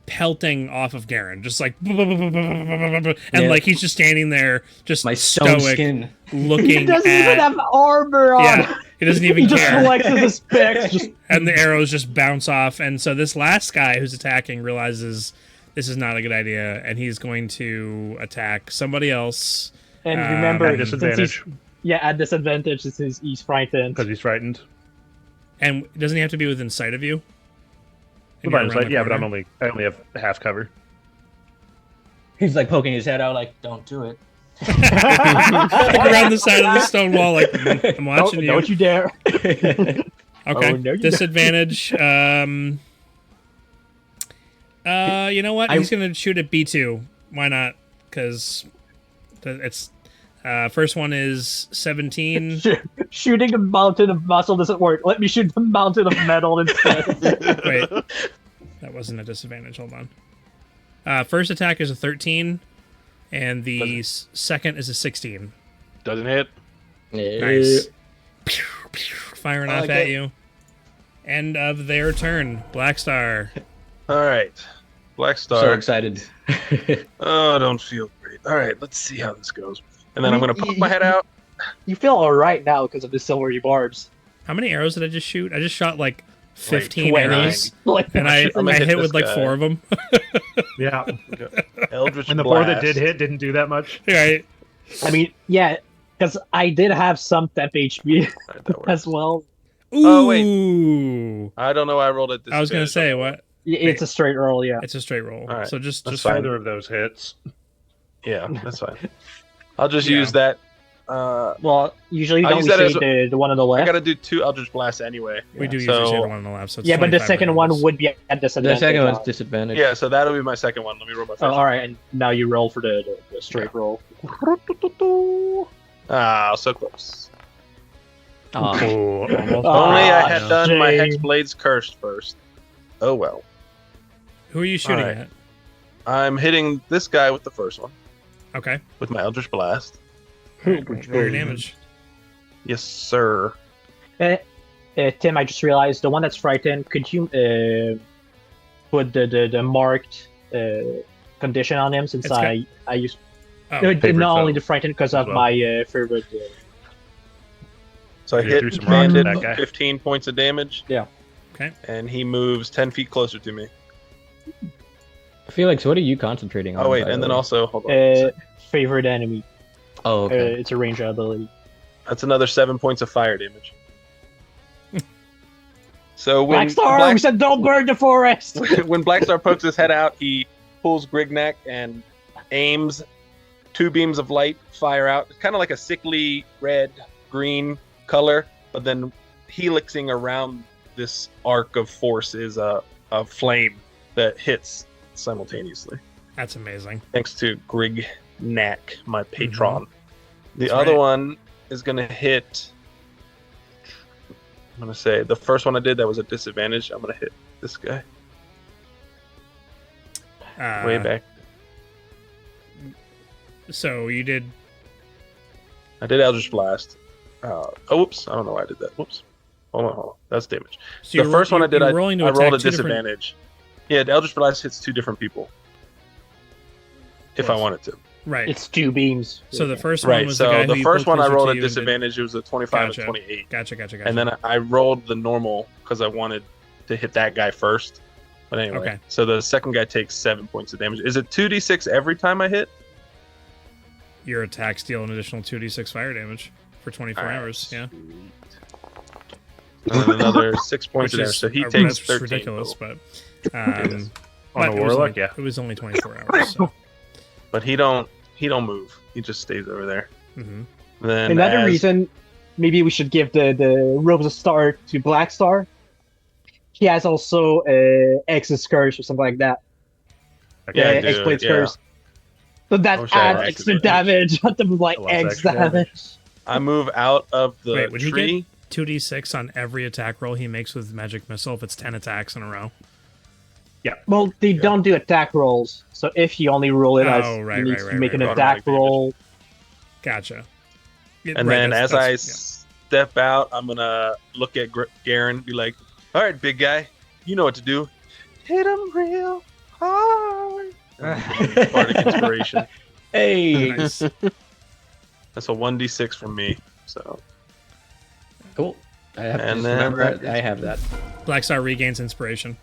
pelting off of Garen, just like, and Yeah. like he's just standing there, just My stone stoic, skin. looking He doesn't at. even have armor on. Yeah, he doesn't even He just care. flexes his specs. Just And the arrows just bounce off. And so this last guy who's attacking realizes this is not a good idea, and he's going to attack somebody else. and At remember, At since disadvantage at disadvantage, since he's frightened. because he's frightened. And doesn't he have to be within sight of you? And By you're his around side, the yeah, but corner? I only have half cover. He's like poking his head out, like, "Don't do it." Like around the side of the stone wall, like I'm watching you. Don't you dare! Okay. Oh, no, you Disadvantage. You know what? I- He's gonna shoot at B2. Why not? Because it's. First one is 17. Shooting a mountain of muscle doesn't work. Let me shoot the mountain of metal instead. Wait, that wasn't a disadvantage. Hold on. First attack is a 13, and the second is a 16. Doesn't hit. Nice. Pew, pew, firing I off like at it. you. End of their turn. Black Star. All right. Black So Star. excited. Oh, I don't feel great. All right, let's see how this goes. And then I'm going to poke my head out. You feel alright now because of the silvery barbs. How many arrows did I just shoot? I just shot like 15 20. arrows, Like, and I I'm gonna hit hit this with like guy. 4 of them. Yeah. Eldritch And the Blast. 4 that did hit didn't do that much. Right. I mean, yeah, because I did have some temp HP All right, that works. as well. Ooh. Oh, wait. I don't know. I rolled it. I was gonna say what? It's a straight roll, yeah. It's a straight roll. All right. So just fine. Either of those hits. Yeah, that's fine. I'll just Yeah. use that. Well, usually I'll don't use we that say as the one on the I left? got to do 2 Eldritch Blasts anyway. we do So- usually say the one on the left. So it's Yeah, but the 25 second one ranges. would be at The disadvantage. second one's disadvantage. Yeah, so that'll be my second one. Let me roll my first. Oh, alright, and now you roll for the straight roll. Ah, so close. Aw. Oh, almost. Only I Ah, had done my shame. Hexblade's Cursed first. Oh well. Who are you shooting Alright. at? I'm hitting this guy with the first one Okay. with my Eldritch Blast. Roll your damage. Yes, sir. Tim, I just realized the one that's frightened. Could you put the marked condition on him since It's got- I used Oh, Favorite not only foe the frightened because as of well. my favorite. So I Yeah, hit threw some rocks at banded that guy. 15 points of damage. Yeah. Okay. And he moves 10 feet closer to me. Felix, what are you concentrating on? Oh wait, by and the then way? also hold on. Favorite enemy. Oh, okay. It's a range ability. That's another 7 points of fire damage. So when Black Star, we said don't burn the forest. when Blackstar pokes his head out, he pulls Grignac and aims 2 beams of light fire out. It's kind of like a sickly red-green color, but then helixing around this arc of force is a flame that hits simultaneously. That's amazing. Thanks to Grignac, my patron. The That's other right. one is going to hit... I'm going to say, the first one I did, that was a disadvantage. I'm going to hit this guy. Way back. So you did. I did Eldritch Blast. Whoops. I don't know why I did that. Whoops. Hold on. That's damage. So The you're first one I did, you're I rolling to rolled attack a 2 different- disadvantage. Yeah, the Eldritch Blast hits 2 different people. If I Yes. wanted to. Right. It's 2 beams. So the first one Right, was the guy so who the you first pulled one I closer rolled to a you and did- disadvantage. It was a 25 Gotcha. and 28. Gotcha. And then I rolled the normal because I wanted to hit that guy first. But anyway, Okay. so the second guy takes 7 points of damage. Is it 2d6 every time I hit? your attacks deal an additional 2d6 fire damage for 24 Alright. hours. Yeah. And then another 6 points Which of damage. is So he that's takes 13. ridiculous, total. but On but a it was warlock, only, yeah. it was only 24 hours. So. But he don't move. He just stays over there. hmm Then Another as- reason, maybe we should give the Robes of Star to Black Star. He has also X's Curse or something like that. Yeah, I do, X-Blade's yeah. Curse. So that I wish I had adds X's extra Curse. damage on top of like I love X extra damage. I move out of the Wait, would he tree. get 2d6 on every attack roll he makes with Magic Missile if it's 10 attacks in a row? Well, they don't do attack rolls, so if you only roll it as Oh, right, you need right, to right, make right, an right. attack Automatic damage. roll. Gotcha. Yeah, And right, then that's- as I that's- step out, I'm gonna look at Garen, be like, "All right, big guy, you know what to do. Hit him real hard." Bardic inspiration. Hey, yeah. Nice. That's a 1d6 from me. So cool. I have to And just then- remember I have that. Black Star regains inspiration.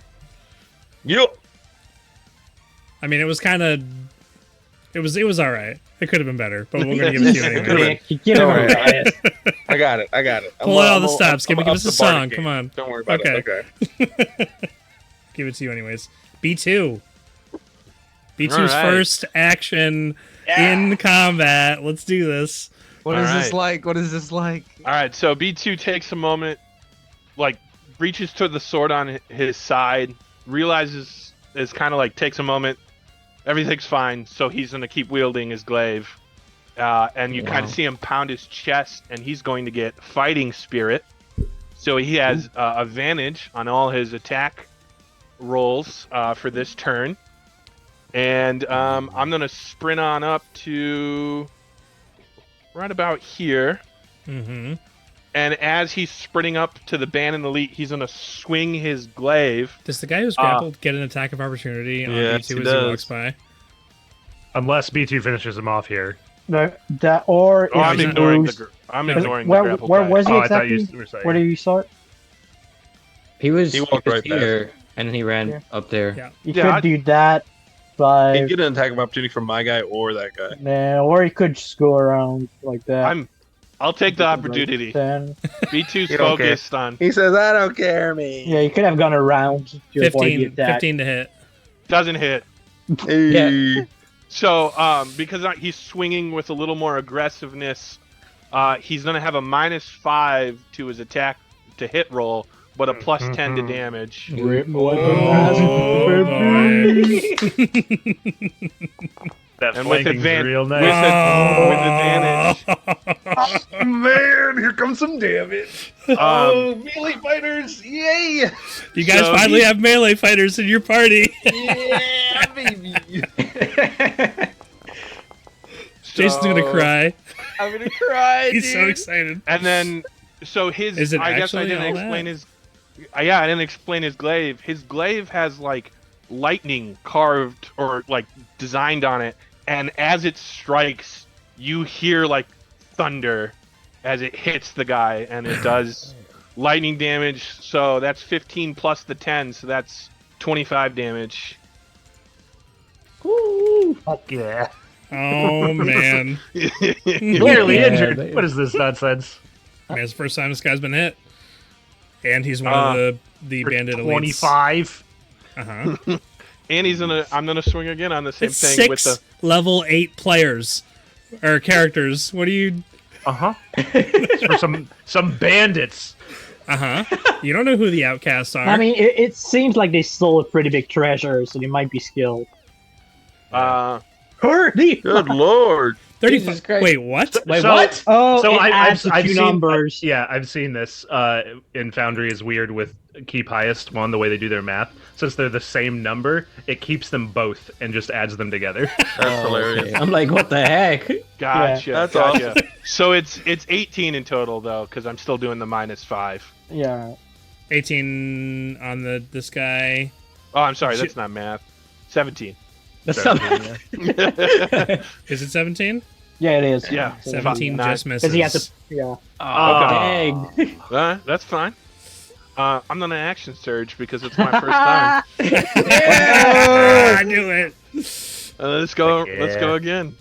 yup. I mean, it was kind of. It was all right. It could have been better, but we're gonna give it to you anyway. Yeah, give him Don't a worry. riot. I got it. Pull out all the stops. Give us a up the Bardic song. game. Come on. Don't worry about it. Okay. Okay. Give it to you anyways. B2. B2's All right. first action in combat. Let's do this. What is this Alright. like? What is this like? All right, so B2 takes a moment, like reaches to the sword on his side, realizes it's kind of like takes a moment, everything's fine, so he's gonna keep wielding his glaive, and you kind of see him pound his chest, and he's going to get fighting spirit. So he has advantage on all his attack rolls for this turn. And I'm going to sprint on up to right about here. Mm-hmm. And as he's sprinting up to the band and elite, he's going to swing his glaive. Does the guy who's grappled get an attack of opportunity on yes, B2 he as does. he walks by? Unless B2 finishes him off here. That or Oh, I'm if he ignoring moves, I'm ignoring where, the grapple where guy. was he Oh, I thought exactly? you were saying. Where did you start? He was He walked right here, and then he ran Yeah. up there. Yeah. You Yeah, could I'd- do that, but He'd get an attack of opportunity from my guy or that guy. nah, or he could just go around like that. I'll take the Like opportunity. then, B2's You don't care. focused on. He says, "I don't care, me." yeah, you could have gone around to avoid the 15, attack. 15 to hit. Doesn't hit. Hey. So, because he's swinging with a little more aggressiveness, he's going to have a -5 to his attack to hit roll, but a +10 to damage. Rip Oh, That And with flanking's advan- real with nice. advantage. Oh, man, here comes some damage. Oh, melee fighters, yay! You guys So finally he- have melee fighters in your party. Yeah, baby. Jason's gonna cry. I'm gonna cry. He's so dude. excited. And then, so his. Is it I guess I actually didn't all explain that? his. Yeah, I didn't explain his glaive. His glaive has like lightning carved or like designed on it, and as it strikes, you hear like thunder as it hits the guy, and it does lightning damage. So that's 15 plus the 10, so that's 25 damage. Fuck yeah. Oh man, Clearly Yeah, injured. they- What is this nonsense? man, it's the first time this guy's been hit, and he's one of the bandit elites. 25. Uh-huh. And I'm gonna swing again on the same It's thing 6 with the. level 8 players or characters. What do you? Uh-huh. For some bandits. Uh-huh. You don't know who the outcasts are. I mean, it seems like they stole a pretty big treasure, so they might be skilled. Hurry! Good lord. 35. Jesus Christ. Wait, what? Wait, So- what? Oh, So it adds a I've few seen numbers. yeah, I've seen this. In Foundry is weird with keep highest one, the way they do their math. Since they're the same number, it keeps them both and just adds them together. That's hilarious. Okay. I'm like, what the heck? Gotcha. That's gotcha. So it's 18 in total though, because I'm still doing the -5. Yeah. 18 on this guy. Oh, I'm sorry, that's not math. 17. That's not Is it 17? Yeah, it is. Yeah, 17 Nine. just misses. Because he has to. Yeah. dang. That's fine. I'm gonna action surge because it's my first time. I knew it. Let's go. Heck Let's yeah. go again.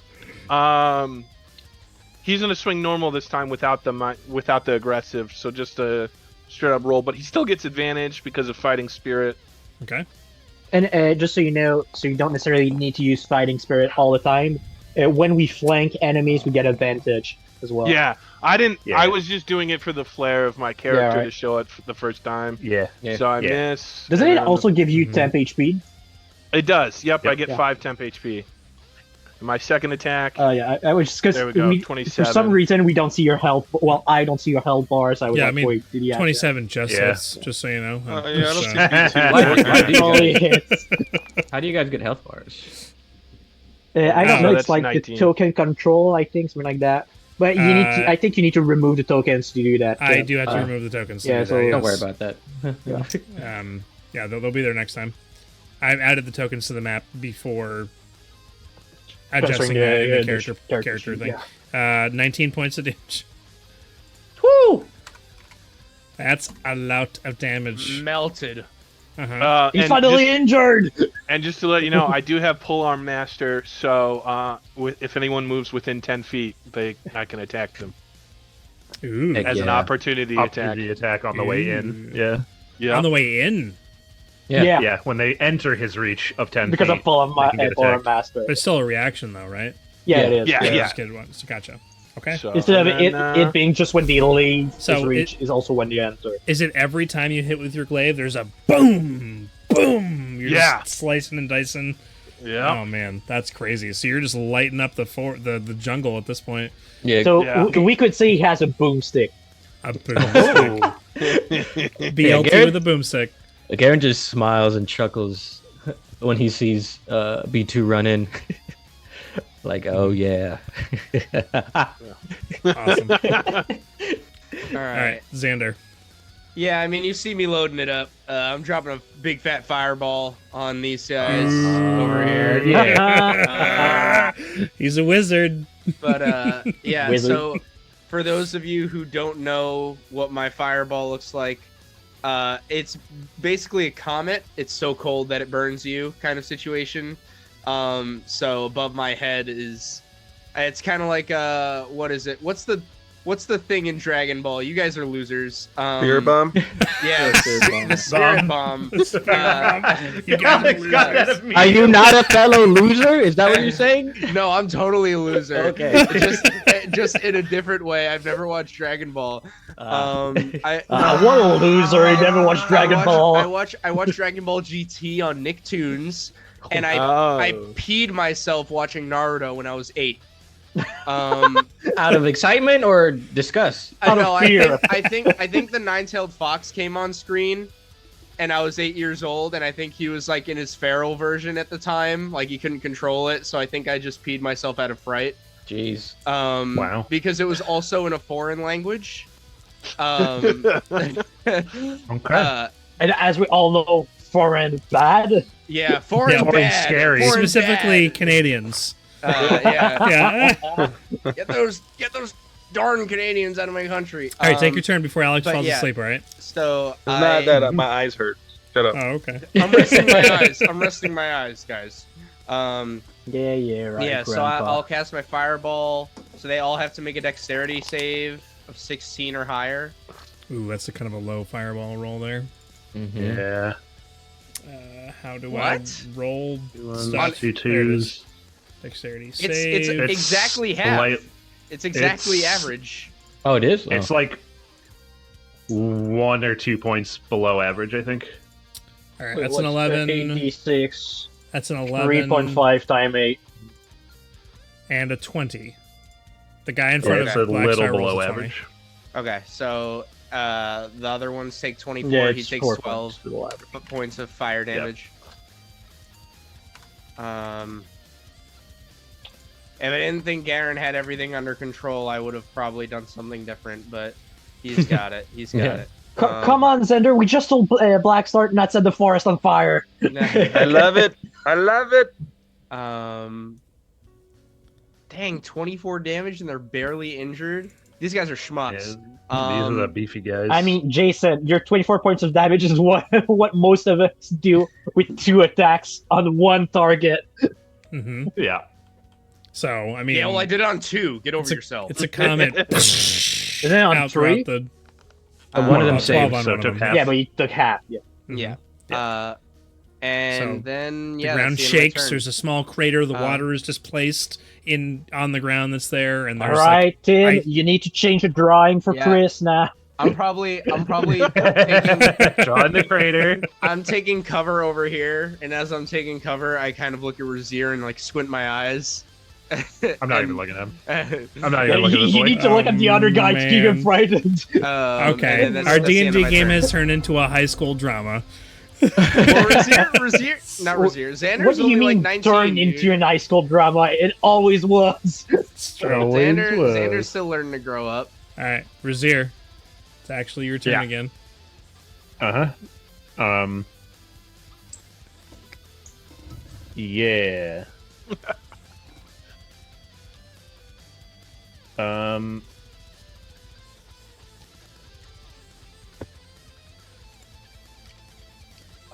He's gonna swing normal this time without the aggressive, so just a straight up roll. But he still gets advantage because of fighting spirit. Okay. And just so you know, so you don't necessarily need to use Fighting Spirit all the time. When we flank enemies, we get advantage as well. Yeah, I didn't. Yeah. I was just doing it for the flair of my character right. to show it for the first time. Yeah. Yeah. So I Yeah. miss. Doesn't it and- also give you Mhm. temp HP? It does. Yep, I Yep. get Yeah. 5 temp HP. My second attack. Yeah, I was just because There we go, for 27. some reason we don't see your health. Well, I don't see your health bars. I was Yeah, I like, mean, wait, did he have 27 just Yeah. hits, just so you know. Yeah, I don't see Why do you Only guys, hits. how do you guys get health bars? I don't know. that's It's like 19. the token control, I think, something like that. But you need to. I think you need to remove the tokens to do that. I yeah. do have to Uh, remove the tokens. to yeah, do so- that, Don't yes. worry about that. Yeah. Yeah, they'll be there next time. I've added the tokens to the map before adjusting the- that in the the character sheet, thing. yeah. 19 points of damage. Woo! That's a lot of damage. Melted. Uh-huh. He's And finally just- injured. And just to let you know, I do have Pull Arm Master, so if anyone moves within 10 feet, I can attack them Ooh. Heck as an yeah. opportunity attack. Opportunity attack on the way in. Ooh. Yeah. Yeah. On the way in. Yeah. Yeah, when they enter his reach of 10 Because feet. of Full of they can get attacked. Master. But it's still a reaction, though, right? Yeah, it is. Yeah, Yeah, yeah. just get one. So gotcha. Okay. So, Instead of and it, then, it being just when they leave So his reach is also when they enter. Is it every time you hit with your glaive, there's a boom, boom? You're Yeah. just slicing and dicing. Yeah. Oh man, that's crazy. So you're just lighting up the jungle at this point. Yeah. So Yeah. we could say he has a boomstick. A boomstick. BLT Garrett? with a boomstick. Garen just smiles and chuckles when he sees B2 run in. Like, oh yeah. Awesome. All All right, Xander. Yeah, I mean, you see me loading it up. I'm dropping a big fat fireball on these guys over here. Yeah. He's a wizard. But yeah, Wizard. so for those of you who don't know what my fireball looks like, it's basically a comet. It's so cold that it burns you kind of situation. So above my head is, it's kind of like what is it? What's the thing in Dragon Ball? You guys are losers. Beer bomb. Yes, the spirit bomb. You got it. Are you not a fellow loser? Is that what you're saying? No, I'm totally a loser. Okay. just in a different way. I've never watched Dragon Ball. What a loser! He never watched Dragon Ball. I watched Dragon Ball GT on Nicktoons, and I peed myself watching Naruto when I was 8. Out of excitement or disgust? I Out of know. fear. I think the nine-tailed fox came on screen, and I was 8 years old, and I think he was like in his feral version at the time, like he couldn't control it. So I think I just peed myself out of fright. Jeez. Wow. Because it was also in a foreign language. Okay. And as we all know, foreign bad. Yeah, foreign Yeah, foreign bad. scary. Foreign Specifically bad. Canadians. Yeah. Yeah. Get those darn Canadians out of my country. All right, take your turn before Alex but falls yeah. asleep. All right. So It's not that my eyes hurt. Shut up. Oh, okay. I'm resting my eyes. I'm resting my eyes, guys. Yeah, right. Yeah, so Grandpa. I'll cast my fireball. So they all have to make a dexterity save of 16 or higher. Ooh, that's a kind of a low fireball roll there. Mm-hmm. Yeah. How do What? I roll? Ones, stuff? two There it is. twos. Dexterity It's save. exactly half. slight- It's exactly it's- average. Oh, it is? It's like 1 or 2 points below average, I think. All right, Wait, that's an what's 11. 86, That's an 11. 3.5 times 8. And a 20. The guy in front It's of a Black little Star rolls below a 20. average. Okay, so the other ones take 24. Yeah, He it's takes 4 12 points below average. points of fire damage. If I didn't think Garen had everything under control, I would have probably done something different, but he's got it. He's got Yeah. it. Come on, Zender. We just told Black Star not set the forest on fire. I love it. I love it. Dang, 24 damage and they're barely injured. These guys are Yeah, schmucks. these are the beefy guys. I mean, Jason, your 24 points of damage is what most of us do with 2 attacks on 1 target. Mm-hmm. yeah. So, I mean, Yeah, well, I did it on 2. Get over a- yourself. it's a comet. Isn't it on out 3? throughout the- One of them 12 saved. on so one it of took them. half. Yeah, but you took half. Yeah. Yeah. So, And then The yeah, ground that's the end of my shakes. turn. There's a small crater. The Um, water is displaced on the ground that's there, and All there's right, Tim. I- You need to change the drawing for Yeah. Chris now. I'm probably taking Draw the crater. I'm taking cover over here, and as I'm taking cover, I kind of look at Razier and like squint my eyes. I'm not even looking at him. looking. I'm not Yeah, even looking at this you boy. need to look at the other guy to keep him man. frightened. okay. Our D&D game has turned into a high school drama. Well, Razier, not Razier. Xander's What do you only mean like 19. turn dude. into an high school drama? It always was. It's true. All Xander's still learning to grow up. right, Razier. It's actually your turn Yeah. again. Yeah. um.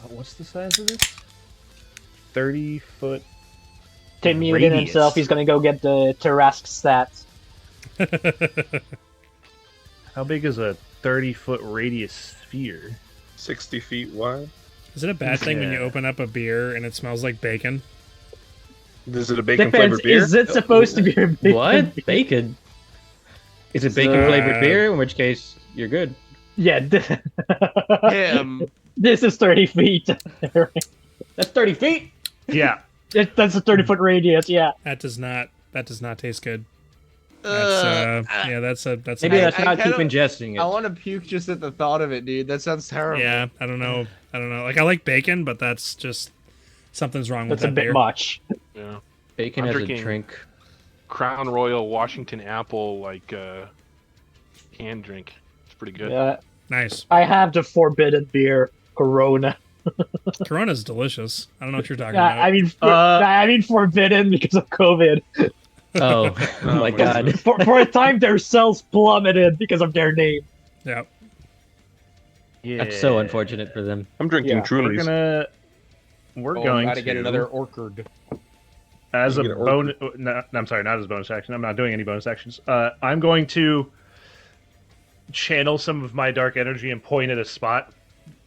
What's the size of this? 30-foot. Tim muted Radius. himself. He's gonna go get the Tarask stats. How big is a 30-foot radius sphere? 60 feet wide. Is it a bad thing when you Yeah. open up a beer and it smells like bacon? Is it a bacon Depends. flavored beer? Is it supposed to be a big What? Bacon? Is it bacon flavored beer? In which case, you're good. Yeah. Him. This is 30 feet. That's 30 feet. Yeah. That's a 30-foot radius. Yeah. That does not taste good. That's that's Maybe a- let's not keep kinda- ingesting I it. want to puke just at the thought of it, dude. That sounds terrible. yeah. I don't know. Like I like bacon, but that's just something's wrong with That's a that bit beer. much. Yeah. Bacon I'm as a drinking- drink. Crown Royal Washington Apple canned drink. It's pretty good. Yeah. Nice. I have the forbidden beer, Corona. Corona's delicious. I don't know what you're talking Yeah, about. I mean forbidden because of COVID. Oh, oh my god. For a time, their sales plummeted because of their name. Yeah. Yeah. That's so unfortunate for them. I'm drinking Yeah. Trulies. We're Oh, going gotta to get another Orchard. as a You get an bonus. No, I'm sorry, not as a bonus action. I'm not doing any bonus actions. I'm going to channel some of my dark energy and point at a spot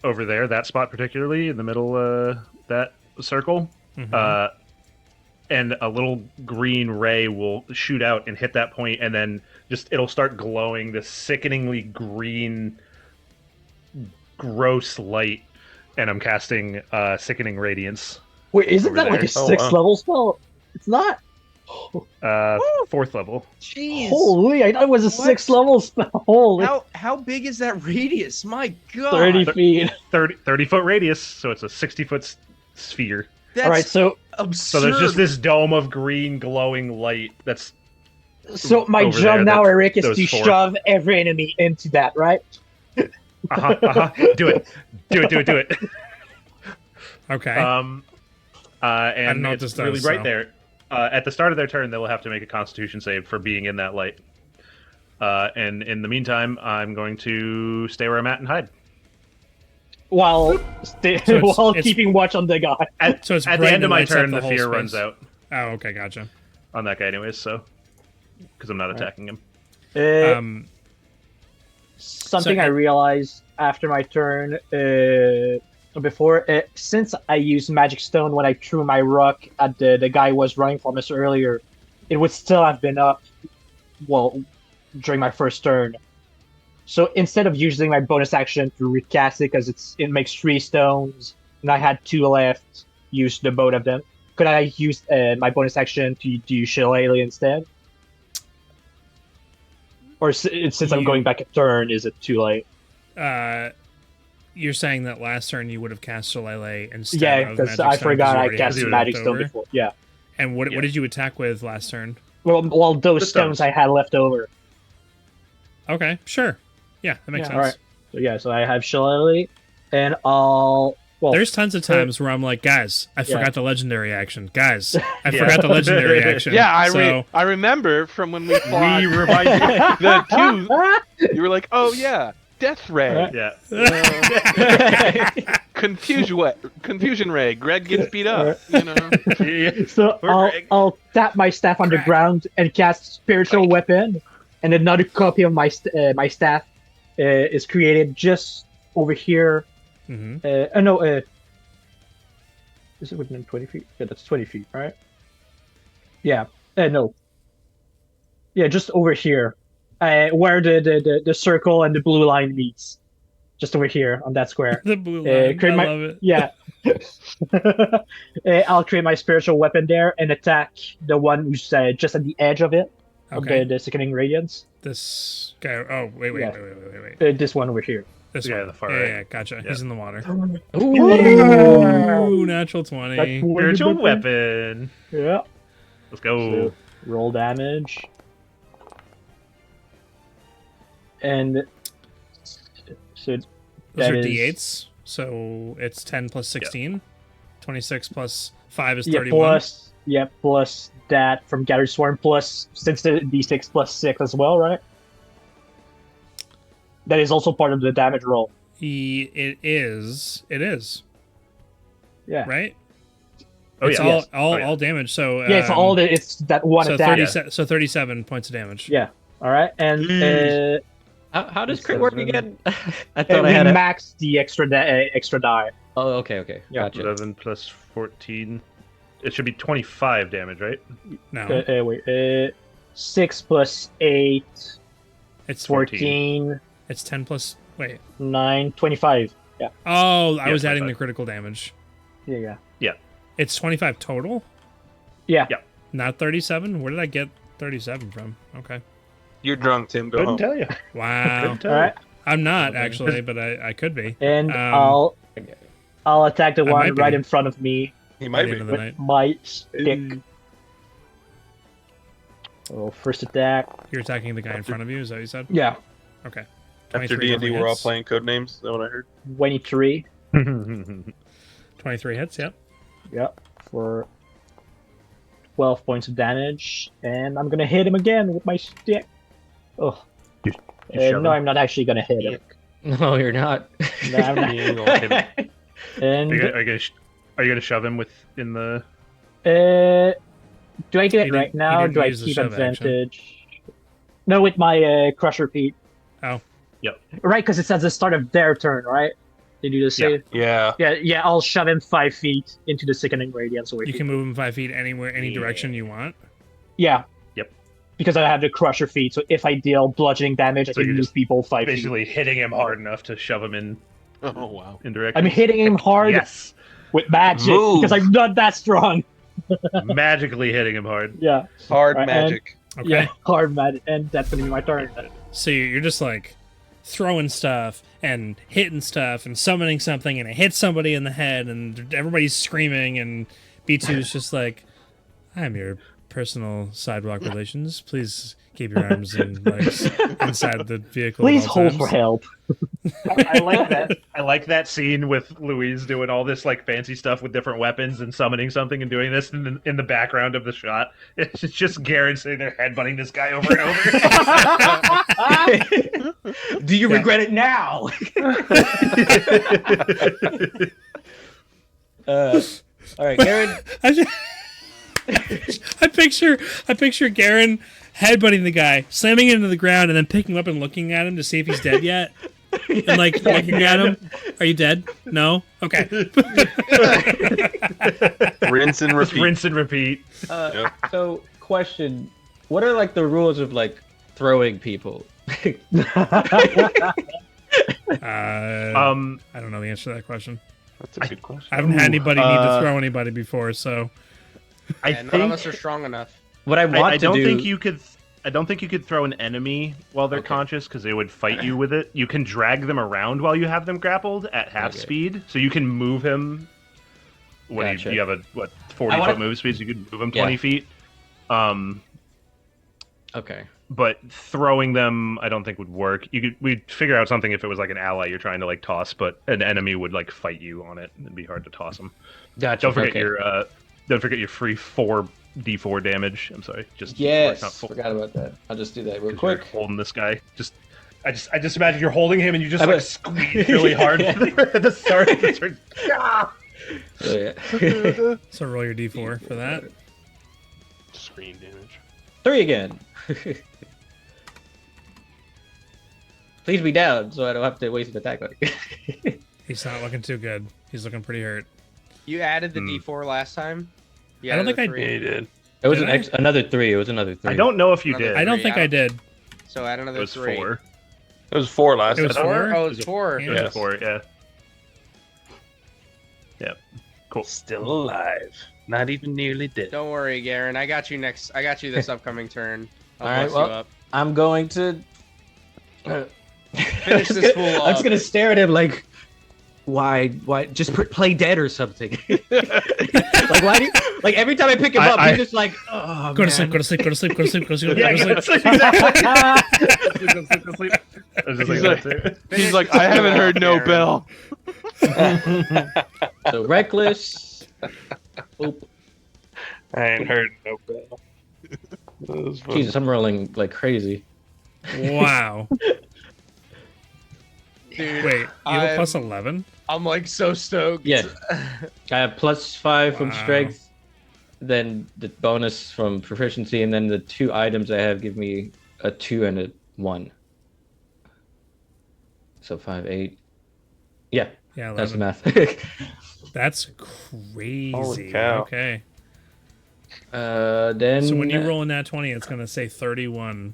over there. That spot particularly in the middle, that circle. Mhm. And a little green ray will shoot out and hit that point, and then it'll start glowing this sickeningly green, gross light. And I'm casting Sickening Radiance. Wait, isn't Over that like there. a Oh, 6th wow. level spell? It's not. 4th level. Jeez. Holy, I thought it was a What? 6th level spell. Holy, How big is that radius? My God. 30 feet. 30-foot radius, so it's a 60-foot sphere. That's All right, so absurd. So there's just this dome of green glowing light that's my over job there, now, that's Eric, is those to four. shove every enemy into that, right? do it. Okay. And don't know what it's this really does, right so. there. At the start of their turn, they will have to make a Constitution save for being in that light. And in the meantime, I'm going to stay where I'm at and hide. While it's- keeping watch on the guy. At, So it's at the bright end of and my lights up turn, the the whole fear space. runs out Oh, okay, gotcha. on that guy, anyways. So because I'm not attacking him. Something so- I realized after my turn before, since I used Magic Stone when I threw my rock at the guy who was running from us earlier, it would still have been up, well, during my first turn. So instead of using my bonus action to recast it, because it makes 3 stones, and I had 2 left, use the both of them, could I use my bonus action to do Shillelagh instead? Or since I'm going back a turn, is it too late? You're saying that last turn you would have cast Shillelagh instead Yeah, of because Magic I Stone forgot you I already had cast two Magic left Stone over. before. Yeah. And what Yeah. did you attack with last turn? Well, those The stones stones. I had left over. Okay, sure. Yeah, that makes Yeah, sense. alright. So yeah, so I have Shillelagh, and I'll. Well, There's tons of times where I'm like, guys, I Yeah. forgot the legendary action. Guys, I Yeah. forgot the legendary action. Yeah, I remember from when we fought We remind you. the two. You were like, "Oh yeah, Death Ray, Yeah. Confusion Ray. Greg gets beat up." You know. so Poor Greg. I'll tap my staff on the Greg. ground and cast Spiritual Weapon, and another copy of my my staff is created just over here. hmm No, is it within 20 feet? Yeah, that's 20 feet, right? Yeah. No. Yeah, just over here, where the circle and the blue line meets. Just over here on that square. The blue line. create I my- love it. Yeah. I'll create my spiritual weapon there and attack the one who's just at the edge of it, Okay. of the sickening radiance. This guy. Oh, wait. Yeah. Wait. This one over here. This Yeah, one. the far yeah, right. yeah, gotcha. Yeah. He's in the water. Ooh. Ooh, natural 20. That's Spiritual weapon. Yeah. Let's go. So, roll damage. And so Those that are is- d8s. So it's 10 plus 16. 26 plus 5 is yeah, 31. plus that from Gathered Swarm, plus since the d6 plus 6 as well, right? That is also part of the damage roll. It is. It is. Yeah. Right? Oh It's yeah. Yes. all damage. So Yeah, it's all it's that one so attack. 37 points of damage. Yeah. All right, and How does It crit says work when- again? I thought I we had a. max the extra die. Oh, okay. Yeah. Gotcha. 11 plus 14. It should be 25 damage, right? No, Wait. 6 plus 8, it's 14, It's 10 plus. Wait. 9, 25. Yeah. Oh, I Yeah, was adding 25. the critical damage. Yeah. It's 25 total. Yeah. Not 37? Where did I get 37 from? Okay. You're drunk, Tim. Go Couldn't home. tell you. Wow. Couldn't tell All right. I'm not, actually, but I could be. And Um, I'll attack the I one might be. right in front of me He By might the be. end of the with night. my stick. Oh, first attack. You're attacking the guy in front of you, is that what you said? Yeah. Okay. After 23 D&D, we're all hits. playing code names. Is that what I heard? 23. 23 hits, yep. Yep. For 12 points of damage. And I'm gonna hit him again with my stick. Oh. You shove No, him? I'm not actually gonna hit him. No, you're not. No, I'm not. You ain't gonna hit him. And Are you gonna shove him in the? do I get He it right didn't- now? he Or didn't do I use the keep shove action. advantage? No, with my crusher feet. Oh. Yep. Right, because it's at the start of their turn, right? They do the save. Yeah. Yeah. I'll shove him 5 feet into the sickening radiance. Away You from can move him 5 feet anywhere, any Yeah. direction you want. Yeah. Yep. Because I have the crusher feet, so if I deal bludgeoning damage, I So can you're move just people 5 feet. Basically hitting him hard enough to shove him in Oh wow. direction. I'm hitting him hard Yes. with magic Move. because I'm not that strong. Magically hitting him hard. Yeah. Hard Right, magic. Okay. Yeah. Hard magic, and that's gonna be my turn. So you're just like throwing stuff and hitting stuff and summoning something, and it hits somebody in the head, and everybody's screaming, and B2's just like, I'm your personal sidewalk relations. Please keep your arms and legs inside the vehicle. Please at all hold times." for help. I like that. I like that scene with Louise doing all this like fancy stuff with different weapons and summoning something and doing this in the background of the shot. It's just Garen sitting there headbutting this guy over and over. Do you regret it now? All right, Garen. I picture Garen headbutting the guy, slamming into the ground, and then picking him up and looking at him to see if he's dead yet. And like looking at him, are you dead? No. Okay. Rinse and Just repeat. rinse and repeat. So, question: what are like the rules of like throwing people? I don't know the answer to that question. That's a good question. I haven't had anybody need to throw anybody before, so I Yeah, none of us are strong enough. What I want I to don't do. think you could. I don't think you could throw an enemy while they're Okay. conscious because they would fight you with it. You can drag them around while you have them grappled at half Okay. speed, so you can move him. What do Gotcha. you have a 40 wanna- foot move speed? So you could move him Yeah. 20 feet. Okay. But throwing them, I don't think would work. We'd figure out something if it was like an ally you're trying to like toss, but an enemy would like fight you on it. It'd be hard to toss them. Gotcha. Don't forget okay. your free 4d4 damage. I'm sorry, just Yes. not full. Forgot about that. I'll just do that real 'Cause quick. you're holding this guy. I just imagine you're holding him and you just I like bet- squeeze really hard at the start of the turn. Ah! So, yeah. so roll your d4 for that. Screen damage. 3 again. Please be down, so I don't have to waste an attack on it. He's not looking too good. He's looking pretty hurt. You added the Hmm. D4 last time. You I don't added think the I- Yeah, three. you did. It was Did an I? another 3. It was another 3. I don't know if you Another did. I don't Three think out. I did. So add It another was 3. 4. It was 4 last It was time. four? Oh, it's 4. Yeah. It was Yes. 4, yeah. Yep. Cool. Still alive. Not even nearly dead. Don't worry, Garen. I got you next. I got you this upcoming turn. I'll All right, bust well- you up. I'm going to Finish this fool I'm just up. gonna stare at him like, why? Just play dead or something. Like why? Like every time I pick him up, he's just like, oh Go man. to sleep, go to sleep, go to sleep, go to sleep, go to sleep, Yeah, go to sleep. exactly. Go sleep. I was just He's like, like- that too. He's like, I haven't heard no Garen. bell. So reckless. Oop. I ain't heard no bell. That was fun. Jesus, I'm rolling like crazy. Wow. Dude, Wait, you have a I'm- plus 11? I'm like so stoked. Yeah. I have +5 from Wow. strength, then the bonus from proficiency, and then the 2 items I have give me a 2 and a 1. So 5, 8. Yeah, Yeah, 11. that's the math. That's crazy. Holy cow. Okay. Then. So when you roll in that 20, it's going to say 31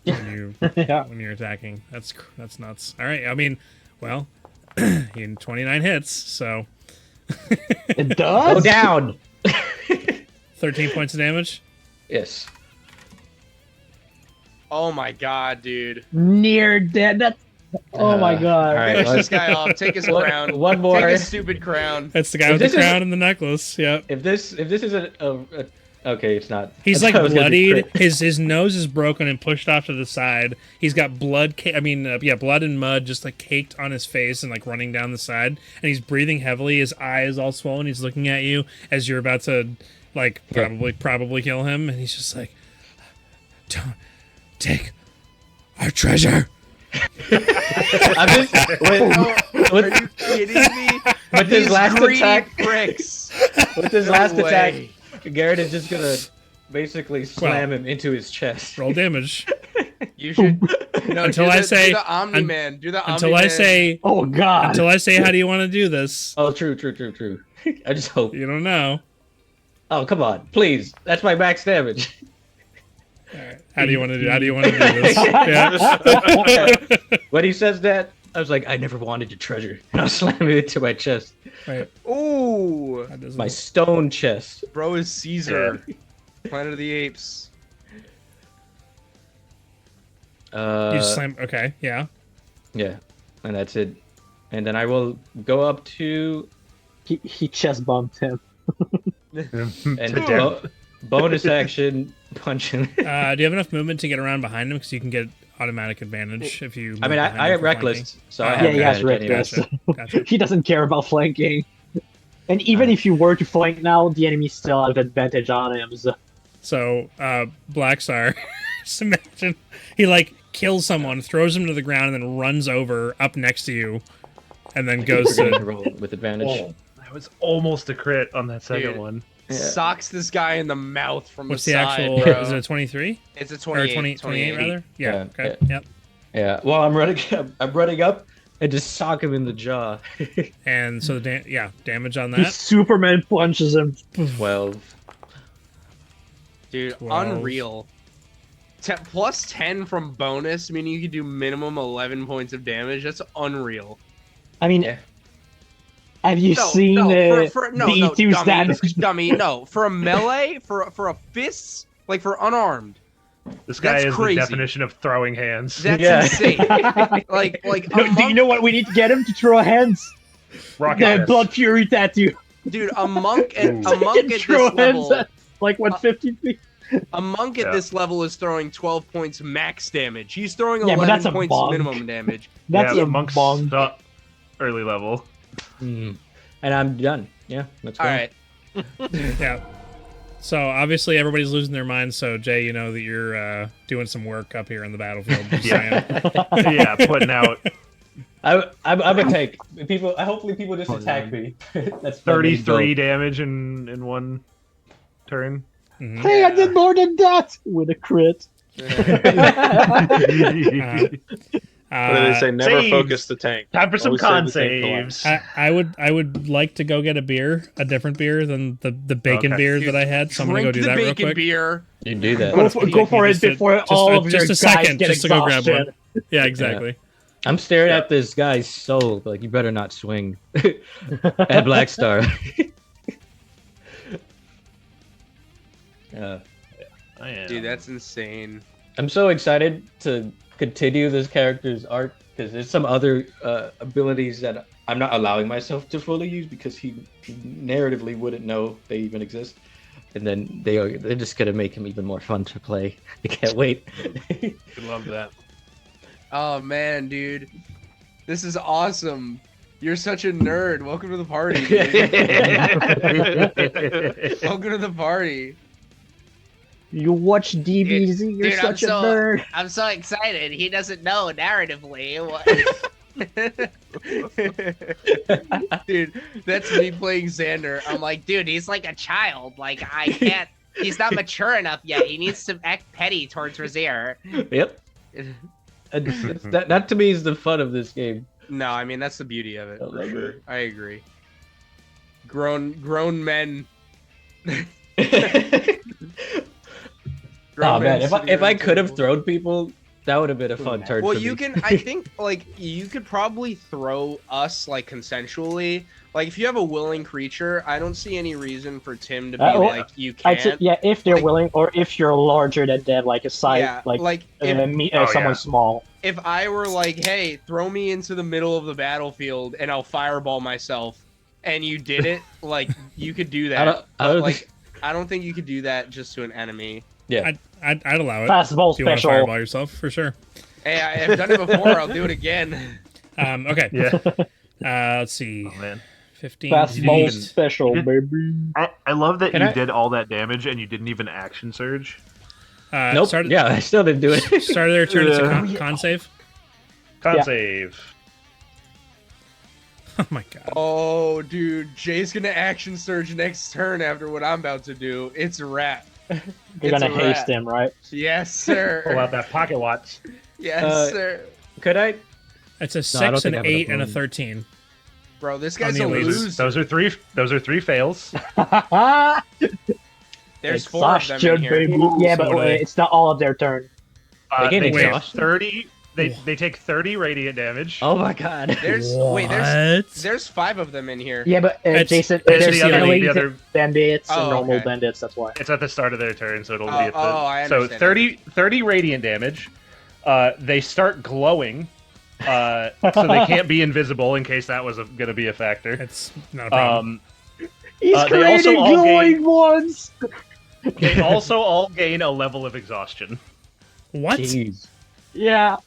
when Yeah. you're attacking. That's nuts. All right. I mean, well, in 29 hits, so It Go does? down. 13 points of damage. Yes. Oh my god, dude. Near dead. That's. Oh my god. All right. Finish well, this guy off. Take his crown. one more. Take his stupid crown. That's the guy If with the this is- crown and the necklace. Yep. If this is a okay, it's not. He's I like thought it was gonna be bloodied. crit. His nose is broken and pushed off to the side. He's got blood. Blood and mud just like caked on his face and like running down the side. And he's breathing heavily. His eye is all swollen. He's looking at you as you're about to, like, probably kill him. And he's just like, "Don't take our treasure." I'm just Are you kidding me? with his These last greedy attack. pricks. With his No last attack, way. Garrett is just gonna basically slam him into his chest. Roll damage. You should. No, Until do I the, say- do the Omni Man. Do the Omni Until I Man. say, Oh god. until I say, how do you want to do this? Oh, true. I just hope. You don't know. Oh, come on, please. That's my max damage. How do you want to do? How do you want to do this? Yeah. When he says that, I was like, I never wanted your treasure, and I'll slam it into my chest, Right. Ooh, That doesn't- my stone chest. bro is Caesar. Planet of the Apes. You just slam. Okay. Yeah. Yeah, and that's it. And then I will go up to He chest bumped him. and bonus action punch him. Do you have enough movement to get around behind him? Because you can get automatic advantage if you. I mean, move behind I him have for reckless, so I Yeah, have Yeah, he has advantage anyway. reckless. Gotcha. He doesn't care about flanking. And even if you were to flank now, the enemy still has advantage on him. So. So, Black Star, just imagine he like kills someone, throws him to the ground, and then runs over up next to you, and then goes We're gonna to. roll with advantage. Oh, that was almost a crit on that second Dude. one. Yeah. Socks this guy in the mouth from What's the the side, actual? bro. Is it a 23 It's a or 28. 28 rather? Yeah. Yeah, Okay. Yep. Yeah. Well, I'm running up and just sock him in the jaw. And so damage on He that. Superman punches him. 12. Dude, 12. unreal. Plus 10 from bonus, meaning you can do minimum 11 points of damage. That's unreal. I mean, Yeah. have you seen no, the dummy, E2's damage? dummy, no. For a melee, for a fists, like for unarmed, This guy That's is crazy. the definition of throwing hands. that's Yeah. insane. like a Do you monk, know what we need to get him to throw hands? Rocket The fist. Blood Fury tattoo. dude, a monk at Throw this hands level, at, like, what, 50 feet? a monk at Yeah. this level is throwing 12 points max damage. He's throwing Yeah, but 11 that's a points monk. minimum damage. That's yeah, a the monks bong. suck early level. And I'm done. Yeah, let's go. All right. Yeah. So obviously everybody's losing their minds. So Jay, you know that you're doing some work up here on the battlefield. Just saying. Yeah, putting out I'm a tank. Hopefully people just attack me. That's my main 33 goal. damage in one turn. Mhm. Hey, I did more than that! With a crit. What do they say? Never saves. focus the tank. Time for some Always con save the tank for last. saves. I would like to go get a beer, a different beer than the bacon Okay. beer Dude, that I had. So I'm gonna Drink go do the that real bacon quick. beer. You do that. Go for it Just a- before just all a- of your just a guys second, get just to go grab exhausted. one. Yeah, exactly. I'm staring at this guy's soul. Like, you better not swing. At Black Star. I am. Dude, that's insane. I'm so excited to continue this character's arc because there's some other abilities that I'm not allowing myself to fully use because he narratively wouldn't know they even exist, and then they're just gonna make him even more fun to play. I can't wait. I love that. Oh man, dude. This is awesome. You're such a nerd. Welcome to the party. Dude. Welcome to the party. You watch DBZ, you're Dude, such a nerd. I'm so excited. He doesn't know narratively. Dude, that's me playing Xander. I'm like, dude, he's like a child. Like, I can't. He's not mature enough yet. He needs to act petty towards Razier. Yep. That to me is the fun of this game. No, I mean that's the beauty of it. I For love sure. it. I agree. Grown men. Oh man, if I sitting could around have the thrown people That would have been a fun turn. Well, for you me. can. I think like you could probably throw us like consensually. Like if you have a willing creature, I don't see any reason for Tim to be like you I'd say, can't. yeah, if they're Like- willing, or if you're larger than them, like a size, Yeah, like someone small. if I were like, hey, throw me into the middle of the battlefield and I'll fireball myself, and you did it, like you could do that. I don't think you could do that just to an enemy. Yeah, I'd allow it. Fastball If you want to special. fireball yourself, for sure. Hey, I've done it before. I'll do it again. Okay. Yeah. Let's see. Oh man. 15. Fastball even- special, you baby. I love that Can you I- did all that damage and you didn't even action surge. nope. Yeah, I still didn't do it. Started their turn. It's a Yeah. con save. Con Yeah. save. Oh my god. Oh, dude, Jay's gonna action surge next turn after what I'm about to do. It's a wrap. You're It's gonna a haste wrap. him, right? Yes, Pull sir. out that pocket watch. Yes, sir. Could I? It's a No, I don't 6, think an I have enough 8, and a room. 13. Bro, this On guy's the a elites. loser. Those are three fails. There's 4 of them in Exhaustion, here. baby. Yeah, So but what are they? it's not all of their turn. They gain They take exhaustion? 30. They take 30 radiant damage. Oh my god. There's 5 of them in here. Yeah, but It's- Jason, it's there's the other- elite the other- bandits and Oh, normal okay. bandits. That's why. It's at the start of their turn, so it'll Oh, be at the. I so understand 30 radiant damage. They start glowing, so they can't be invisible in case that was going to be a factor. It's not a problem. He's they also creating all glowing ones. They also all gain a level of exhaustion. What? Jeez. Yeah,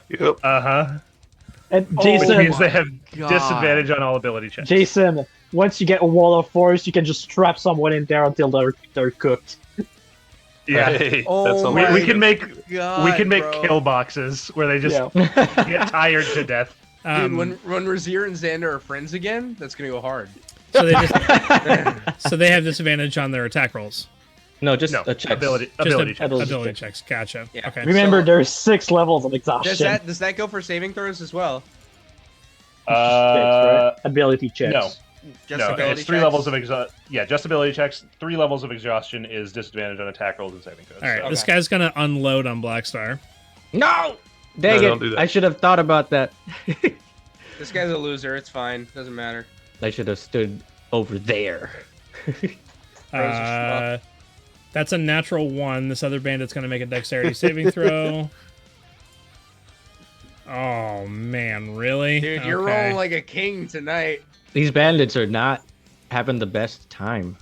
Yep. and Which Jason, means they have God. disadvantage on all ability checks. Jason. Once you get a wall of force, you can just strap someone in there until they're cooked. Yeah. Hey, Oh that's my We can make God, make bro. kill boxes where they just Yeah. get tired to death. Dude, when Razir and Xander are friends again, that's gonna go hard. So they just so they have disadvantage on their attack rolls. No, just No, a check. ability Just checks. ability checks. Gotcha. Yeah. Okay. Remember, So- there's 6 levels of exhaustion. Does that go for saving throws as well? Checks, right? Ability checks. No. Just No, ability it's 3 checks? levels of exhaustion. Yeah, just ability checks. 3 levels of exhaustion is disadvantage on attack rolls and saving throws. All right. Okay. This guy's gonna unload on Blackstar. No! Dang No, it. don't do that. I should have thought about that. This guy's a loser. It's fine. Doesn't matter. I should have stood over there. That's a natural 1. This other bandit's gonna make a dexterity saving throw. Oh man, really? Dude, you're Okay. rolling like a king tonight. These bandits are not having the best time.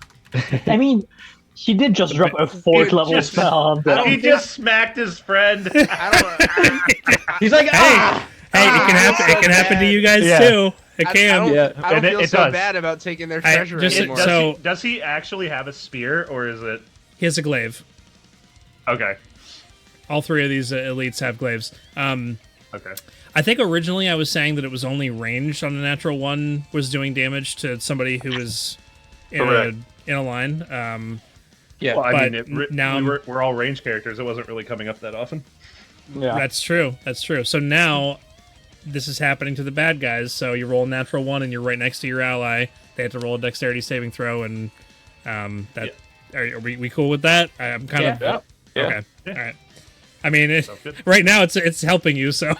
I mean, he did just drop a 4th Dude, level just- spell on them. He just smacked his friend. I don't. He's like, Hey, hey, it can happen. It can happen to you guys Yeah. too. It I can. don't, Yeah. I don't And it- feel it so does. bad about taking their I- treasure just- anymore. so- Does he actually have a spear, or is it He has a glaive. okay? All 3 of these elites have glaives. Okay. I think originally I was saying that it was only ranged on a natural 1 was doing damage to somebody who was in Correct. a line. yeah. Well, I But mean, now- we're all range characters. It wasn't really coming up that often. Yeah. That's true. That's true. So now this is happening to the bad guys. So you roll a natural 1 and you're right next to your ally. They have to roll a dexterity saving throw, and that are we cool with that? I'm kind of Yeah. Yeah. okay. All right. I mean, Sounds good. right now it's helping you. So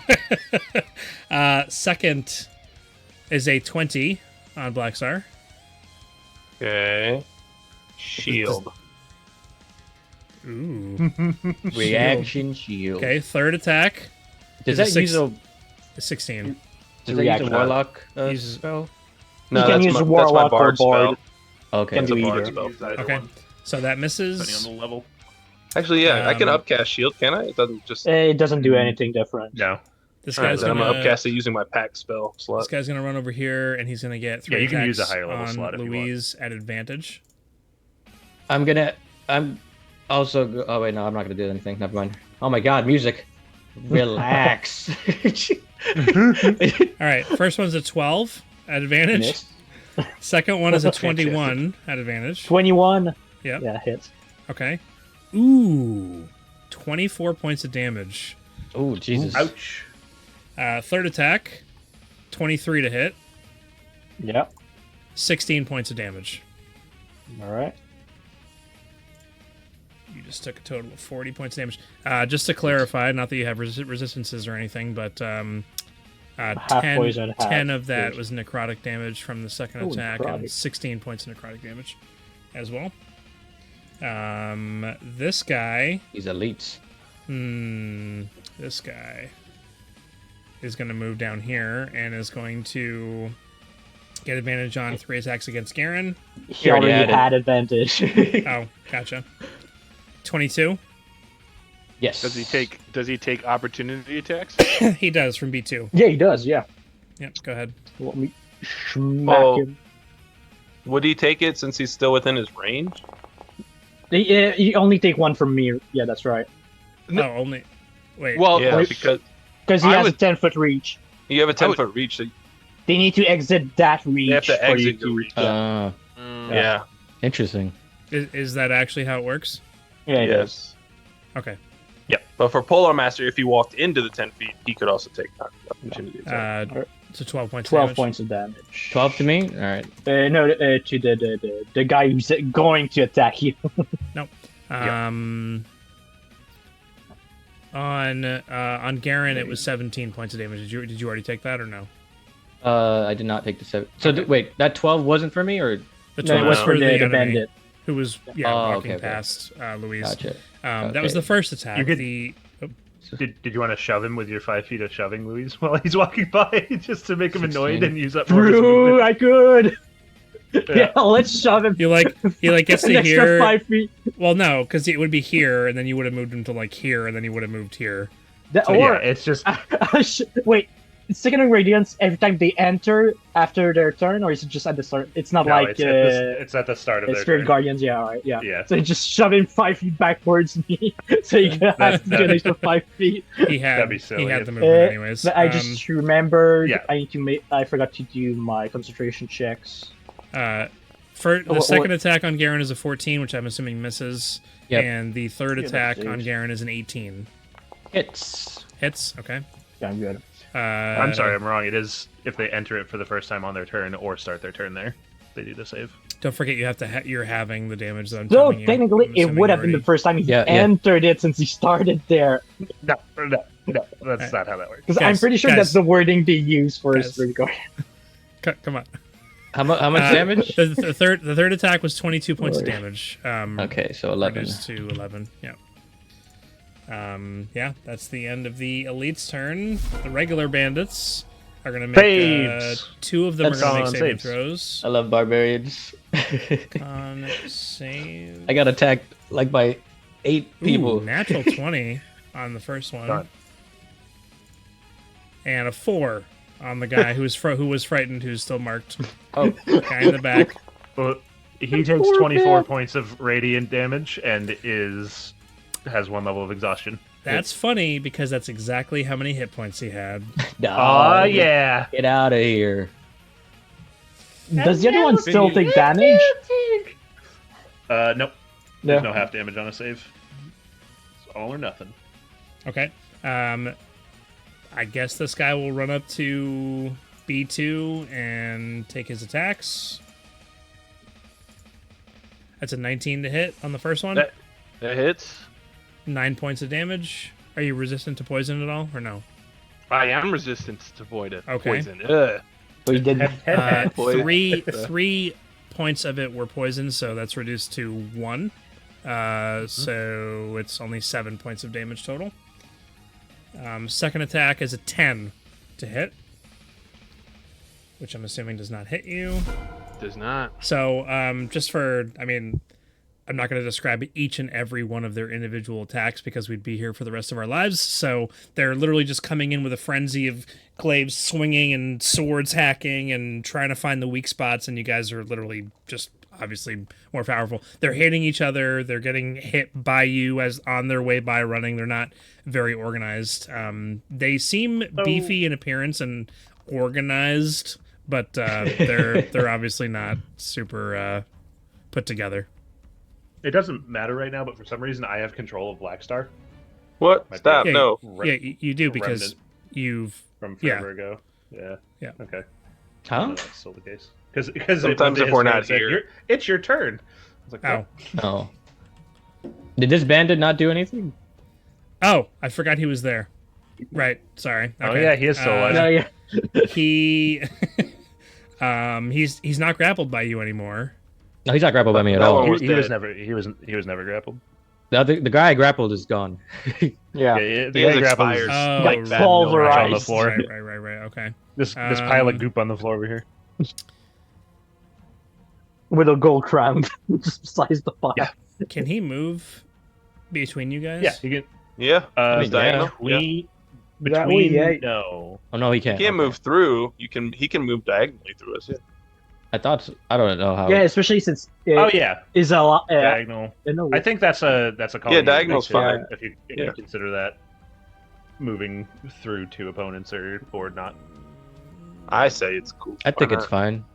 second is a 20 on Blackstar. Okay. Shield. Ooh. Reaction shield. Okay. Third attack Does Is that it use a 16. does that use a Reaction. warlock Uses- spell? No, You can that's use my, that's Warlock my or bard Bard. spell. Okay. Can It's a do bard either. spell. Okay. So that misses. Depending on the level. Actually, yeah, I can Um, upcast shield, can I? It doesn't just. It doesn't do anything different. No. This Alright, guy's then I'm gonna gonna upcast it using my pack spell This slot. guy's gonna run over here, and he's gonna get 3 Yeah, you can use a attacks higher level on slot if you want. Louise at advantage. I'm also oh wait, no, I'm not gonna do anything. Never mind. Oh my god, music. Relax. All right, first one's a 12 at advantage. Miss. Second one is a 21 at advantage. 21. Yep. Yeah, hits. Okay. Ooh, 24 points of damage. Oh Jesus. Ouch. Third attack, 23 to hit, Yep. 16 points of damage. All right. You just took a total of 40 points of damage. Just to clarify, not that you have resistances or anything, but 10 poison, half 10 of that poison. was necrotic damage from the second Oh, attack, and necrotic. 16 points of necrotic damage as well. This guy... He's elites. This guy is going to move down here and is going to get advantage on 3 attacks against Garen. He already already had had advantage. Oh, gotcha. 22. Yes. Does he take opportunity attacks? He does from B2. Yeah, he does. Yeah. Yep, go ahead. Let me smack Oh. him. Would he take it since he's still within his range? You only take one from me. Yeah, that's right. No, only... Wait. Well, Yeah, wait. because Because he I has would- a 10-foot reach. you have a 10 would- foot reach. So They need to exit that reach. you have to for you exit your to- reach. yeah. Interesting. Is that actually how it works? Yeah, it is. Yes. Okay. But for Polar Master, if he walked into the 10 feet, he could also take that opportunity attack. So 12 points of 12 damage. points of damage. 12 to me? All right. No, to the guy who's going to attack you. On Garen, it was 17 points of damage. Did you already take that or no? I did not take the 7. So wait, that 12 wasn't for me, or The No, it 12 was was for for the the enemy bandit. who was Oh, walking okay. past Louise. gotcha. That was Okay. the first attack. You could- The Did you want to shove him with your 5 feet of shoving, Louise, while he's walking by, just to make him 16. annoyed and use up more of his True, movement? I could. Yeah. Yeah, let's shove him. he gets An to extra here. 5 feet. Well, no, because it would be here, and then you would have moved him to like here, and then he would have moved here. So, Or yeah, it's just wait, Sickening Radiance every time they enter after their turn, or is it just at the start? It's not no, like it's at the start of their Spirit turn. Guardians. Yeah, all right, yeah. Yeah. So just shove him 5 feet backwards me, so you can have to do an extra 5 feet. He had That'd be silly he had if- the movement anyways. But I just remembered. yeah. I need to make. I forgot to do my concentration checks. For the What- second attack on Garen is a 14, which I'm assuming misses, Yep. and the third Yeah, attack that on saves. Garen is an 18. Hits. Hits. Okay. Yeah, I'm good. I'm sorry, I'm wrong. It is if they enter it for the first time on their turn or start their turn there, they do the save. Don't forget you have to you're having the damage that I'm No, telling you. technically, I'm it assuming would you have been the already- first time he Yeah, yeah. entered it since he started there. No, that's not how that works. Because I'm Guys, pretty sure guys. that's the wording they use for Guys. Spirit Guardian. Come on. How much damage? The third attack was 22 points of damage. Okay, so 11. Reduced to 11. Yeah. Yeah, that's the end of the elite's turn. The regular bandits are gonna make Saves. 2 of them That's are gonna make on saving saves. throws. I love barbarians. On save. I got attacked like by 8 people. Ooh, natural 20 on the first one. Done. And a 4 on the guy who was frightened, who's still marked. Oh, Guy in the back. Well, he takes 24 points of radiant damage and has 1 level of exhaustion. That's funny because that's exactly how many hit points he had. Oh yeah. Get out of here. Does the other one still take damage? Nope. No. There's no half damage on a save. It's all or nothing. Okay. I guess this guy will run up to B2 and take his attacks. That's a 19 to hit on the first one. That- That hits. 9 points of damage. Are you resistant to poison at all, or no? I am resistant to void Okay. poison. We did. Poison. Three points of it were poison, so that's reduced to 1. So it's only 7 points of damage total. Second attack is a 10 to hit, which I'm assuming does not hit you. Does not. So, I'm not going to describe each and every one of their individual attacks because we'd be here for the rest of our lives. So they're literally just coming in with a frenzy of glaives swinging and swords hacking and trying to find the weak spots. And you guys are literally just obviously more powerful. They're hitting each other. They're getting hit by you as on their way by running. They're not very organized. They seem beefy in appearance and organized, but they're obviously not super put together. It doesn't matter right now, but for some reason I have control of Black Star. What? Might be Stop! a No. You do because remnant you've from yeah. forever ago. Yeah. Yeah. Okay. Huh? No, that's still the case. Because Sometimes if we're not here. it's your turn. I was like, oh Oh. Did this bandit not do anything? Oh, I forgot he was there. Right. Sorry. Oh Okay. yeah, he is still alive. No, yeah. He he's not grappled by you anymore. No, he's not grappled by me at That all. one was He was dead. never. He was never grappled. The guy I grappled is gone. Yeah. The He is guy grappled expired. Oh, Like right. on the pulverized. floor. Right. Okay. This pile of Um, goop on the floor over here. With a gold crown. Just size the pile. Yeah. Can he move between you guys? Yeah, he can. Yeah. mean, diagonal. Between, That way, yeah. no. Oh no, he You can't. can't Okay. move through. He can move diagonally through us. Yeah. I thought. I don't know how. Yeah, especially since it Oh yeah, is a lot. diagonal. No, I think that's a color. Yeah, diagonal's fine. If you Yeah. consider that moving through two opponents or not. I say it's cool. I think Why it's not? fine.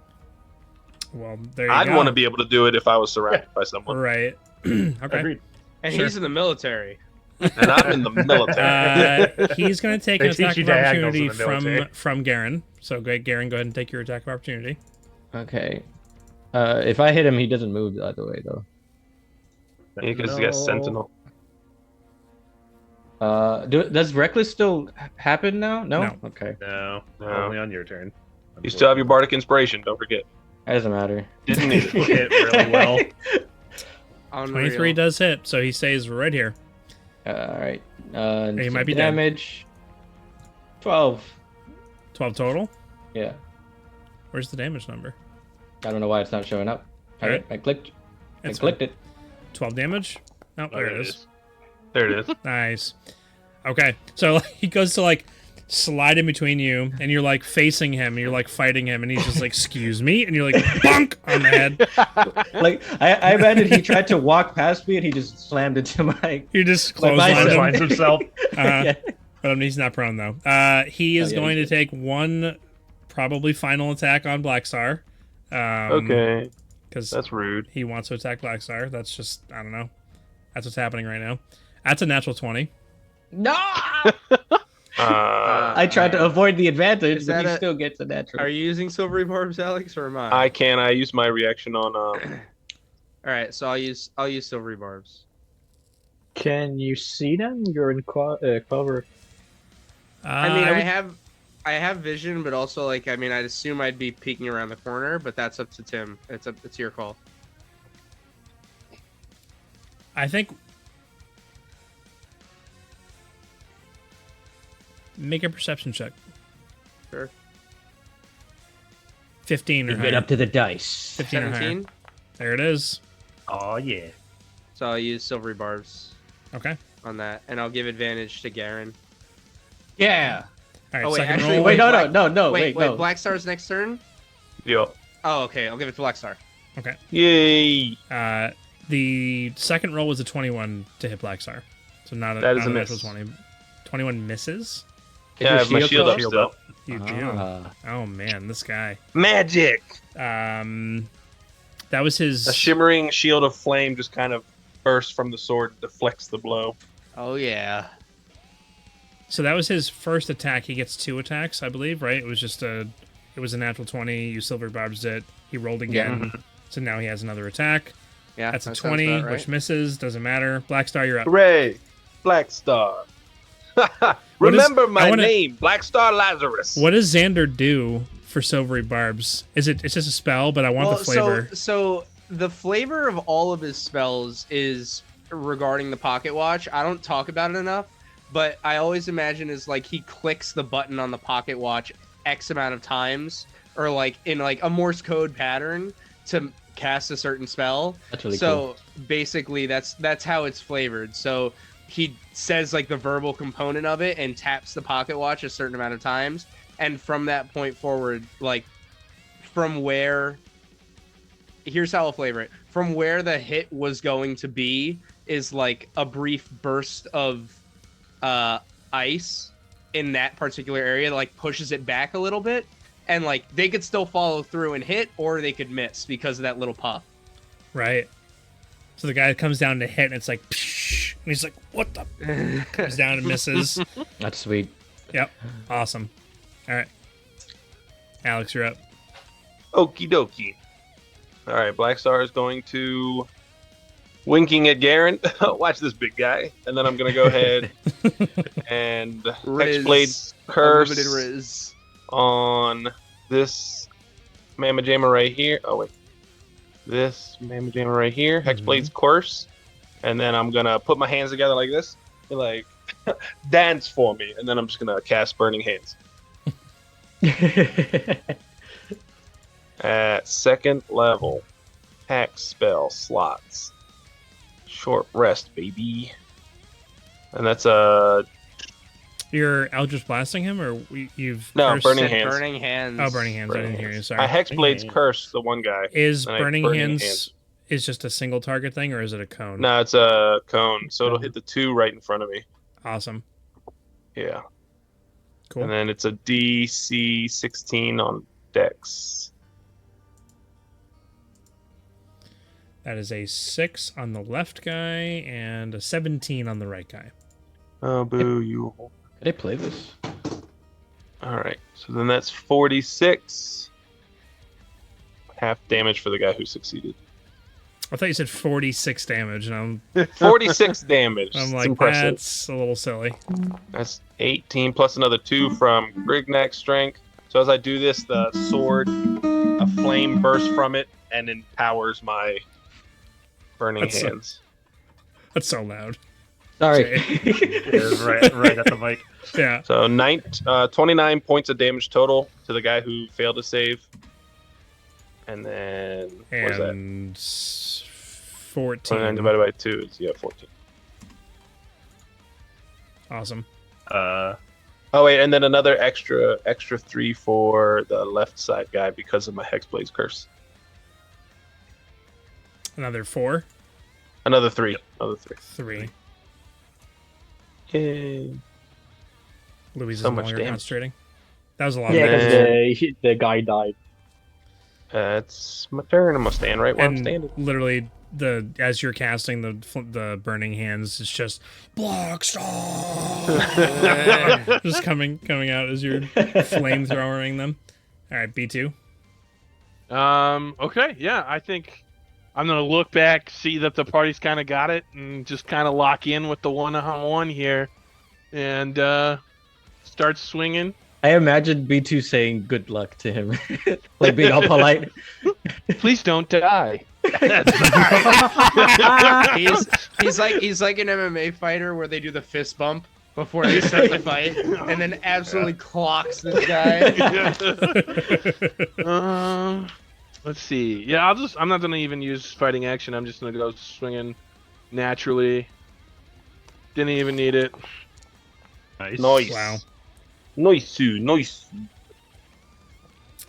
Well, there you I'd go. want to be able to do it if I was surrounded by someone. Right. Okay. Agreed. And Sure. he's in the military. And I'm in the military. He's going to take They an teach attack you of diagonals in opportunity the military. from Garen. So, Garen, go ahead and take your attack of opportunity. Okay. If I hit him, he doesn't move the other way though. Yeah, because he got Sentinel. Does Reckless still happen now? No? No. Okay. No, No. only on your turn. You still have your Bardic Inspiration, don't forget. That doesn't matter. Didn't need it. Hit really well. Unreal. 23 does hit, so he stays right here. Alright. He might be dead. damage. 12. 12 total. Yeah. Where's the damage number? I don't know why it's not showing up. Alright. I clicked. It's I clicked it. 12 damage. Oh, there it is. There it is. Nice. Okay, so he goes to slide in between you, and you're facing him, and you're fighting him, and he's just excuse me, and you're bonk on the head. I imagine he tried to walk past me and he just slammed into my. You just My clothesline bicep. him. Finds himself. Yeah. But he's not prone though. He is Oh, yeah, going to he's take one, probably final attack on Blackstar. Okay. Because That's rude. he wants to attack Blackstar. That's just I don't know. That's what's happening right now. That's a natural 20. No! I tried to avoid the advantage, Is but that he a- still gets a natural. Are you using silvery barbs, Alex, or am I? I used my reaction on All right, so I'll use silvery barbs. Can you see them? You're in cover. I mean, would- I have vision, but also I'd assume I'd be peeking around the corner, but that's up to Tim. It's your call. I think. Make a perception check. Sure. 15 or Get higher. up to the dice. 15 or higher. 17. There it is. Oh yeah. So I'll use silvery barbs Okay. on that, and I'll give advantage to Garen. Yeah. All right. Oh, wait, second actually, roll. Wait, no, Black- no. wait, no. Black Star's next turn. Yo. Oh, okay. I'll give it to Black Star. Okay. Yay. The second roll was a 21 to hit Blackstar. So not a, That is not a natural miss. 20. 21 misses? Yeah, I have my shield up still. You do. Ah. Oh man, this guy. Magic. That was his. A shimmering shield of flame just kind of bursts from the sword, deflects the blow. Oh yeah. So that was his first attack. He gets 2 attacks, I believe, right? It was a natural 20. You silver barbs it. He rolled again. So now he has another attack. Yeah. That's a that sounds 20, about right. which misses. Doesn't matter. Blackstar, you're up. Hooray! Black Star. What is- Remember I my wanna- name, Black Star Lazarus. What does Xander do for silvery barbs? It's just a spell, but I want the flavor. So the flavor of all of his spells is regarding the pocket watch. I don't talk about it enough, but I always imagine is he clicks the button on the pocket watch X amount of times, or in a Morse code pattern to cast a certain spell. That's really So basically, that's how it's flavored. So he says the verbal component of it and taps the pocket watch a certain amount of times, and from that point forward, from where, here's how I'll flavor it. From where the hit was going to be is a brief burst of ice in that particular area that pushes it back a little bit, and they could still follow through and hit, or they could miss because of that little puff. Right. So the guy comes down to hit, and it's psh, and he's what the? Comes down and misses. cool. That's sweet. Yep. Awesome. All right. Alex, you're up. Okie dokie. All right, Black Star is going to winking at Garen. Watch this big guy. And then I'm going to go ahead and Hexblade's Curse Unlimited Riz. on this Mamma Jamma right here. Oh, wait. This Mamma Jamma right here. Hexblade's Curse. And then I'm going to put my hands together like this. And like, dance for me. And then I'm just going to cast Burning Hands. At second level, hack spell slots. Short rest, baby. And that's You're Eldritch blasting him, or you've No, cursed- Burning Hands. Burning Hands. Oh, Burning Hands. I Burning didn't hear you. Hands. Sorry. I Hexblade's Curse the one guy. Is and I Burning Burning Hands is just a single target thing, or is it a cone? No, it's a cone, so it'll hit the 2 right in front of me. Awesome. Yeah. Cool. And then it's a DC 16 on Dex. That is a 6 on the left guy and a 17 on the right guy. Oh, boo, you. Did I play this? Alright, so then that's 46. Half damage for the guy who succeeded. I thought you said 46 damage, and 46 damage. I'm It's like, impressive. that's a little silly. That's 18 plus another 2 from Grignac strength. So as I do this, the sword, a flame bursts from it and empowers my burning That's hands. That's so loud. Sorry. It was right at the mic. Yeah. So 29 points of damage total to the guy who failed to save. And then, what is that? And 14. 29 divided by 2 is, 14. Awesome. Oh, wait, and then another extra 3 for the left side guy because of my Hexblade's Curse. Another 4. Another 3. Another 3. 3. Yay. Louis is So no much longer damage. concentrating. That was a lot Yeah, of damage. because the guy died. It's my turn. I'm gonna stand right where I'm And standing. literally, as you're casting the burning hands, it's just Black Star, just coming out as you're flamethrowering them. All right, B2. Okay, yeah, I think I'm gonna look back, see that the party's kind of got it, and just kind of lock in with the one-on-one here, and start swinging. I imagine B2 saying good luck to him, like being all polite. Please don't die. He's like an MMA fighter where they do the fist bump before they start the fight, and then absolutely clocks this guy. Let's see. Yeah, I'm not gonna even use fighting action. I'm just gonna go swinging naturally. Didn't even need it. Nice. Nice. Wow. Nice.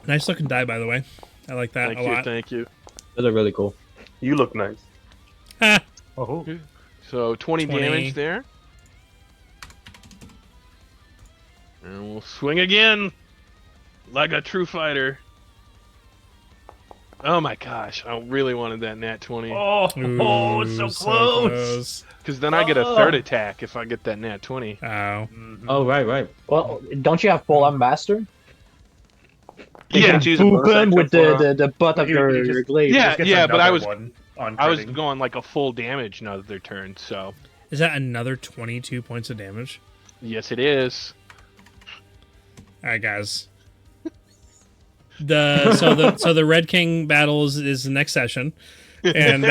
Nice looking die, by the way. I like that a lot. Thank you. Those are really cool. You look nice. Ah, Oh, So 20 20. damage there. And we'll swing again. Like a true fighter. Oh my gosh, I really wanted that nat 20. oh, it's so ooh, close. Because then I get a third attack if I get that nat 20. Oh, Oh, right. Well, don't you have full master? You Yeah, can choose a Boop bonus him action with for- the butt of You your just- glaive. Yeah, Just gets but I another was- one on I was critting. going like a full damage another turn, so is that another 22 points of damage? yes it is. All right, guys. So the Red King battle is the next session, and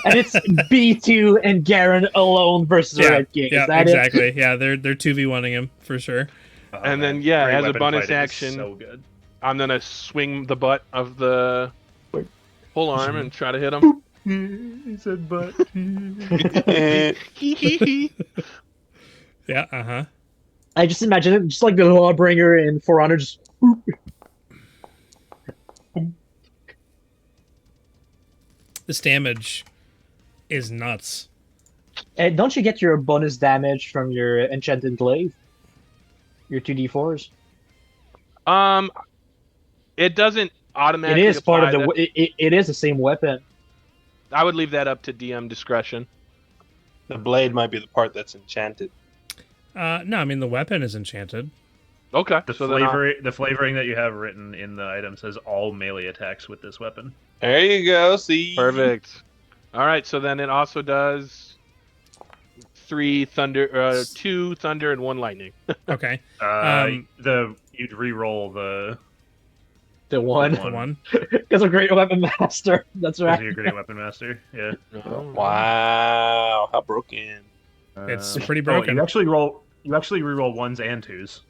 And it's B2 and Garen alone versus the Red King. yeah, Is that exactly. Yeah, they're 2v1ing him for sure. Oh, And man. then, yeah, Great as a weapon bonus fighting is action- so good. I'm gonna swing the butt of the whole arm and try to hit him. He said, "But." Yeah, uh-huh. I just imagine it just like the Lawbringer in For Honor, just This damage is nuts. And don't you get your bonus damage from your Enchanted Glaive? Your 2d4s? It doesn't automatically. It is part of apply the. It is the same weapon. I would leave that up to DM discretion. The blade might be the part that's enchanted. No, I mean the weapon is enchanted. Okay. The so then I'll- the flavoring that you have written in the item says all melee attacks with this weapon. There you go. See. Perfect. All right, so then it also does 2 thunder, and 1 lightning. Okay. You'd re-roll the one. The one. Because I'm great weapon master. That's because right. you're a great weapon master. Yeah. Wow, how broken. It's pretty Oh, broken. you actually re-roll 1s and 2s.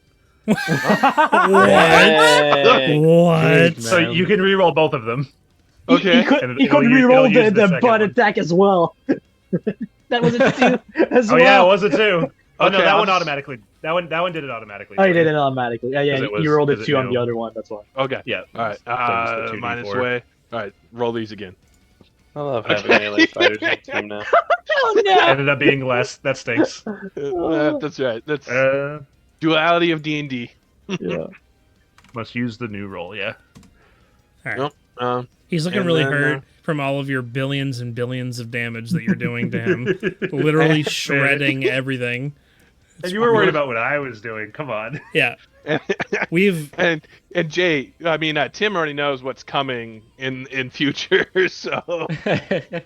What? Hey. What? So you can re-roll both of them. Okay. He could It'll reroll use the the second butt one. attack as well. That was a 2 as Oh well. yeah, it was a 2. Oh no, Okay, that I'll one just- automatically. That one did it automatically. Oh, you did it automatically. Yeah, 'Cause it was- you rolled a 'cause it 2 on knew. the other one. That's why. Okay. Yeah. All right. So it's the 2d4. Minus away. All right. Roll these again. I love having melee fighters on the team now. Oh no! Ended up being less. That stinks. That's right. That's Uh, duality of D&D. Yeah. must use the new roll. Yeah. All right. Nope. He's looking And really then, hurt from all of your billions and billions of damage that you're doing to him. Literally shredding everything. And you were worried about what I was doing. Come on. Yeah. We've and Jay, I mean, Tim already knows what's coming in future, so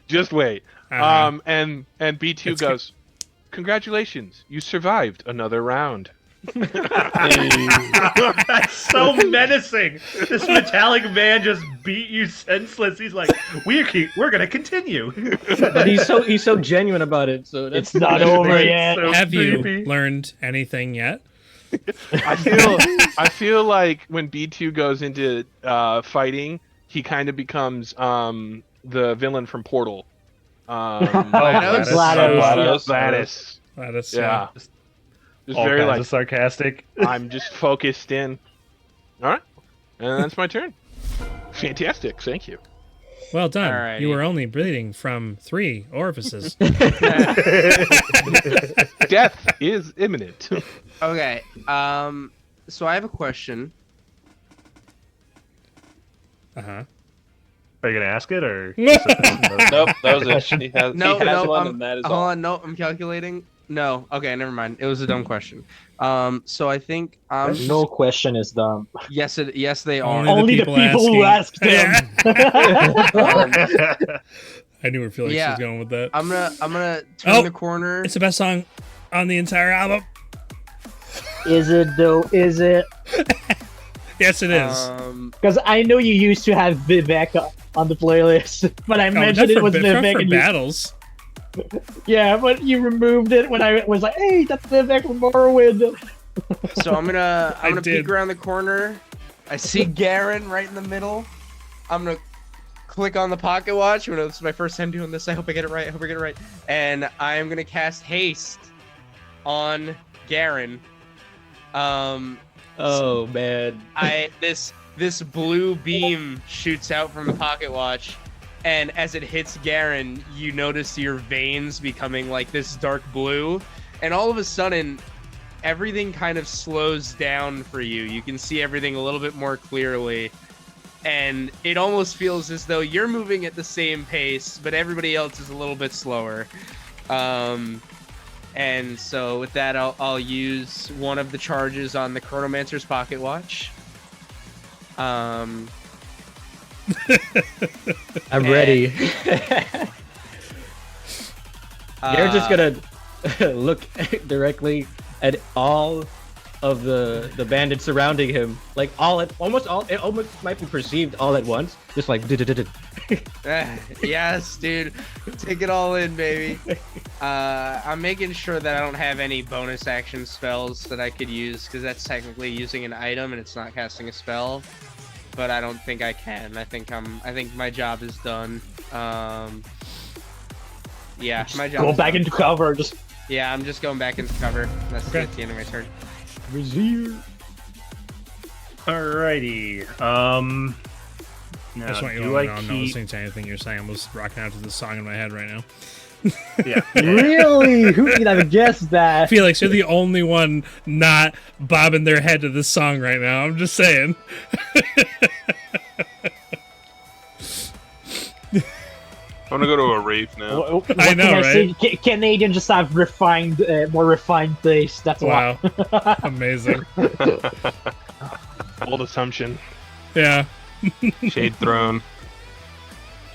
just wait. And B2 It's goes, congratulations, you survived another round. That's so menacing. This metallic man just beat you senseless. He's like, we're gonna continue. But he's so genuine about it. So that's, It's not over Right, yet. so have you creepy. learned anything yet? I feel like when B2 goes into fighting, he kind of becomes the villain from Portal. Gladys. Gladys. Gladys, Yeah. Just All very kinds like of sarcastic. I'm just focused in. All right, and that's my turn. Fantastic, thank you. Well done. Alrighty. You were only bleeding from 3 orifices. Death is imminent. Okay. So I have a question. Uh-huh. Are you gonna ask it or? Nope, that was it. He has, No, he has no, one, and that is hold all. on. No, I'm calculating. No. Okay, never mind. It was a dumb question. So I think No question is dumb. yes, they are. Only Only the people who asked him. I knew where Felix Yeah. was going with that. I'm gonna turn Oh, the corner. It's the best song on the entire album. Is it though? Is it? Yes, it is. Because I know you used to have Vivek on the playlist, but I mentioned it was Vivek, for and you, battles. yeah, but you removed it when I was like, "Hey, that's Vivek from Morrowind." So I'm gonna did. peek around the corner. I see Garen right in the middle. I'm gonna click on the pocket watch. This is my first time doing this. I hope I get it right. And I am gonna cast haste on Garen. oh man. This blue beam shoots out from the pocket watch, and as it hits Garen, you notice your veins becoming like this dark blue, and all of a sudden, everything kind of slows down for you. You can see everything a little bit more clearly, and it almost feels as though you're moving at the same pace, but everybody else is a little bit slower. And so with that, I'll use one of the charges on the Chronomancer's pocket watch. I'm ready. You're just gonna look directly at all of the bandits surrounding him, like almost might be perceived all at once, just like Yes, dude. Take it all in, baby. I'm making sure that I don't have any bonus action spells that I could use, because that's technically using an item and it's not casting a spell. But I don't think I can. I think my job is done. Yeah, my job. Go is back done. into cover. Just Yeah, I'm just going back into cover. That's Okay. at the end of my turn. Vizier. Alrighty. I Now, just want you to do know I I'm not keep? listening to anything you're saying. I'm just rocking out to this song in my head right now. Yeah. Really? Who could have guessed that? Felix, you're the only one not bobbing their head to this song right now. I'm just saying. I want to go to a rave now. What I know, can I right? say? Canadians just have refined, more refined taste. That's why. Wow. Amazing. Bold assumption. Yeah. Shade thrown.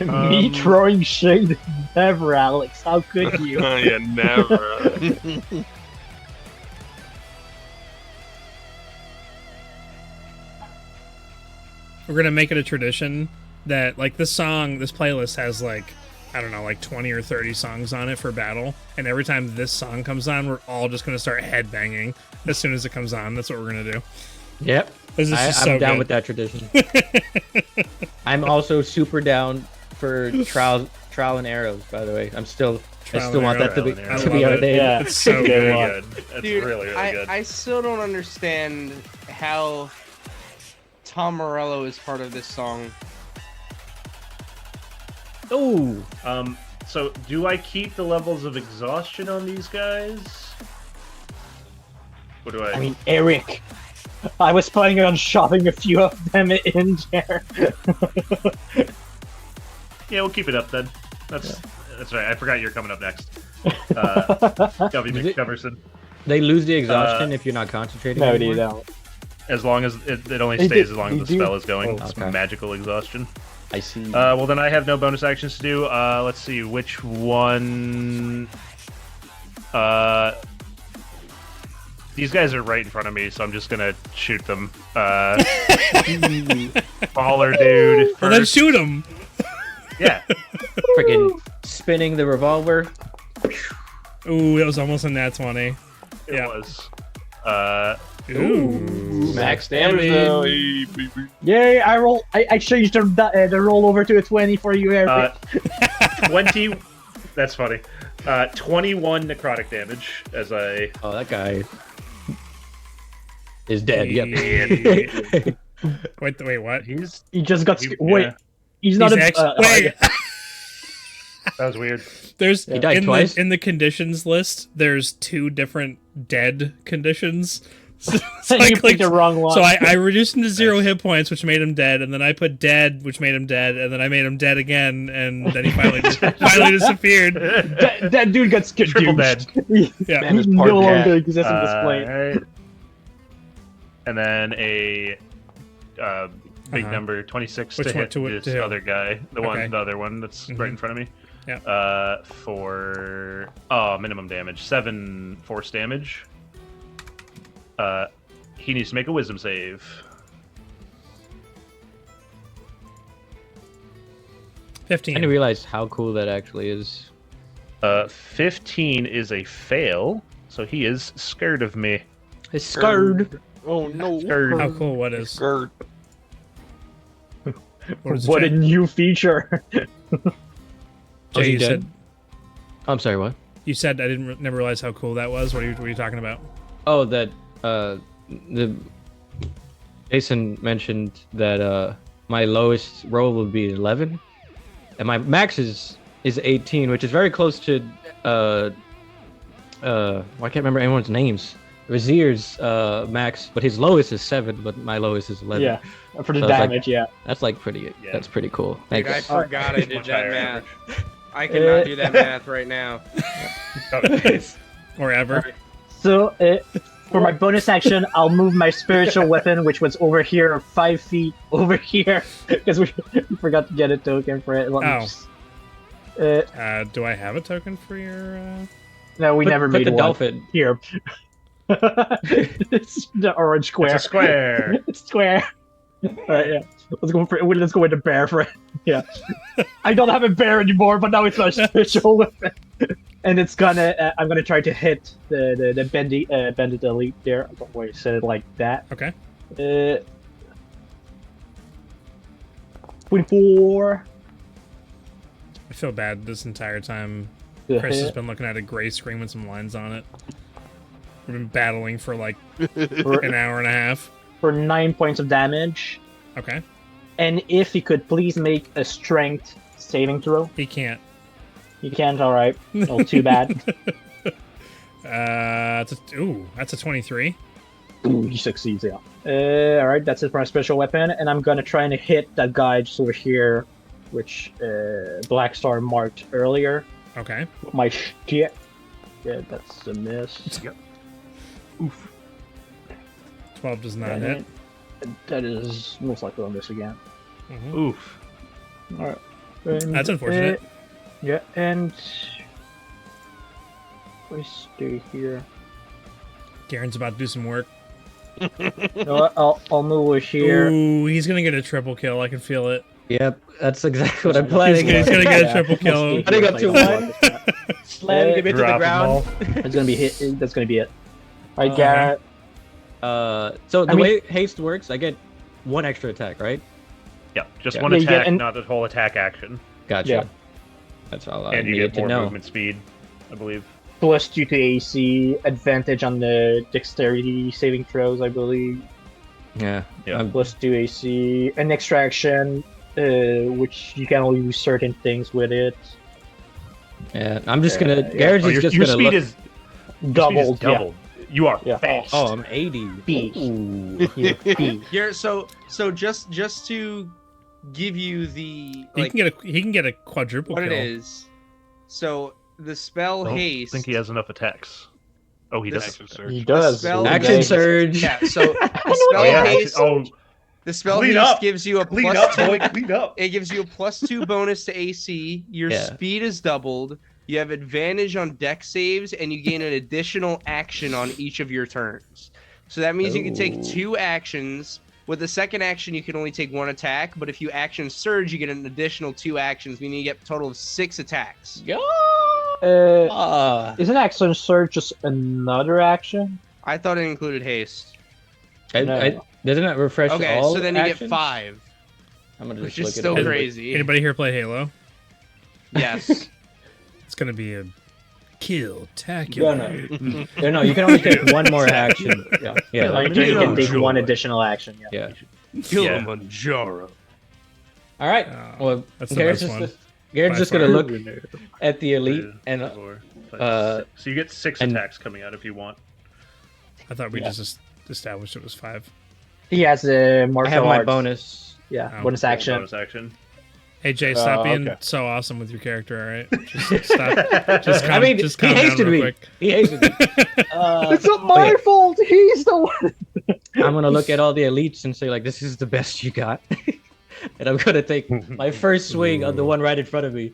Me throwing shade? Never, Alex. How could you? Yeah, never. We're gonna make it a tradition that like this playlist has like I don't know, like 20 or 30 songs on it for battle, and every time this song comes on, we're all just gonna start headbanging as soon as it comes on. That's what we're gonna do. Yep. I'm down with that tradition. I'm also super down for trial and arrows. By the way, I still want that to be our name. Yeah, It's so Very good. good. That's Dude, really good. I still don't understand how Tom Morello is part of this song. Oh, So do I keep the levels of exhaustion on these guys? What do I? I mean, Eric. I was planning on shoving a few of them in there. Yeah, we'll keep it up then. That's right. I forgot you're coming up next. W. McCoverson. they lose the exhaustion if you're not concentrating. No, anymore? you don't. As long as it only They stays do- as long as they the do- spell is going. Oh, It's okay. magical exhaustion. I see. Well, then I have no bonus actions to do. Let's see which one. These guys are right in front of me, so I'm just gonna shoot them. Baller dude. Well, then First. shoot him. Yeah. Freaking spinning the revolver. Ooh, it was almost a nat 20. It Yeah. was. Ooh. Max damage though. Yay! I changed the roll over to a 20 for you, Eric. 20. That's funny. 21 necrotic damage as I. Oh, that guy is dead. Yep. Wait, what? He's. He just got. He- Wait, yeah. he's not He's a. actually, wait. That was weird. There's He died in twice? the conditions list. There's 2 different dead conditions. So I you clicked- picked the wrong one. So I reduced him to 0 hit points, which made him dead, and then I put dead, which made him dead, and then I made him dead again, and then he finally disappeared. that dude got Triple skadooed. dead. Yeah. Man, He is no part longer exists in this plane. Alright. And then a big Uh-huh. number 26 Which to one- hit to this who? other guy, Okay. the other one that's right in front of me. Yeah. For minimum damage, 7 force damage. He needs to make a wisdom save. 15. I didn't realize how cool that actually is. 15 is a fail, so he is scared of me. It's scared. Oh no. Scared. How cool? What is? Skirt. What, What a new feature! Jay, Was he you dead? said I'm sorry, what? you said I never realize how cool that was. What are you talking about? Oh, that the Jason mentioned that my lowest roll would be 11, and my max is 18, which is very close to I can't remember anyone's names. Vizier's max, but his lowest is 7, but my lowest is 11. Yeah, for the So it's like- damage, yeah. That's like pretty. Yeah. That's pretty cool. Dude, Thanks. I forgot I did Much that higher math. average. I cannot do that math right now. Or ever? So, for my bonus action, I'll move my spiritual weapon, which was over here, 5 feet over here, because we forgot to get a token for it. Let me Oh. just- Do I have a token for your? no, we never Put made the one. dolphin. Here. It's the orange square. It's a square. It's square. Alright, yeah. Let's go with the bear for it. Yeah. I don't have a bear anymore, but now it's my spiritual weapon. And it's gonna I'm gonna try to hit the bandit elite there. I don't want to say it like that. Okay. 24. I feel bad this entire time. to Chris has hit. been looking at a gray screen with some lines on it. We've been battling for like for, an hour and a half. for 9 points of damage. Okay. And if he could please make a strength saving throw. He can't. You can't, alright. Oh, too bad. That's a 23. Ooh, he succeeds, yeah. Alright, that's it for my special weapon, and I'm gonna try and hit that guy just over here, which Black Star marked earlier. Okay. With my shit. Yeah, that's a miss. Yep. 12 does not And hit. that is most likely a miss again. Mhm. Oof. Alright. And, That's unfortunate. Yeah, and we stay here. Garen's about to do some work. No, I'll move over here. Ooh, he's gonna get a triple kill. I can feel it. Yep, that's exactly what I'm He's planning. gonna get a triple kill. I think up to one. Slamming him into the Drop 'em ground. all. That's gonna be hit. That's gonna be it. All right, Okay. Garrett. So the I mean- way haste works, I get one extra attack, right? Yeah, just Yeah. one Yeah, you get attack, an- not the whole attack action. Gotcha. Yeah. That's all I And you needed get to more know. movement speed, I believe. Plus 2 to AC, advantage on the dexterity saving throws, I believe. Yeah. Yeah. Plus 2 AC, an extraction, which you can only use certain things with it. Yeah. I'm just gonna. yeah. Garage Oh, is just your gonna speed look. is Doubled, doubled. You are Yeah. fast. Oh, I'm 80. Beast. Ooh. Yeah, beast. Here, so just to give you the He like can get a quadruple what kill. it is. So the spell I don't haste. think he has enough attacks. Oh, he This- does. Action surge. He does. spell- Action Nice. surge. Yeah. So the Oh, spell yeah. haste. Oh, The spell Clean haste up. gives you a clean plus up, 2. boy. Clean up. It gives you a plus 2 bonus to AC. Your Yeah. speed is doubled. You have advantage on deck saves, and you gain an additional action on each of your turns. So that means you can take Ooh. 2 actions. With the second action, you can only take 1 attack, but if you action surge, you get an additional 2 actions, meaning you get a total of 6 attacks. Yeah. Isn't action surge just another action? I thought it included haste. No. Doesn't it refresh Okay, all so then you get actions? 5, I'm gonna which just is look still it up. crazy. Anybody here play Halo? Yes. It's gonna be a kill No, tacular. no. No, you can only take one more action. Yeah. Yeah. Like, you can take one additional action. Yeah. Yeah. Kilimanjaro. All right. Oh, Well, that's the Garrett's best just, one. Garrett's By just gonna far. look at the elite and 4, 5, uh, 6. So you get 6 and- attacks coming out if you want. I thought we Yeah. just established it was 5. He has a I martial have my arts. bonus. Yeah, Oh, bonus action. Bonus action. Hey Jay, stop being okay. so awesome with your character, all right? Just stop. Just calm, I mean, just he calm down hasted real me. quick. He hasted me. It's not my fault. He's the one. I'm gonna look at all the elites and say like, "This is the best you got," and I'm gonna take my first swing on the one right in front of me.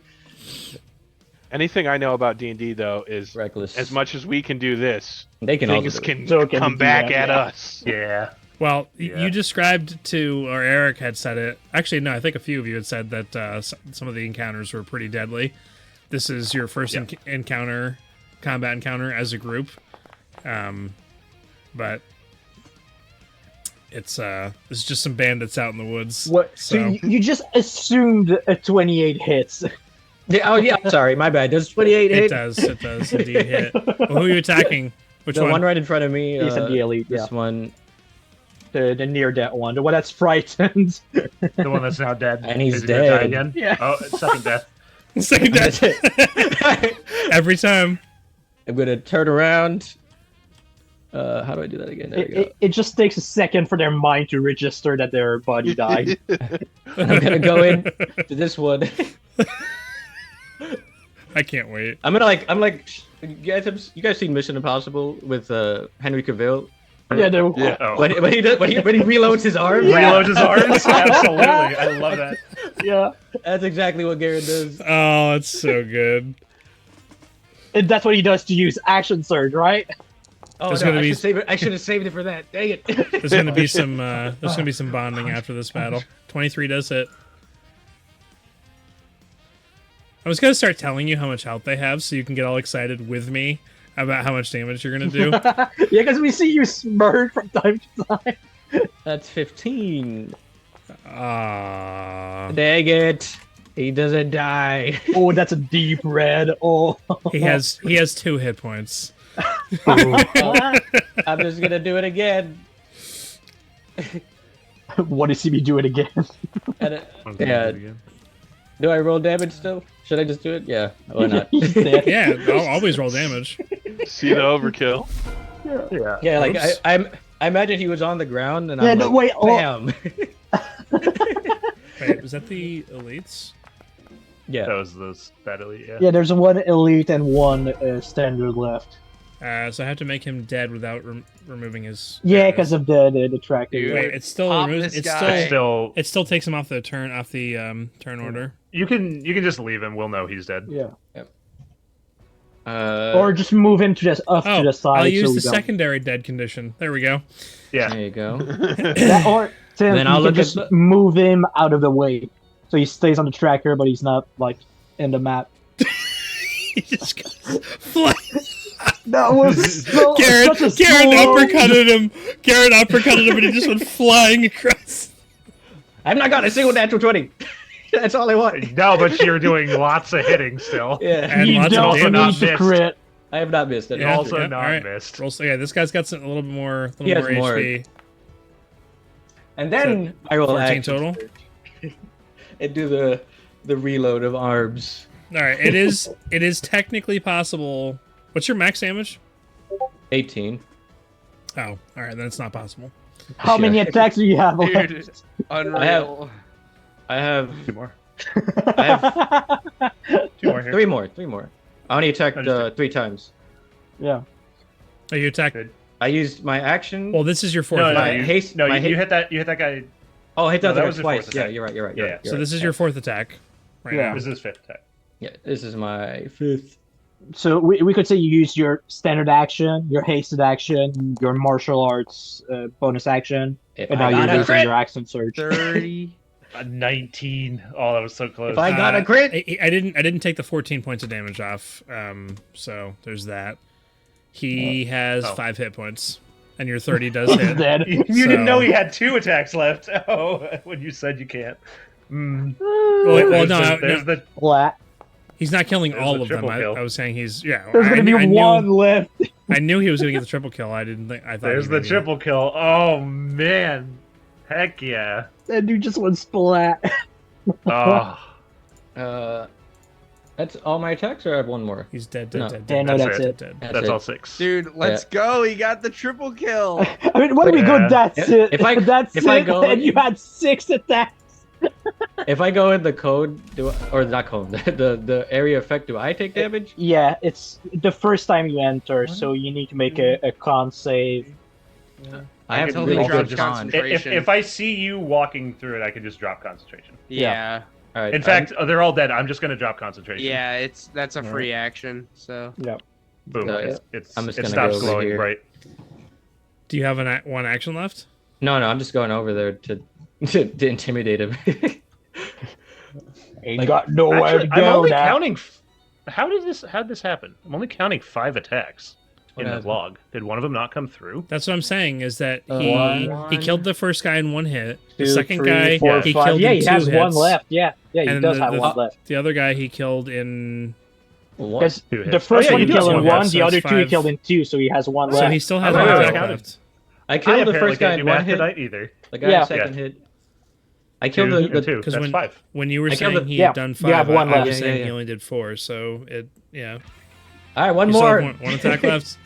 Anything I know about D&D though is Reckless. as much as we can do this, they can things also do it. can So can come do back that, at yeah. us. Yeah. Well, Yeah. you described to, or Eric had said it. Actually, no, I think a few of you had said that some of the encounters were pretty deadly. This is your first combat encounter as a group, but it's just some bandits out in the woods. What? So So you just assumed a 28 hits. Yeah, oh yeah, sorry, my bad. Does 28 it hit? does indeed hit. Well, who are you attacking? Which The one? one right in front of me. He said the elite. This Yeah, one, the near death one, the one that's frightened. The one that's now dead. And he's Is he gonna die dead. again? Yeah. Oh, second death. Second That's death. it. Every time. I'm gonna turn around. How do I do that again? There we go. It just takes a second for their mind to register that their body died. I'm gonna go in to this one. I can't wait. I'm like, you guys seen Mission Impossible with Henry Cavill? Yeah, they're Oh. When he reloads his arm? Reloads his arms? Absolutely. I love that. yeah. That's exactly what Garrett does. Oh, it's so good. And that's what he does to use action surge, right? Oh There's no, gonna I be- should save it. I should have saved it for that. Dang it. There's gonna be some bonding after this battle. 23 does hit. I was gonna start telling you how much health they have, so you can get all excited with me about how much damage you're gonna do. Yeah, because we see you smirk from time to time. That's 15. Ah, Dang it. He doesn't die. Oh, that's a deep red. Oh, he has 2 hit points. I'm just gonna do it again. What does he be doing again? And yeah. Do I roll damage still? Should I just do it? Yeah. Why not? He's dead. Yeah, I'll always roll damage. See the overkill. Yeah. Yeah, like Oops. I imagine he was on the ground and Yeah, I'm no, like, wait, oh. bam. Wait, was that the elites? Yeah. That was that elite, yeah. Yeah, there's one elite and one standard left. So I have to make him dead without removing his. Yeah, arrows. because of the tracking. Dude. Wait, it still Pop removes. this It guy. still Still, it still takes him off the turn order. You can just leave him. We'll know he's dead. Yeah. Or Or just move him to just off to the side. I'll use so the we don't- secondary dead condition. There we go. Yeah. there you go. Or Tim, Then you I'll can look just at move him out of the way, so he stays on the tracker, but he's not like in the map. He just goes flying. That was so Garrett such a slow- uppercutted him. Garrett uppercutted him, and he just went flying across. I've not got a single natural 20. That's all I want. No, but you're doing lots of hitting still. Yeah. And You lots of don't also need not to missed. crit. I have not missed it. Yeah, Also yeah, not alright. missed. Roll, yeah, this guy's got a little bit more, He has more. HP. And then I will 14 action total? surge and do the reload of arms. All right, it is technically possible. What's your max damage? 18. Oh, all right, then it's not possible. How many attacks do you have? Dude, unreal. I have Two more. I have Two more here. three more. I only attacked Understood. 3 times. Yeah. Oh, you attack. Good. I used my action. Well, this is your fourth No, attack. my haste. my you hit that. You hit that guy. Oh, I hit no, that that other was your twice. fourth Yeah, attack. you're right. You're Yeah, right. yeah. You're So this right. is your fourth attack. Right Yeah. now. This is his fifth attack. Yeah, this is my 5th. So we could say you use your standard action, your hasted action, your martial arts bonus action, If and I now got you're a using crit, your accent surge. 30. A 19. Oh, that was so close. if I got a crit, I didn't take the 14 points of damage off. So there's that. He has 5 hit points, and your 30 does He's hit. dead. you didn't know So- he had 2 attacks left. Oh, when you said you can't. Well, There's no, there's no, the Flat. he's not killing There's all the of them. triple kill. I was saying he's There's I gonna be knew- one left. I knew he was gonna get the triple kill. I didn't think. I thought. there's he the maybe- triple kill. Oh man, heck yeah. And you just went splat. Oh, that's all my attacks, or I have one more. He's dead. No. Dead. Yeah, no, dead, that's dead, it. dead. that's it. all 6. Dude, let's go. He got the triple kill. I mean, when we go, Yeah. that's it. If I- that's if I it, go- and you had 6 attacks. If I go in the code, or not code, the area effect, do I take damage? Yeah, it's the first time you enter, so you need to make a con save. I have can really really good drop con. concentration. If I see you walking through it, I can just drop concentration. Yeah. All right. In fact, they're all dead. I'm just gonna drop concentration. Yeah, that's a free action. So Boom. So, I'm just it gonna stops go over glowing here. bright. Do you have one action left? no, I'm just going over there to intimidate him. Ain't got nowhere Actually, to I'm go only now. counting. How'd this happen? I'm only counting 5 attacks What in the happened? log. Did one of them not come through? That's what I'm saying. Is that One, he killed the first guy in one hit. The two, second three, guy four, he Five. killed Yeah, in he 2 has hits. one left. Yeah, he And does the- have the- one left. The other guy he killed in. One. Because 2 hits. the first Oh, yeah, one you he do killed have in one one, left, the so other it's 2 he 5. killed in 2, so he has one So left. he still has I one don't attack know. left. I I killed the apparently first guy can't in do one math hit. tonight either. The guy Yeah. in second hit. I killed 2 the and 2. Because That's when 5. when you were I killed saying the- he yeah, had done you 5, have one I left. was Yeah, saying yeah. he only did 4. So yeah. All right, one You still more. have one attack left.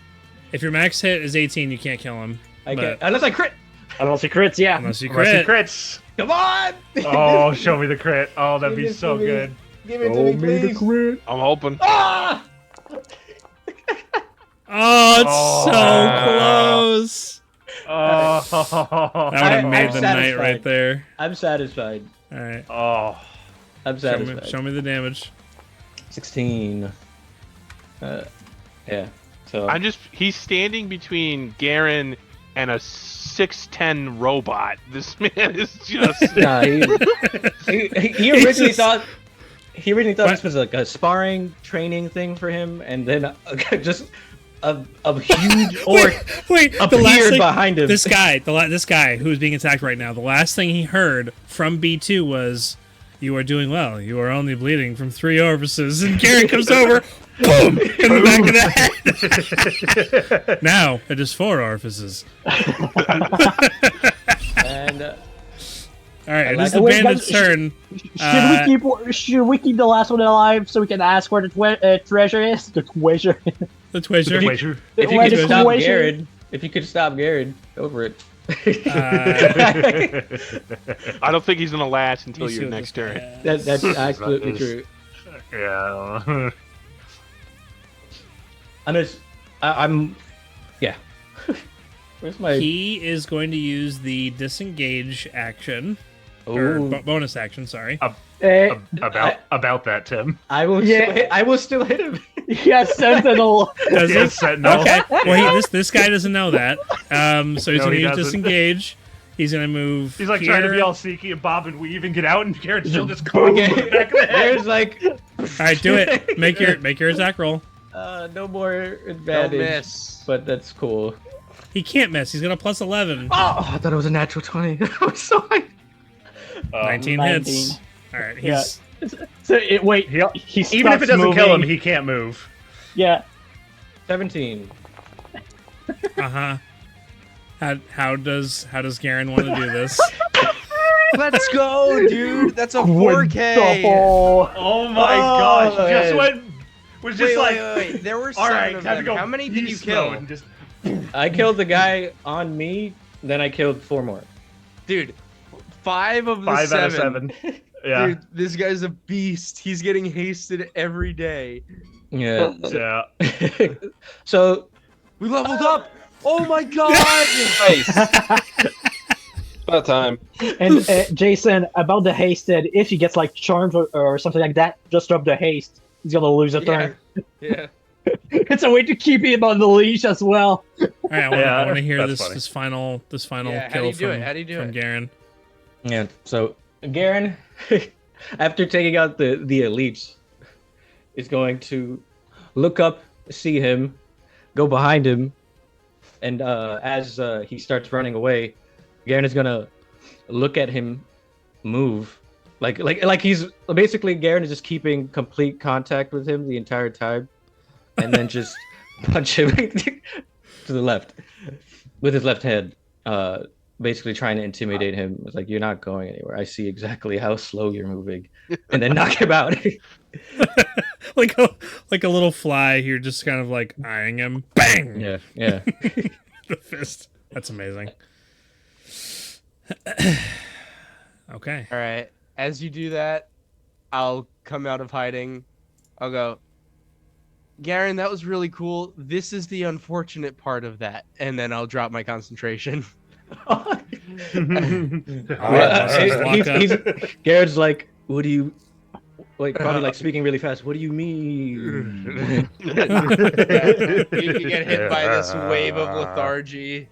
If your max hit is 18, you can't kill him. I but- can't, unless I crit. Unless he crits, yeah. Unless you Unless he crit. crits. Come on. Oh, show me the crit. Oh, that'd Give be it so to me. good. Give it to me, please. I'm hoping. Ah! Oh, it's Oh. so close. Oh. That would have I'm made the night satisfied. right there. I'm satisfied. All right. Oh. I'm Show me, satisfied. show me the damage. 16. Yeah. So He's standing between Garen and a 6'10" robot. This man is just. nah, he originally thought What? this was like a sparring training thing for him, and then just a huge orc Wait, the last appeared thing, behind him. this guy who is being attacked right now, the last thing he heard from B2 was, "You are doing well. You are only bleeding from 3 orifices." And Garen comes over, boom, in the back of the head. Now it is 4 orifices. And All right, it like is the it. Wait, bandit's guys, turn. Should we keep the last one alive so we can ask where the treasure is? The treasure. The Twizzler. Wager. if you Where could the stop treasure- Garen, go for it. I don't think he's gonna last until Let me see your what next this turn. guy has. That's absolutely is- true. Yeah. I'm yeah. Where's my He is going to use the disengage action Or Ooh. bonus action, sorry. About that, Tim. I will. Yeah. I will still hit him. Yeah, Sentinel. Does he? Yes, Sentinel. Okay. Well, this guy doesn't know that. So he's No, gonna he use doesn't. disengage. He's gonna move. He's like here. trying to be all sneaky and bob and weave and get out, and Garrett's still just calling him in the back of the head. There's like. All right, do it. Make your attack roll. No more Don't advantage. miss. But that's cool. He can't miss. He's got a plus 11. Oh, I thought it was a natural 20. I was so hyped. 19 hits. All right. He's So wait, he Even if it stops doesn't kill him, moving. he can't move. Yeah. 17. uh-huh. How does Garen want to do this? Let's go, dude. That's a 4K. Oh my gosh! Just man. was just Wait. There were all 7 right, of time to them. go. How many did you beast kill? mode and just- I killed the guy on me, then I killed 4 more. Dude, 5 of the 5 7. out of 7. Yeah. Dude, this guy's a beast. He's getting hasted every day. Yeah. Yeah. So, We leveled up. Oh my god. Nice. About time. And Jason, about the hasted, if he gets like charmed or something like that, just drop the haste. He's gonna lose a turn. Yeah. It's a way to keep him on the leash as well. All right, I want to hear that's this funny. this final Yeah, how do kill you do from, it? How do you do from it? Garen. yeah. So, Garen, after taking out the elites, is going to look up, see him, go behind him, and as he starts running away, Garen is gonna look at him move, like he's basically Garen is just keeping complete contact with him the entire time, and then just punch him to the left with his left hand, basically trying to intimidate him. It's like, you're not going anywhere. I see exactly how slow you're moving, and then knock him out. like a little fly, you're just kind of like eyeing him. Bang! Yeah. The fist. That's amazing. Okay. All right. As you do that, I'll come out of hiding. I'll go, Garen, that was really cool. This is the unfortunate part of that. And then I'll drop my concentration. Garrett's like, what do you, like, probably like speaking really fast. What do you mean? You get hit by this wave of lethargy.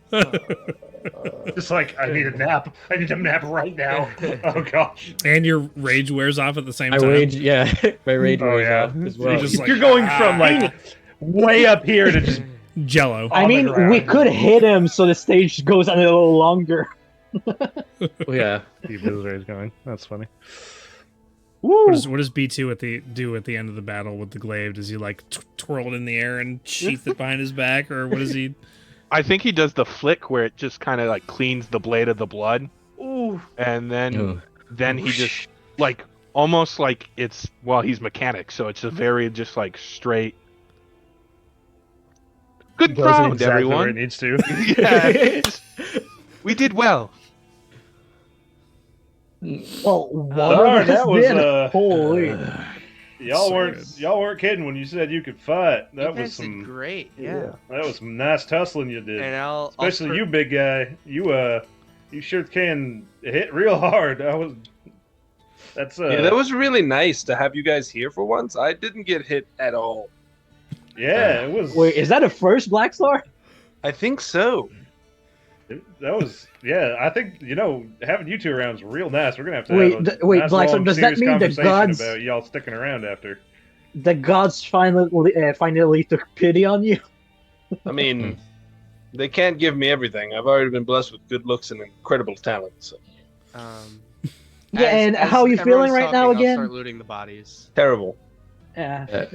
Just like, I need a nap. I need a nap right now. Oh gosh. And your rage wears off at the same I time. rage, yeah. My rage Oh wears yeah. off as well. You're just like, You're going from like way up here to just Jello. I On the mean, ground. we could hit him so the stage goes on a little longer. Yeah. keep his rage going. That's funny. What does B2 do at the end of the battle with the glaive? Does he like twirl it in the air and sheath it behind his back, or what does he? I think he does the flick where it just kind of like cleans the blade of the blood. Ooh. And then he just like almost like it's he's mechanic, so it's a very just like straight. Good Goes round, exactly where it everyone. needs to. Yeah. We did well. Well, Darn, that was holy. y'all So weren't kidding when you said you could fight. That You was guys did some great. Yeah. that was some nice tussling you did. And I'll Especially you, big guy. You sure can hit real hard. That's Yeah, that was really nice to have you guys here for once. I didn't get hit at all. yeah, it was. Wait, is that a first Black Star? I think so. That was I think having you two around is real nice. We're gonna have to Wait, have a wait, nice, Black Star, long, does that serious mean the conversation gods- about y'all sticking around after? The gods finally took pity on you. I mean, they can't give me everything. I've already been blessed with good looks and incredible talent. So. Yeah, and how are you feeling right now again? I'll start looting the bodies. Terrible. Yeah.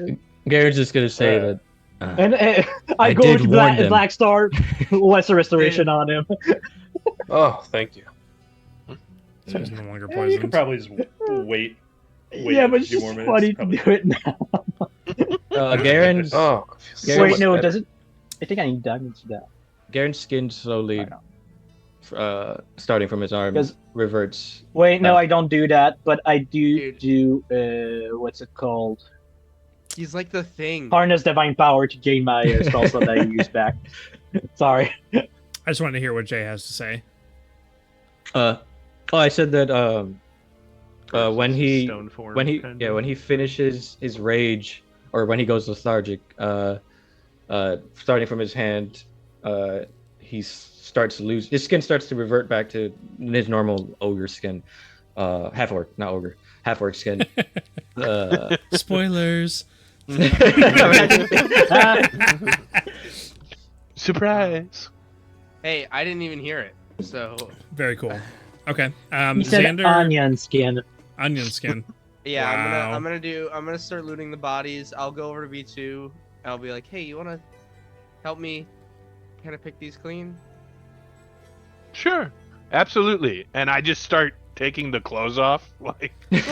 Garen's just gonna say that. And I I go did with warn them. Black Star, lesser restoration on him. Oh, thank you. So he's no longer Yeah, you could poisoned. probably just wait. Yeah, but a it's few just more funny minutes, to do it now. Garen's Oh, Garen Wait, was no, it better. doesn't. I think I need damage to that. Garen's skin slowly, starting from his arm, 'Cause- reverts. Wait, no, Oh. I don't do that, but I do Dude. do what's it called? He's like the thing. Harness divine power to gain my spell slot that I use back. Sorry. I just wanted to hear what Jay has to say. Oh, I said that when Versus he stone form, when he kind yeah of. when he finishes his rage or when he goes lethargic, starting from his hand, he starts to lose his skin starts to revert back to his normal ogre skin, half orc, not ogre, half orc skin. Spoilers. Surprise! Hey, I didn't even hear it. So Very cool. Okay. He said Xander, onion skin. onion skin. yeah, Wow. I'm gonna start looting the bodies. I'll go over to B2. I'll be like, hey, you wanna help me kind of pick these clean? Sure, absolutely. And I just start taking the clothes off, like. you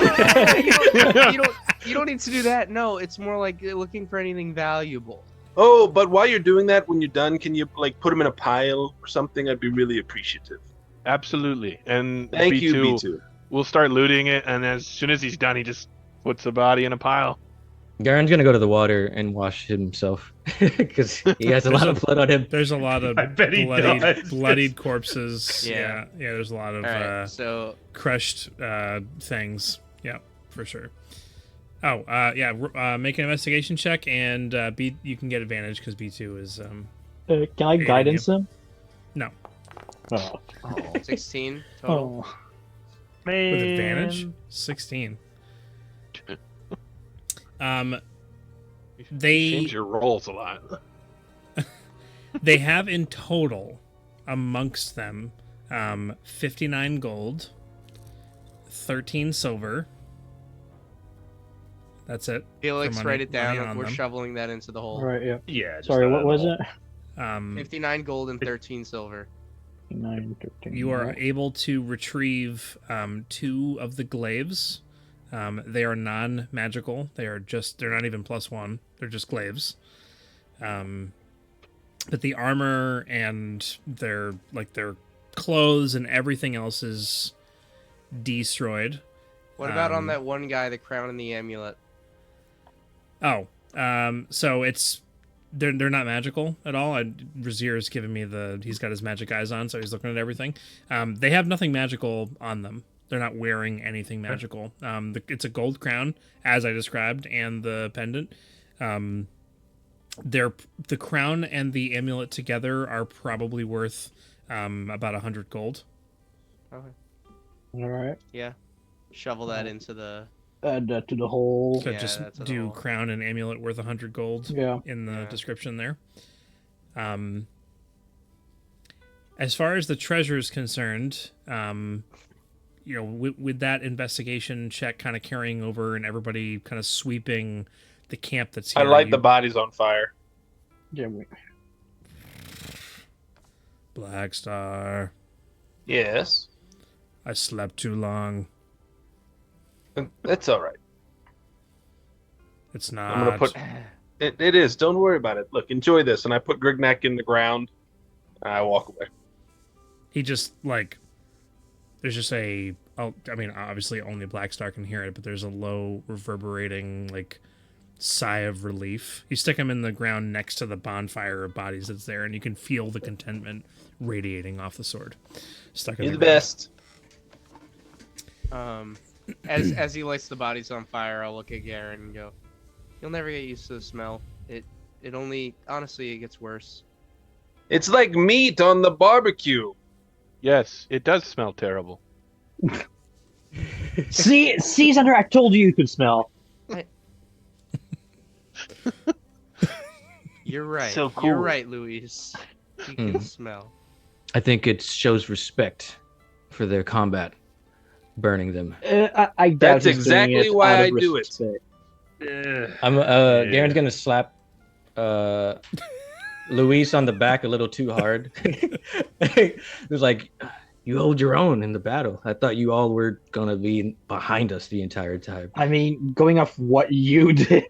don't need to do that. No, it's more like looking for anything valuable. Oh, but while you're doing that, when you're done, can you like put them in a pile or something? I'd be really appreciative. Absolutely. And Thank you, B2, B2. we'll start looting it, and as soon as he's done, he just puts the body in a pile. Garen's gonna go to the water and wash himself because he has a lot of blood on him. There's a lot of I bet he does. bloodied corpses. Yeah. Yeah. There's a lot of All right, so crushed things. Yeah, for sure. Oh, make an investigation check, and B. You can get advantage because B2 is Can I Aiding guidance him? no Oh. 16 total. Oh. Man. with advantage. 16. They Change your rolls a lot. they have in total amongst them 59 gold, 13 silver. That's it. Felix, money- write it money down. on We're them. shoveling that into the hole. All right, yeah. Yeah. just Sorry, not what at was all. it? 59 gold and 13 silver. 9, 13. You are right? able to retrieve 2 of the glaives. They are non-magical. They're not even +1. They're just glaives. But the armor and their clothes and everything else is destroyed. What about on Um, that one guy, the crown and the amulet? Oh, so they're not magical at all. Brazier has given me he's got his magic eyes on, so he's looking at everything. They have nothing magical on them. They're not wearing anything magical. It's a gold crown, as I described, and the pendant. The crown and the amulet together are probably worth about 100 gold. Okay. All right. Yeah. Shovel that into the. Add that to the whole. So Yeah, just that's a do whole- crown and amulet worth 100 gold. Yeah. In the Yeah. description there. As far as the treasure is concerned, with that investigation check kind of carrying over and everybody kind of sweeping the camp that's here. I light the bodies on fire. Yeah. Black Star. Yes. I slept too long. That's all right. It's not. I'm gonna put it is. Don't worry about it. Look, enjoy this. And I put Grignac in the ground. And I walk away. He just there's just obviously only Black Star can hear it, but there's a low reverberating sigh of relief. You stick him in the ground next to the bonfire of bodies that's there, and you can feel the contentment radiating off the sword. Stuck in You're the ground. best. As he lights the bodies on fire, I'll look at Garen and go, "You'll never get used to the smell. It only honestly it gets worse." It's like meat on the barbecue. Yes, it does smell terrible. See, Xander, I told you could smell. You're right. So You're cool. right, Luis. You can smell. I think it shows respect for their combat, burning them. I doubt That's he's doing exactly it why out I of do it. respect. Garen's gonna slap Luis on the back a little too hard. It was like, you hold your own in the battle. I thought you all were gonna be behind us the entire time. I mean, going off what you did,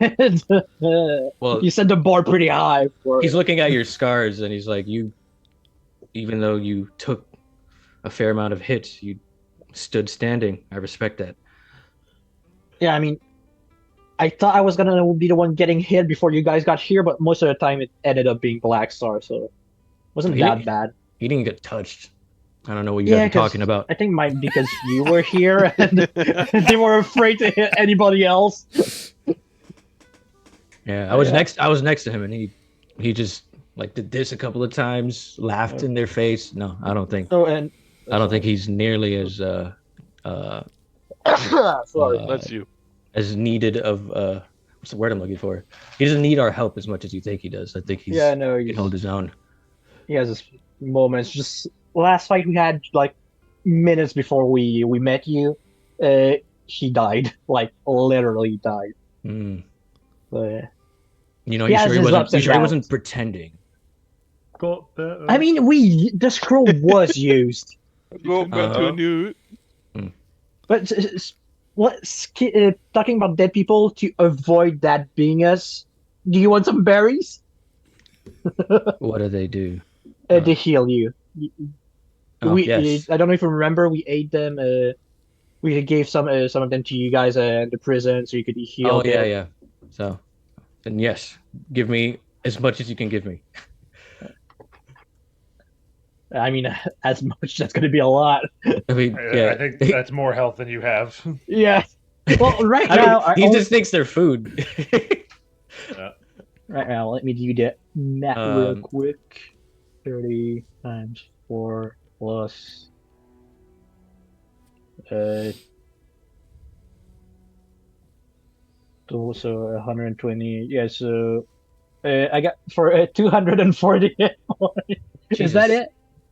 Well, you set the bar pretty high. For he's looking at your scars and he's like, even though you took a fair amount of hits, you stood standing. I respect that. Yeah, I mean, I thought I was gonna be the one getting hit before you guys got here, but most of the time it ended up being Black Star, so it wasn't Yeah. that bad. He didn't get touched. I don't know what you guys are 'cause talking about. I think because you were here and they were afraid to hit anybody else. Yeah, I was next to him, and he just like did this a couple of times, laughed in their face. No, I don't think he's nearly as sorry. That's you. as needed of what's the word I'm looking for? He doesn't need our help as much as you think he does. I think he can hold his own. He has his moments. Just last fight we had, like minutes before we met you, he died. Like literally died. Mm. But, You know, He you has sure he his wasn't? ups You and sure he downs. wasn't pretending? I mean, the scroll was used, Go back to a new. but talking about dead people to avoid that being us. Do you want some berries? What do they do? To heal you. Oh, yes. I don't know if you remember. We ate them. We gave some of them to you guys in the prison, so you could heal. Oh yeah, yeah. So, then yes, give me as much as you can give me. I mean, as much. That's going to be a lot. I mean, yeah. I think that's more health than you have. Yeah. Well, right I mean, now, he just thinks they're food. right now, let me do the math real quick. 30 times 4 plus. So 120. Yeah. So I got for 240 hit points. Is that it?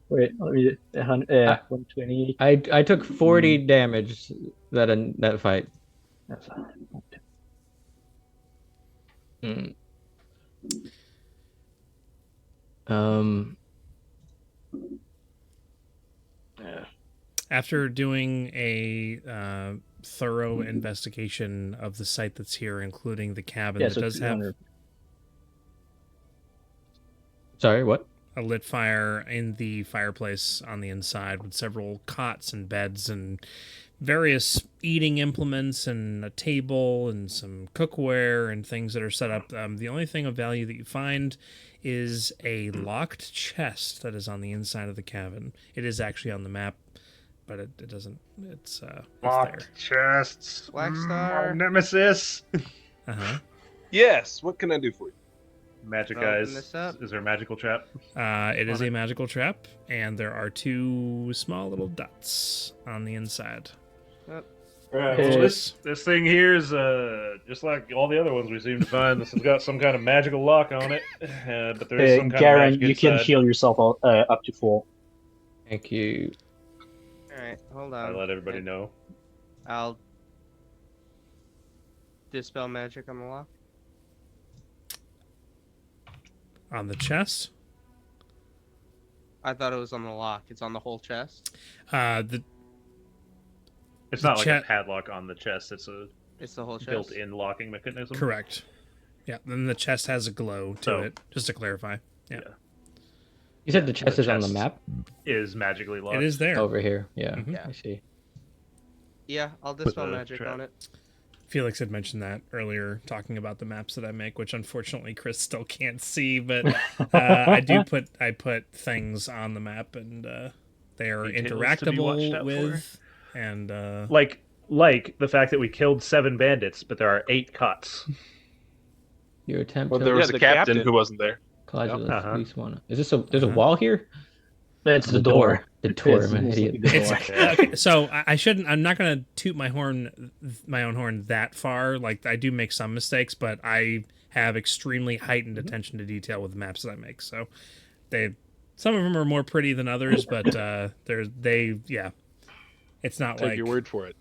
Wait, let me 120. I took 40 damage that fight. That's Mm. Yeah. After doing a thorough investigation of the site that's here, including the cabin that does have Sorry, what? a lit fire in the fireplace on the inside with several cots and beds and various eating implements and a table and some cookware and things that are set up. The only thing of value that you find is a locked chest that is on the inside of the cabin. It is actually on the map, but it doesn't. It's Locked chests. Black Star. Nemesis. Yes. What can I do for you? Magic Open eyes. this up. Is there a magical trap? It is a magical trap, and there are 2 small little dots on the inside. Right, well, this thing here is just like all the other ones we seem to find. This has got some kind of magical lock on it, but there is some kind Garen, of magic you can inside. heal yourself up to full. Thank you. Alright, hold I on. let everybody know. I'll dispel magic on the lock. On the chest? I thought it was on the lock. It's on the whole chest. It's not like a padlock on the chest. It's a the whole chest. built-in locking mechanism. Correct. Yeah, then the chest has a glow to it, just to clarify. Yeah. You said the chest is on the map? Is magically locked. It is there. Over here. Yeah, Yeah. I see. Yeah, I'll dispel the magic trap. on it. Felix had mentioned that earlier, talking about the maps that I make, which unfortunately Chris still can't see, but I put things on the map, and they are Details to be watched interactable out with, and like the fact that we killed 7 bandits, but there are 8 cots. Your attempt Well, to there was the a captain captain. who wasn't there. Closet Uh-huh. police wanna. Is this there's a wall here? That's the door. The door, I'm an It's idiot. the it's door. okay, so I shouldn't. I'm not gonna toot my own horn that far. Like I do make some mistakes, but I have extremely heightened attention to detail with the maps that I make. So some of them are more pretty than others, but it's not Take like your word for it.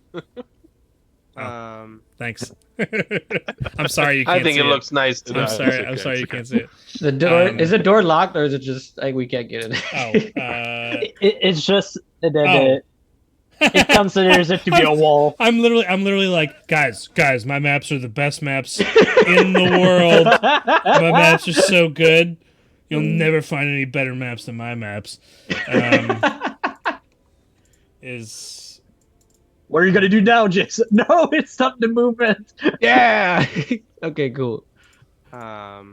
Thanks. I'm sorry you can't I think see it looks nice to I'm me. sorry. I'm sorry you can't see it. The door is the door locked, or is it just like we can't get in? It's just that it considers it to be a wall. I'm literally like, guys, my maps are the best maps in the world. My maps are so good. You'll never find any better maps than my maps. What are you gonna do now, Jason? No, it's stop the movement. Yeah. Okay, cool. Yeah,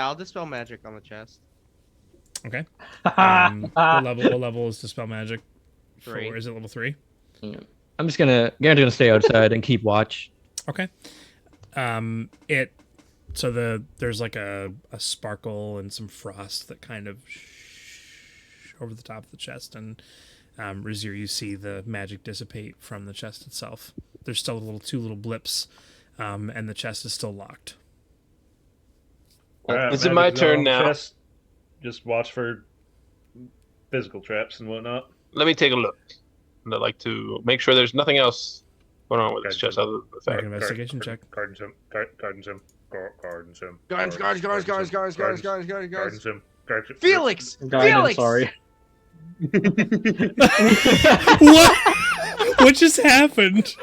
I'll dispel magic on the chest. Okay. What level is Dispel Magic? 3. Is it level 3? I'm just gonna stay outside and keep watch. Okay. There's like a sparkle and some frost that kind of over the top of the chest, and Razir, you see the magic dissipate from the chest itself. There's still two little blips, and the chest is still locked. All right, Is it my magic's not turn on the now? chest. Just watch for physical traps and whatnot. Let me take a look. And I'd like to make sure there's nothing else going on with this chest other than the Make fact. an investigation check. Gardens him. Gardens him. Gardens him. Guards. Gardens him. Felix! Guidance, sorry. What just happened?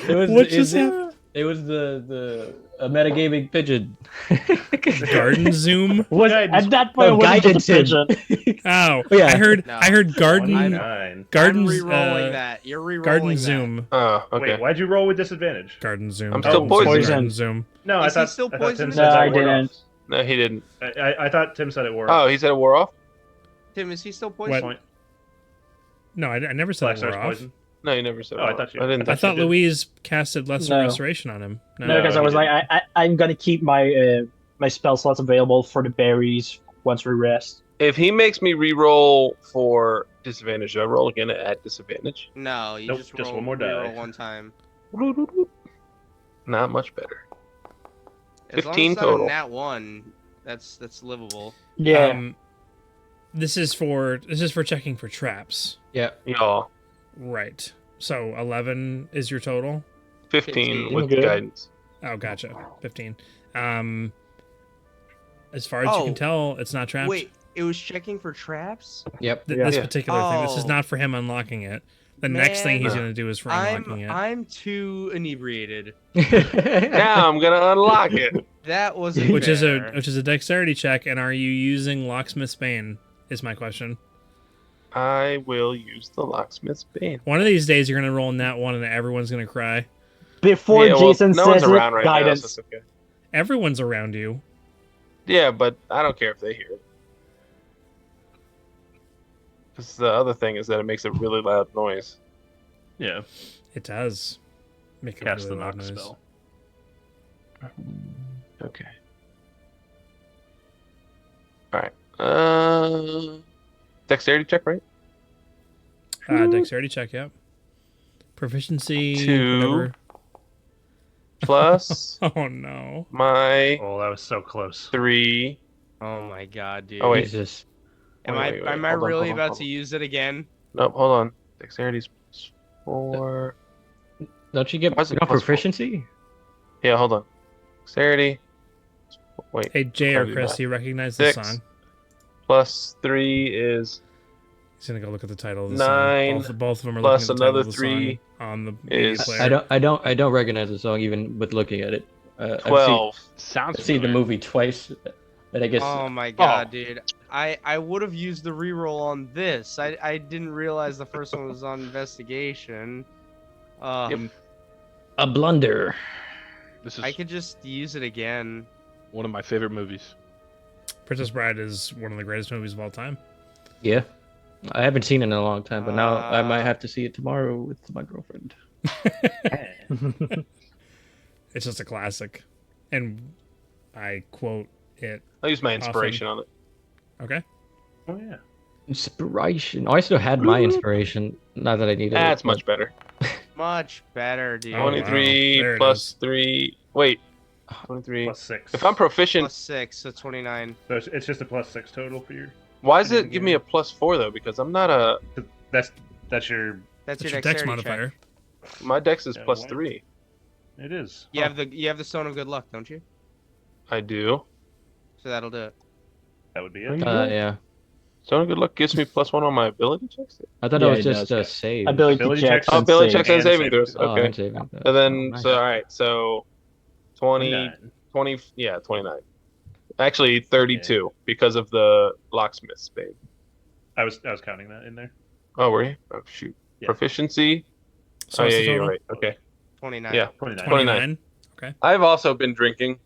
What just happened? It was the metagaming pigeon. Garden zoom. Was at that point? No, It wasn't guidance just a pigeon. Oh, Yeah. I heard. No. I heard garden. 29. Garden. I'm re-rolling that. You're re-rolling Garden that. zoom. Oh, okay. Wait, why'd you roll with disadvantage? Garden zoom. I'm still Garden poisoned. Garden zoom. No, Is I he thought still I thought Tim poisoned? said No, that I wore didn't. off. No, he didn't. I thought Tim said it wore Oh, off. he said it wore off? Tim, is he still poisoned? Point. No, I never said Black it wore Star's off. poison. No, he never said it Oh, I wore thought off. you- I didn't I think thought he did. Louise casted lesser No. restoration on him. No, because I was he like, I'm gonna keep my my spell slots available for the berries once we rest. If he makes me re-roll for disadvantage, do I roll again at disadvantage? No, you Nope, just just roll, one more die. re-roll one time. Not much better. As 15 long as it's not total. a nat 1, that's livable. Yeah. This is for checking for traps. Yeah. Y'all, Right. So 11 is your total. 15 15. with Good. guidance. Oh, gotcha. 15. As far as you Oh. can tell, it's not trapped. Wait, it was checking for traps? Yep. This Yeah. particular thing. This is Oh. not for him unlocking it. The next thing he's Man. going to do is for unlocking it. I'm too inebriated. Now I'm gonna unlock it. That wasn't which is fair. a dexterity check. And are you using Locksmith's Bane? Is my question. I will use the locksmith's bane. One of these days, you're going to roll in that one, and everyone's going to cry. Before Yeah, well, Jason no one's says around it, right now, guidance. so it's okay. Everyone's around you. Yeah, but I don't care if they hear it. Because the other thing is that it makes a really loud noise. Yeah. It does make a Cast really the loud knock noise. spell. Okay. Alright. Dexterity check, right? Dexterity check, yep. Proficiency. 2. Whatever. Plus Oh no. my Oh, that was so close. 3. Oh my god, dude. Oh, wait. Jesus. Am Wait, wait, I hold on, really hold on, about hold to on. use it again? Nope, hold on. Dexterity's plus 4. Don't you get Why is it no plus four? proficiency? Yeah, hold on. Dexterity. Wait. Hey, Jay or Probably Chris, not. do you recognize this 6 song? plus 3 is He's gonna go look at the title of the 9 song. Both of them are plus looking at the title another of the 3 song on the media is- player. I don't recognize the song even with looking at it. 12. Sounds I've seen the familiar. movie twice, and I guess Oh my god, dude. I would have used the reroll on this. I didn't realize the first one was on investigation. Yep. a blunder. This is I could just use it again. one of my favorite movies. Princess Bride is one of the greatest movies of all time. Yeah, I haven't seen it in a long time, but now I might have to see it tomorrow with my girlfriend. It's just a classic, and I quote it. I'll use my inspiration on it. Okay. Oh yeah. Inspiration. Oh, I still had my inspiration. Not that I needed it. That's but- much better. Much better, dude. Oh, wow. 23 There it plus is. 3. Wait. 23. Plus 6. If I'm proficient, Plus 6, so 29. So it's just a plus 6 total for your. why does I it didn't give get me it. a plus 4 though? Because I'm not a. That's your. That's That's your your dex dexterity modifier. check. My dex is Yeah, plus what? 3. It is. You have the stone of good luck, don't you? I do. So that'll do it. That would be Oh, it. you Yeah. So good luck gives me plus 1 on my ability checks. I thought Yeah, it was it just does. a save. Ability Ability checks. checks. Oh, and ability save. checks and And saving saving throws. throws. Oh, Okay. and saving. And then, nice. so alright, so 20, 29. 20, yeah, 29. Actually, 32 because of the locksmith's bane. I was counting that in there. Oh, were you? Oh, shoot. Yeah. Proficiency. So Oh, what's yeah, the you're total? right. Okay. 29. Yeah. 29. 29. I've also been drinking.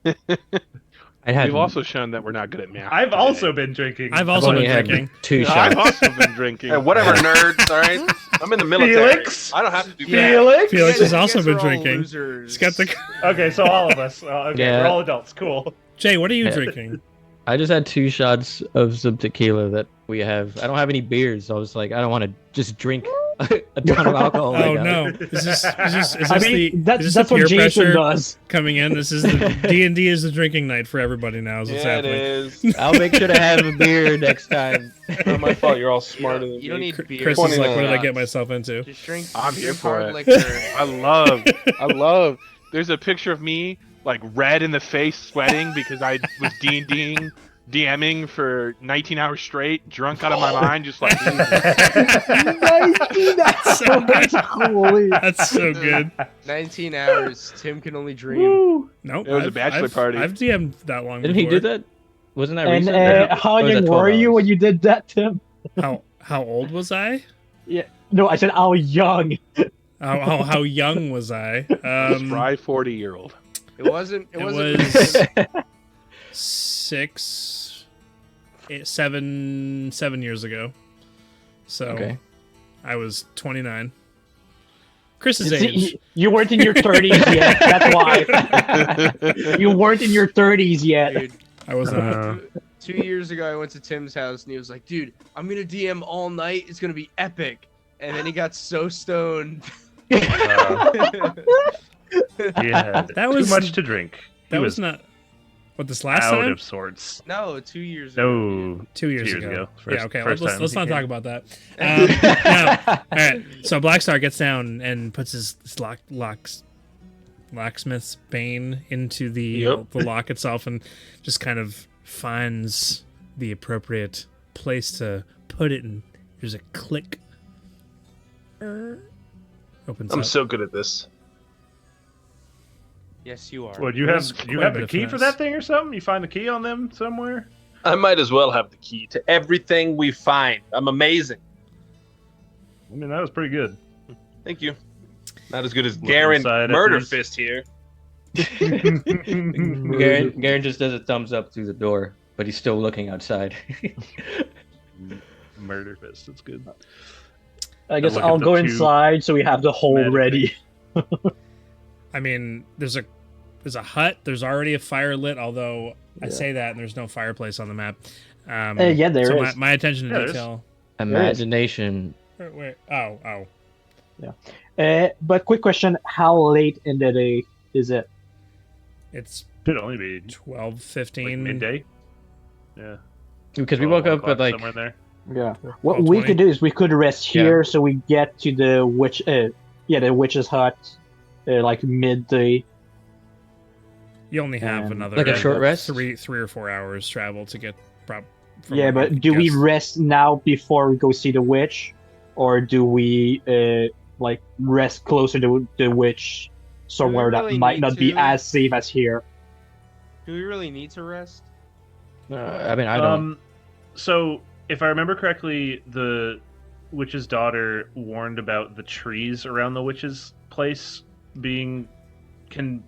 I I had. We've also shown that we're not good at math. I've today. also been drinking. I've I've also only been had drinking. 2 I've shots. also been drinking. Hey, whatever, nerds. All right, I'm in the military. Felix? I don't have to do Yeah. that. Felix You has guys also are been all drinking. losers. He's got the. Okay, so all of us. Okay, Yeah. we're all adults. Cool. Jay, what are you Yeah. drinking? I just had 2 shots of some tequila that we have. I don't have any beers, so I was like, I don't want to just drink a ton of alcohol. Oh right now. no! Is this I mean, is this that's the what peer Jason pressure does. coming in? This is the D&D is the drinking night for everybody now. Is what's Yeah, it happening. is. I'll make sure to have a beer next time. Not my fault. You're all smarter than You don't me. need beer. Chris is like, what did I shots. get myself into? Just drink. I'm here drink for hard it. liquor. I love. There's a picture of me like red in the face, sweating because I was DMing for 19 hours straight, drunk out of my mind, just like. That's so much holy. That's so good. 19 hours. Tim can only dream. Nope. It was a bachelor party. I've DM'd that long. Didn't he before. do that? Wasn't that And recent? how Or was young that 12 were you hours? when you did that, Tim? How old was I? No, I said how young. How young was I? Spry 40-year-old. It wasn't. It It wasn't. was 7 years ago. So Okay. I was 29. Chris's See, age. you weren't in your 30s yet. That's why. You weren't in your 30s yet. Dude, I was not. 2 years ago, I went to Tim's house and he was like, "Dude, I'm gonna DM all night. It's gonna be epic." And then he got so stoned. Yeah, That was- too much to drink. That He was not. What, this last out time? of sorts. No, 2 years ago. No, 2 years, 2 years ago. Yeah, okay. First Let's, time. let's not talk about that. Now, all right. So Blackstar gets down and puts his locksmith's bane into the lock itself, and just kind of finds the appropriate place to put it. And there's a click. Opens I'm up. so good at this. Yes, you are. What you That's have? quite You a have bit the of key for finesse. that thing or something? You find the key on them somewhere? I might as well have the key to everything we find. I'm amazing. I mean, that was pretty good. Thank you. Not as good as Look Garen inside at Murder these. Fist here. Garen just does a thumbs up through the door, but he's still looking outside. Murder fist. That's good. I guess look I'll at the go two inside so we have the hole magic ready. I mean, there's a hut. There's already a fire lit. Although I say that, and there's no fireplace on the map. Yeah, there so is. My attention to Yeah, there is. detail. Imagination. Wait. Oh. But quick question: how late in the day is it? It's Could only be 12:15. like midday. Yeah. Because we 12 woke up o'clock at like somewhere there. Yeah. What we 12:20. could do is we could rest here so we get to the witch. The witch's hut, like midday. You only have another like a short rest. 3 or 4 hours travel to get from Yeah, where but you do we guess- rest now before we go see the witch, or do we like rest closer to the witch somewhere really that might need not be to? as safe as here? Do we really need to rest? I mean, I don't. So, if I remember correctly, the witch's daughter warned about the trees around the witch's place can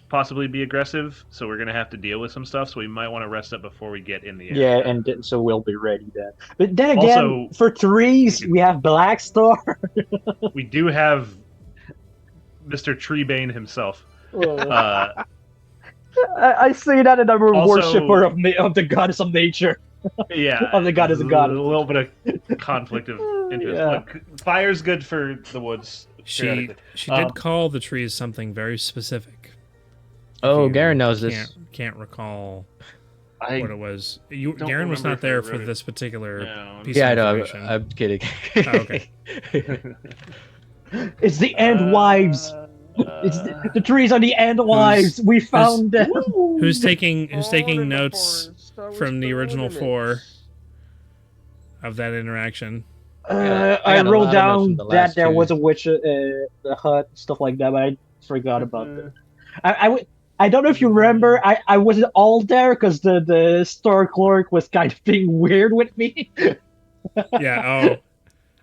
possibly be aggressive. So we're gonna have to deal with some stuff. So we might want to rest up before we get in the area. Yeah, and so we'll be ready then. But then again, Also- for trees, we have Black Star. We do have Mr. Treebane himself. I say that, and I'm a Also- worshipper of the goddess of nature. Yeah, Of the goddess of God. A little bit of conflict of interest. Yeah. Look, fire's good for the woods. She periodically. did call the trees something very specific. Oh, You Garen knows this. Can't recall I what it was. don't Garen was remember not if I there wrote for it. this particular No. piece Yeah, I of know. information. I'm kidding. Oh, okay. It's the End Wives. It's the trees are the End Wives. We found them. Who's taking All notes metaphors, from the original limits. 4 of that interaction? I I got a lot wrote of notes down from the that last there two. was a witch, the hut, stuff like that, but I forgot about it. I don't know if you remember. I wasn't all there because the store clerk was kind of being weird with me. Yeah. Oh,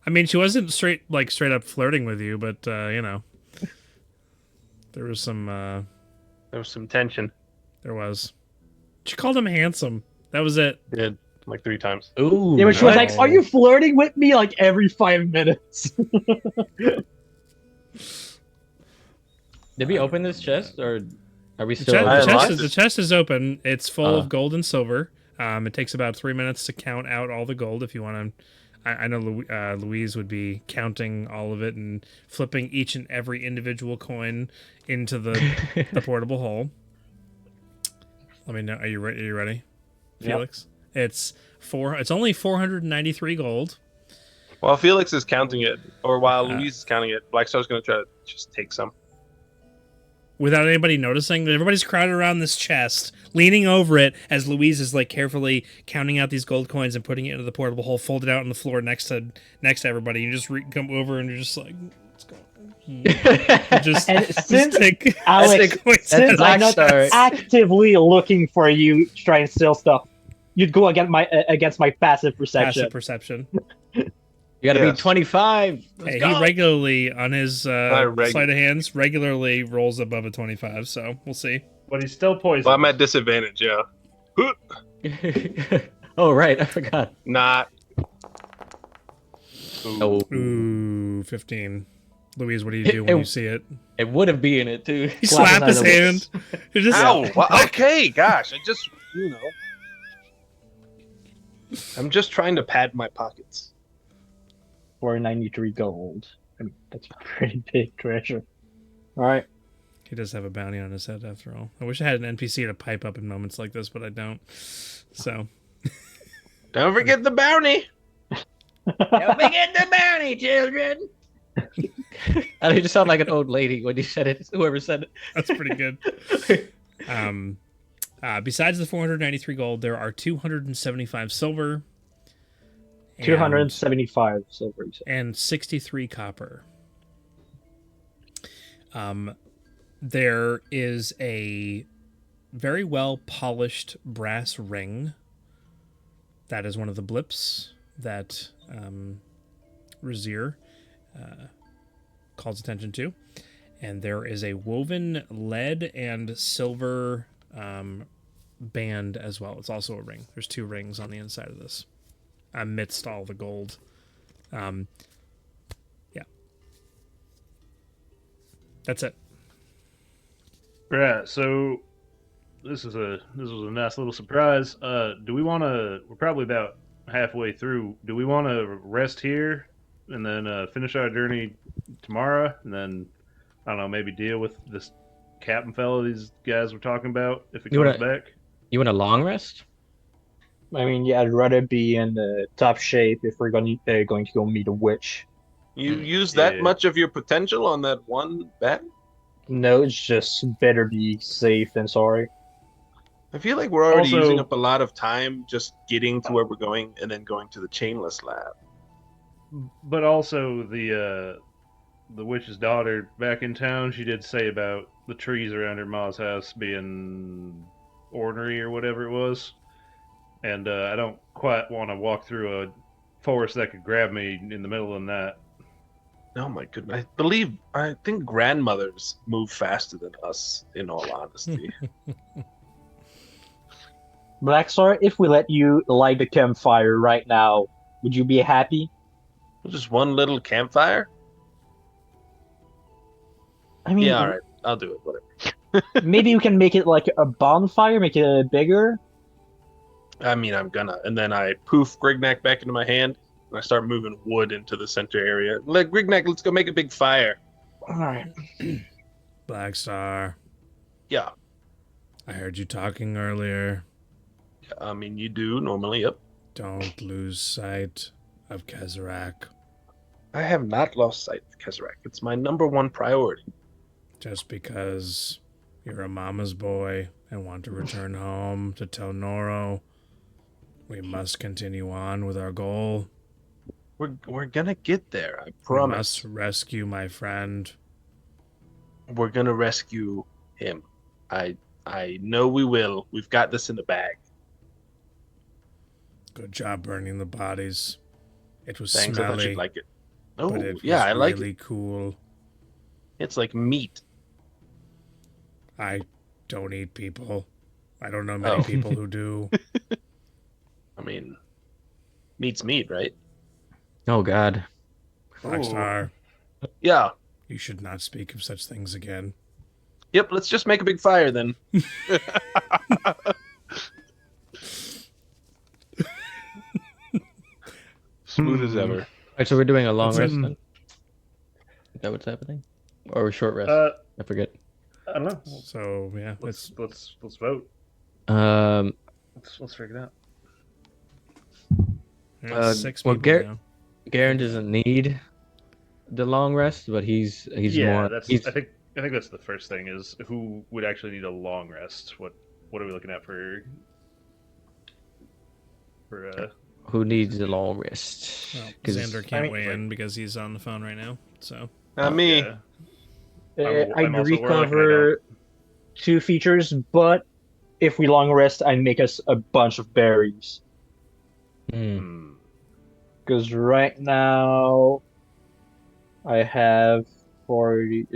I mean, she wasn't straight up flirting with you, but you know, there was some. There was some tension. There was. She called him handsome. That was it. Did like 3 times. Ooh. Yeah, but she was like, no. "Are you flirting with me?" Like every 5 minutes. Did we open this chest, or are we The, still? the chest is open. It's full of gold and silver. It takes about 3 minutes to count out all the gold. If you want to, I know Louise would be counting all of it and flipping each and every individual coin into the portable hole. Let me know. Are you ready? Felix? Yep. It's only 493 gold. While Felix is counting it, or while Louise is counting it, Black Star's going to try to just take some. Without anybody noticing, everybody's crowded around this chest, leaning over it as Louise is like carefully counting out these gold coins and putting it into the portable hole, folded out on the floor next to everybody. You just come over and you're just like, "What's going on?" Since Alex, since I'm not actively looking for you to try and steal stuff, you'd go against my passive perception. You gotta be 25. He regularly, on his sleight of hands, regularly rolls above a 25, so we'll see. But he's still poisoned. Well, I'm at disadvantage, yeah. Oh, right, I forgot. Not. Ooh. 15. Louise, what do you do when you see it? It would have been in it, too. He slapped his hand. Ow! Well, okay, gosh, I'm just trying to pad my pockets. 493 gold. I mean, that's a pretty big treasure. All right. He does have a bounty on his head, after all. I wish I had an NPC to pipe up in moments like this, but I don't. So. Don't forget the bounty. Don't forget the bounty, children. And he just sounded like an old lady when he said it. Whoever said it. That's pretty good. Besides the 493 gold, there are 275 silver. 275 silver. And 63 copper. There is a very well polished brass ring. That is one of the blips that Razir calls attention to. And there is a woven lead and silver band as well. It's also a ring. There's 2 rings on the inside of this, amidst all the gold. Yeah. That's it. Right, so this was a nice little surprise. Do we want to? We're probably about halfway through. Do we want to rest here and then finish our journey tomorrow, and then I don't know, maybe deal with this captain fellow these guys were talking about if it comes back? You want a long rest? I mean, yeah, I'd rather be in top shape if we're going to go meet a witch. You use that much of your potential on that one bat? No, it's just better be safe than sorry. I feel like we're already using up a lot of time just getting to where we're going and then going to the chainless lab. But also the witch's daughter back in town, she did say about the trees around her ma's house being ornery or whatever it was. And I don't quite want to walk through a forest that could grab me in the middle of the night. Oh my goodness. I think grandmothers move faster than us, in all honesty. Blackstar, if we let you light the campfire right now, would you be happy? Just one little campfire? I mean, yeah, alright. I'll do it, whatever. Maybe you can make it like a bonfire, make it bigger. I mean, I'm gonna. And then I poof Grignac back into my hand, and I start moving wood into the center area. Like, Grignac, let's go make a big fire. Alright. Blackstar. Yeah. I heard you talking earlier. I mean, you do normally, yep. Don't lose sight of Kezarak. I have not lost sight of Kezarak. It's my #1 priority. Just because you're a mama's boy and want to return home to Tonoro, we must continue on with our goal. We're gonna get there, I promise. We must rescue my friend. We're gonna rescue him. I know we will. We've got this in the bag. Good job burning the bodies. It was Thanks, smelly. I thought you'd like it. Oh, but it yeah, was I like really it. Cool. It's like meat. I don't eat people. I don't know many Oh. people who do. I mean, meat's meat, right? Oh God. Rockstar, Yeah. you should not speak of such things again. Yep. Let's just make a big fire then. Smooth as ever. Alright, so we're doing a long That's rest it. then? Is that what's happening? Or a short rest? I forget. I don't know. So yeah, it's Let's vote. Let's figure it out. six well, people now. Garen doesn't need the long rest, but he's Yeah, more. that's. He's, I think that's the first thing is who would actually need a long rest. What are we looking at for? who needs the long rest? Well, 'Cause- Xander can't mean, weigh like- in because he's on the phone right now. So Not me. Yeah. I'm I'd also worried, recover 2 features, but if we long rest, I'd make us a bunch of berries. Hmm. Hmm. Because right now, I have 40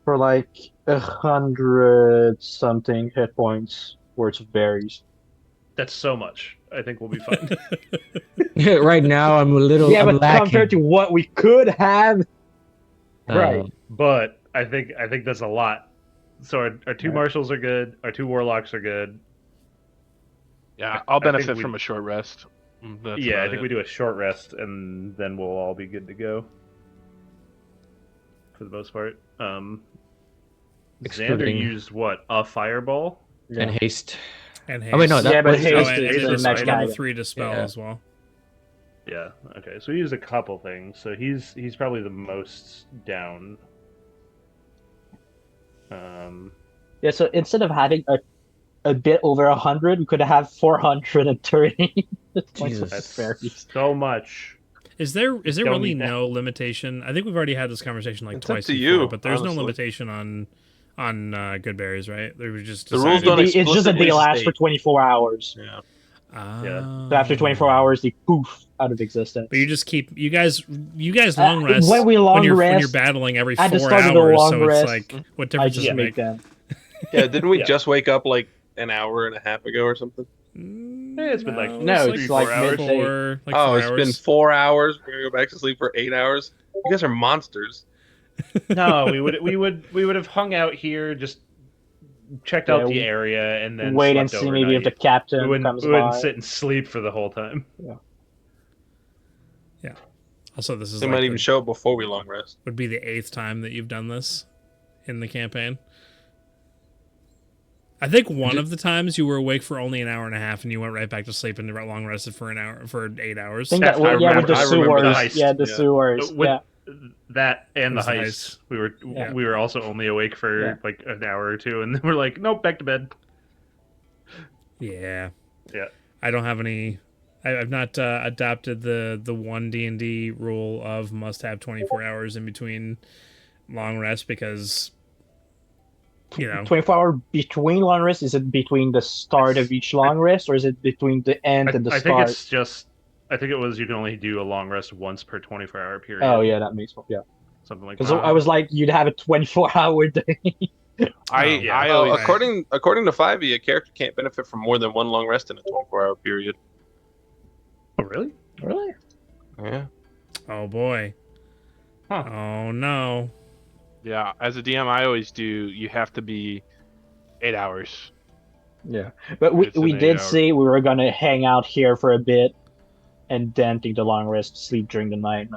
for like 100 something hit points worth of berries. That's so much. I think we'll be fine. right now, I'm a little. Yeah, I'm but lacking. compared to what we could have, right? But I think that's a lot. So our 2 Right. marshals are good. Our 2 warlocks are good. Yeah, I'll I think benefit we- from a short rest. That's Yeah, I about think it. we do a short rest and then we'll all be good to go. For the most part. Xander Excluding- used what? A fireball? And haste. and Oh, wait, no, haste. that Yeah, but was- haste and is it a is magic level item. 3 dispel Yeah. as well. Yeah. Okay. So he used a couple things. So he's probably the most down. Yeah, so instead of having a bit over 100, we could have 430 Jesus. points of berries. That's so much. Is there Don't really need that. no limitation? I think we've already had this conversation like It's up twice to before, you, but there's honestly. no limitation on good berries, right? There was just The rules decided- don't It's just that they explicitly last for state. 24 hours. Yeah. Ah. So after 24 hours, they poof out of existence. But you just keep you guys long rest when we long when you're rest, battling every at the 4 start of the hours. long So it's rest, like, what I difference just does it make make? them. Yeah, didn't we Yeah. just wake up like an hour and a half ago or something? Yeah, it's been like No, it's 3-4 like hours. midday. Like Oh, 4 it's hours. been 4 hours. We're gonna go back to sleep for 8 hours. You guys are monsters. No, we would have hung out here, just checked out the area, and then Wait and slept see maybe if the overnight. captain we comes wouldn't by. sit and sleep for the whole time. Also, this is They like might even show up before we long rest. would be the 8th time that you've done this in the campaign. I think one of the times you were awake for only an hour and a half, and you went right back to sleep and long rested for 8 hours. I think that, I yeah, with the remember the sewers. heist. Yeah, the Yeah. sewers. With Yeah. that and the It was the heist, Yeah. we were also only awake for Yeah. like an hour or two, and then we're like, nope, back to bed. Yeah. Yeah. I don't have any. I've not adopted the one D&D rule of must have 24 hours in between long rest because, 24-hour between long rest, is it between the start of each long rest, or is it between the end and the I start? think it's just. I think it was you can only do a long rest once per 24-hour period. Oh, yeah, that makes sense. Yeah. Something like Because that. I was like, you'd have a 24-hour day. yeah. I Well, always according to 5e, a character can't benefit from more than one long rest in a 24-hour period. Oh, really? Really? Yeah. Oh boy. Huh. Oh no. yeah. As a DM, I always do. You have to be 8 hours. Yeah. But we It's an did 8 hour. say we were going to hang out here for a bit and then take the long rest, sleep during the night.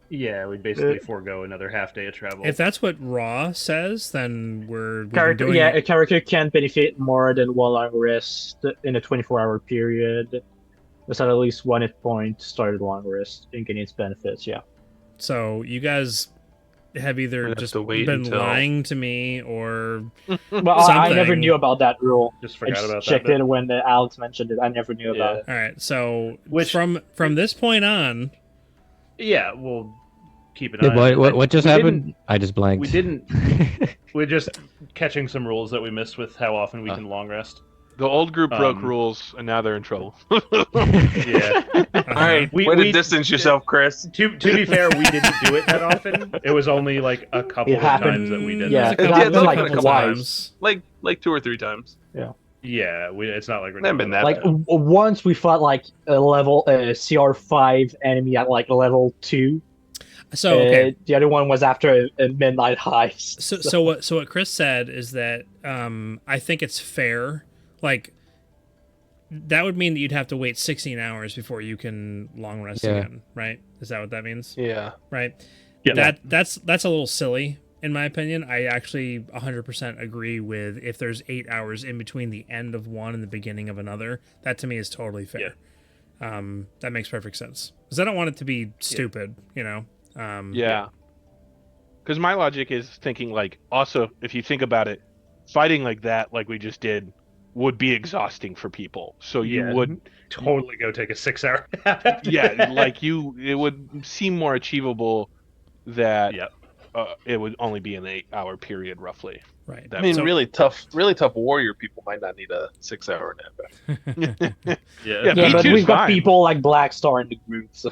Yeah, we'd basically forego another half day of travel. If that's what Raw says, then we've been doing a it. character can't benefit more than one long rest in a 24-hour period. There's at least one hit point started long rest and gain its benefits, yeah. So you guys have either We'd have just to wait been until- lying to me or Well, I never Something. knew about that rule. Just I forgot just about checked that. it when Alex mentioned it. I never knew about it. all right. So Which- from this point on, Yeah, we'll keep an eye. Yeah, on it. what just We happened? I just blanked. We didn't. We're just catching some rules that we missed with how often we can long rest. The old group broke Um, rules, and now they're in trouble. Yeah. Uh-huh. All right, We- way to we- distance yourself, Chris. To be fair, we didn't do it that often. It was only like a couple It of happened- times that we did. yeah, it. it Yeah, happened it's like only been a couple twice. Like 2 or 3 times. Yeah, it's not like we're Never been that Like bad. once we fought like a level CR5 enemy at like level 2. So okay. The other one was after a midnight heist. So what Chris said is that I think it's fair. Like that would mean that you'd have to wait 16 hours before you can long rest Yeah. again, right? Is that what that means? Yeah. Right. Yeah. That's a little silly in my opinion. I actually 100% agree with if there's 8 hours in between the end of one and the beginning of another. That to me is totally fair. That makes perfect sense because I don't want it to be stupid, you know. Yeah. Because my logic is thinking like, also, if you think about it, fighting like that, like we just did, would be exhausting for people. So you Yeah. would, Totally go take a 6-hour nap. yeah, like it would seem more achievable that Yep. it would only be an 8-hour period, roughly. Right. That- I mean, So- really tough warrior people might not need a 6-hour nap. Yeah, Yeah, Me but too's we've got fine. people like Blackstar in the group. So.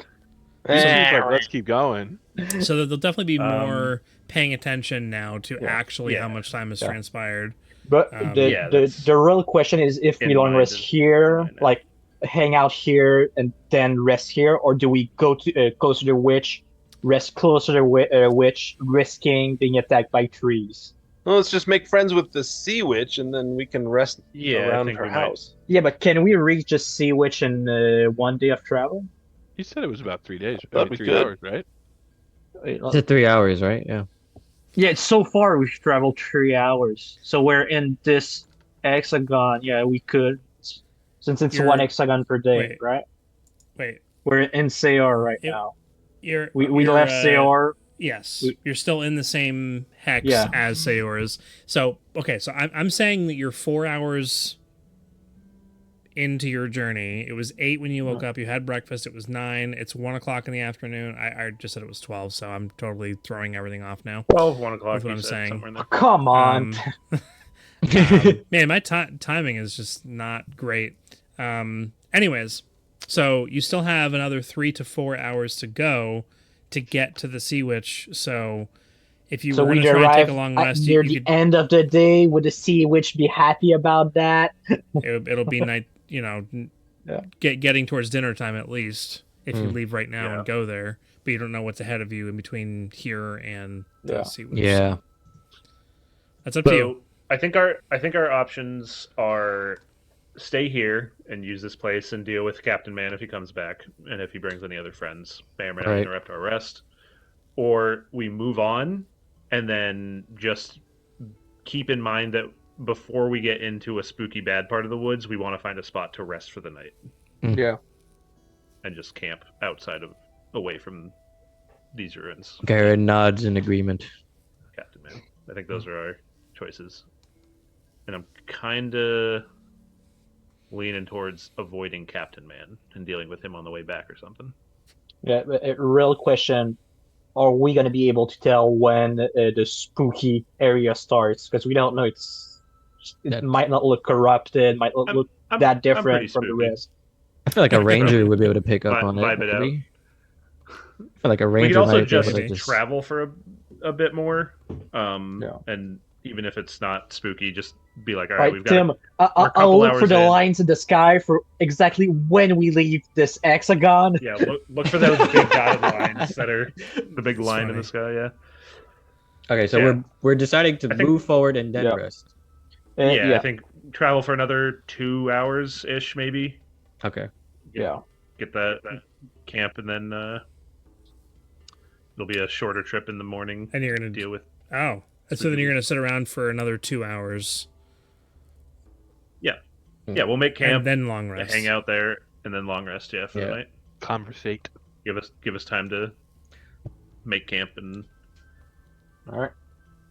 Like, let's keep going. So there'll definitely be Um, more paying attention now to actually how Yeah. much time has Yeah. transpired. But yeah, that's the real question is if in we long mind rest is- here, in mind. like hang out here and then rest here, or do we go to closer to the witch, rest closer to the witch, risking being attacked by trees? Well, let's just make friends with the sea witch, and then we can rest Yeah, I around think her we might. house. Yeah, but can we reach the sea witch in 1 day of travel? He said it was about 3 days. That'd be 3 good. hours, right? It's at 3 hours, right? Yeah. Yeah, it's so far we've traveled 3 hours, so we're in this hexagon. Yeah, we could, since it's You're- one hexagon per day, wait. right? Wait, We're in Sayor right Yep. now. you're We you're, left Sayor. Yes, We- you're still in the same hex Yeah. as Sayor is. So okay, so I'm saying that you're 4 hours into your journey. It was 8 when you woke up. You had breakfast. It was 9. It's 1 o'clock in the afternoon. I just said it was 12, so I'm totally throwing everything off now. 12, 1 o'clock. That's what you I'm said, saying. somewhere in there. Come on. Man, my timing is just not great. Anyways, so you still have another 3 to 4 hours to go to get to the Sea Witch. So if you So were we going to try and arrive take a long at rest, near you the could, end of the day. Would the sea witch be happy about that? it'll be night. You know, Yeah. getting towards dinner time at least. If you leave right now Yeah. and go there, but you don't know what's ahead of you in between here and the Yeah. Sea Witch. Yeah. That's up to you. So I think our options are stay here and use this place and deal with Captain Man if he comes back and if he brings any other friends. May or may not Right. interrupt our rest. Or we move on and then just keep in mind that before we get into a spooky bad part of the woods, we want to find a spot to rest for the night Yeah. and just camp away from these ruins. Garen nods in agreement. Captain Man. I think those are our choices. And I'm kind of leaning towards avoiding Captain Man and dealing with him on the way back or something. Yeah, but a real question: are we going to be able to tell when the spooky area starts? Because we don't know. It That- might not look corrupted. Might not look that pretty different from the spooky. rest. I feel like a ranger would be able to pick up on it. Vibe it out. maybe. I feel like a We could ranger also might be able just to just travel for a bit more. Yeah. And even if it's not spooky, just be like, all All right, right, we've Tim. got I'll couple look for hours the in. lines in the sky for exactly when we leave this hexagon. yeah, look for those big dotted lines that are the big That's line in funny. the sky. Yeah. Okay, so Yeah. we're deciding to I think- move forward and then Yeah. rest. Yeah, I think travel for another 2 hours ish, maybe. Okay. Yeah. Get that camp, and then it'll be a shorter trip in the morning And you're to going to deal with. Oh, so then you're going to sit around for another 2 hours Yeah, we'll make camp, and then long rest. hang out there, and then long rest. Yeah, for the Yeah. night. Conversate. Give us time to make camp and All right.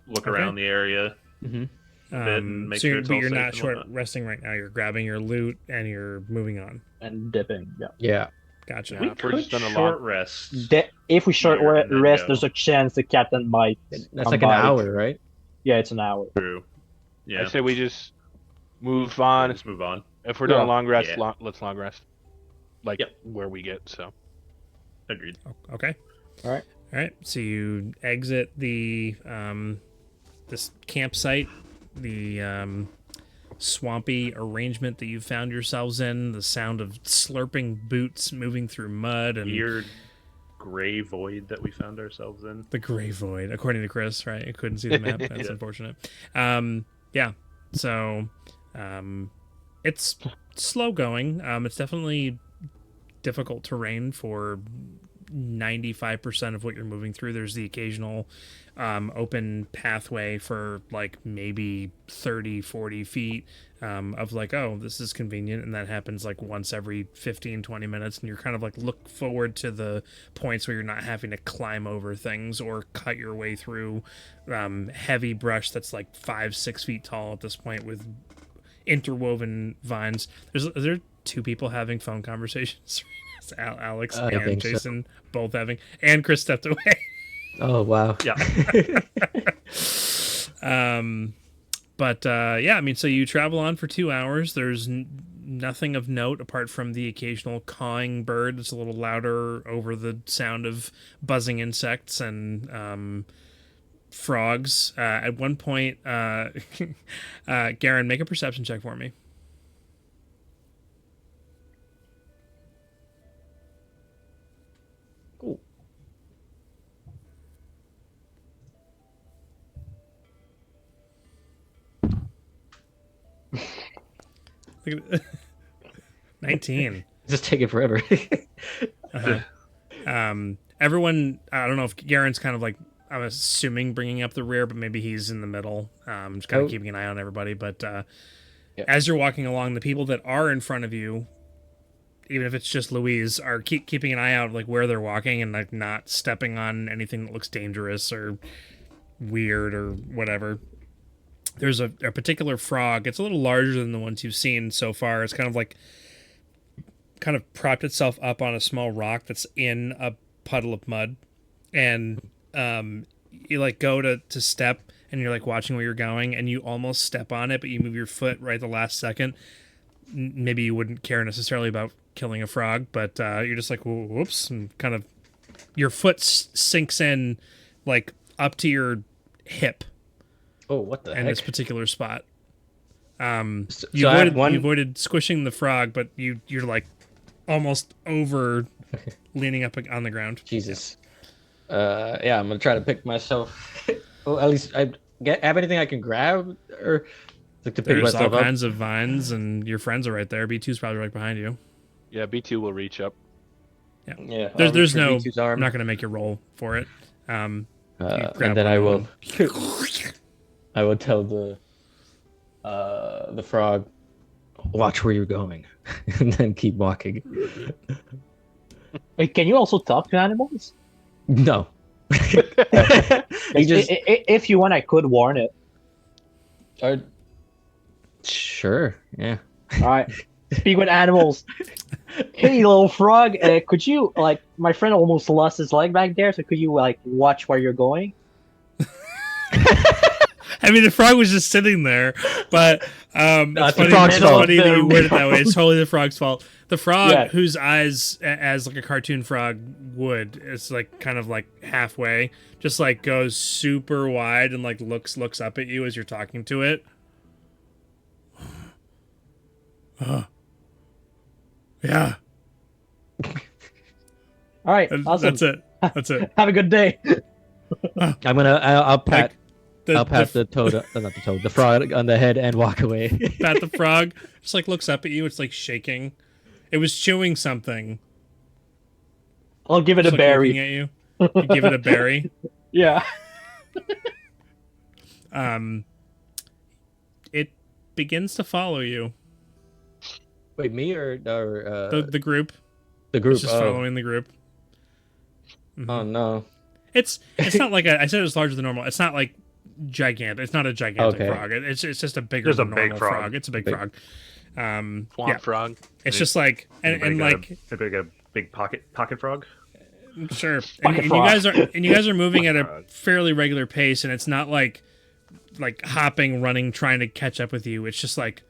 look Okay. around the area. bit and make So sure you're, it's but all you're safe not and short whatnot. resting right now. You're grabbing your loot and you're moving on. And dipping. Yeah. Yeah. Gotcha. We we're could just done a short lot. rest. If we short Here and then rest, go. there's a chance the captain might. That's come like an by. hour, right? Yeah, it's an hour. True. Yeah. I say we just move on. Let's move on. If we're doing a long rest, Yeah. let's long rest. Like Yep. where we get. So Agreed. Okay. All right. All right. So you exit the this campsite, the swampy arrangement that you found yourselves in. The sound of slurping boots moving through mud and Weird gray void that we found ourselves in. the gray void, according to Chris. Right? I couldn't see the map. That's Yeah. unfortunate. Yeah. So it's slow going. It's definitely difficult terrain for 95% of what you're moving through. There's the occasional open pathway for like maybe 30-40 feet of like, oh, this is convenient, and that happens like once every 15-20 minutes, and you're kind of like look forward to the points where you're not having to climb over things or cut your way through heavy brush that's like 5-6 feet tall at this point with interwoven vines. Are there two people having phone conversations? It's Alex I and think so. Jason both having, and Chris stepped away. Oh wow. Yeah. But yeah, I mean, so you travel on for 2 hours. There's nothing of note apart from the occasional cawing bird that's a little louder over the sound of buzzing insects and frogs. At one point, Garen, make a perception check for me. Look at 19. Just take it forever. Everyone, I don't know if Garen's kind of like, I'm assuming bringing up the rear, but maybe he's in the middle. Just kind of keeping an eye on everybody. But as you're walking along, the people that are in front of you, even if it's just Louise, are keeping an eye out like where they're walking and like not stepping on anything that looks dangerous or weird or whatever. There's a particular frog. It's a little larger than the ones you've seen so far. It's kind of propped itself up on a small rock that's in a puddle of mud. And you like go to step and you're like watching where you're going and you almost step on it, but you move your foot right at the last second. Maybe you wouldn't care necessarily about killing a frog, but you're just like, whoops, and kind of your foot sinks in like up to your hip. Oh, what the in heck? this particular spot. You so I have you avoided squishing the frog, but you're like almost over leaning up on the ground. Jesus. Yeah, I'm gonna try to pick myself. Well, at least have anything I can grab, or like to pick There's all myself up. kinds of vines, and your friends are right there. B2's probably right behind you. yeah, B2 will reach up. Yeah. There's no. B2's I'm arm. not gonna make you roll for it. And grab then I one will. I will tell the frog, watch where you're going, and then keep walking. Wait, can you also talk to animals? No. He just If you want, I could warn it. Sure. Yeah. All right. Speak with animals. Hey, little frog, could you, like, my friend almost lost his leg back there, so could you, like, watch where you're going? I mean, the frog was just sitting there, but it's the frog's fault. funny that you word it that way. It's totally the frog's fault. The frog, Yeah. whose eyes, as like a cartoon frog would, it's like kind of like halfway, just like goes super wide and like looks up at you as you're talking to it. Yeah, All right, awesome. that's it. That's it. Have a good day. I'll pat. The, I'll pat the toad, not the toad, the frog on the head and walk away. pat the frog. Just like looks up at you. It's like shaking. It was chewing something. I'll give it Just, a like, berry. looking at you. You give it a berry. Yeah. It begins to follow you. Wait, me or The group. the group? It's just following the group. Oh no. It's not like I said it was larger than normal. It's not like gigantic. It's not a gigantic Okay. frog. It's just a bigger Just a than big normal frog. frog. It's a big Big- frog. Swamp Yeah. frog. It's just like and Anybody got like anybody got a big pocket frog? sure. Pocket And frog. you guys are moving at a Frog. fairly regular pace, and it's not like hopping, running, trying to catch up with you. It's just like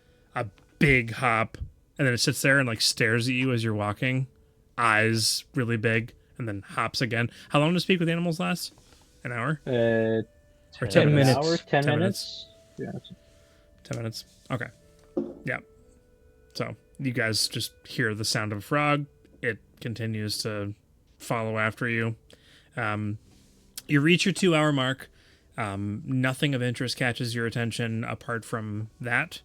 big hop, and then it sits there and like stares at you as you're walking, eyes really big, and then hops again. How long does Speak with Animals last? An hour? Or 10 minutes. Hour, 10 10 minutes. Yeah. 10 minutes. Okay. Yeah. So you guys just hear the sound of a frog. It continues to follow after you. You reach your 2 hour mark. Nothing of interest catches your attention apart from that.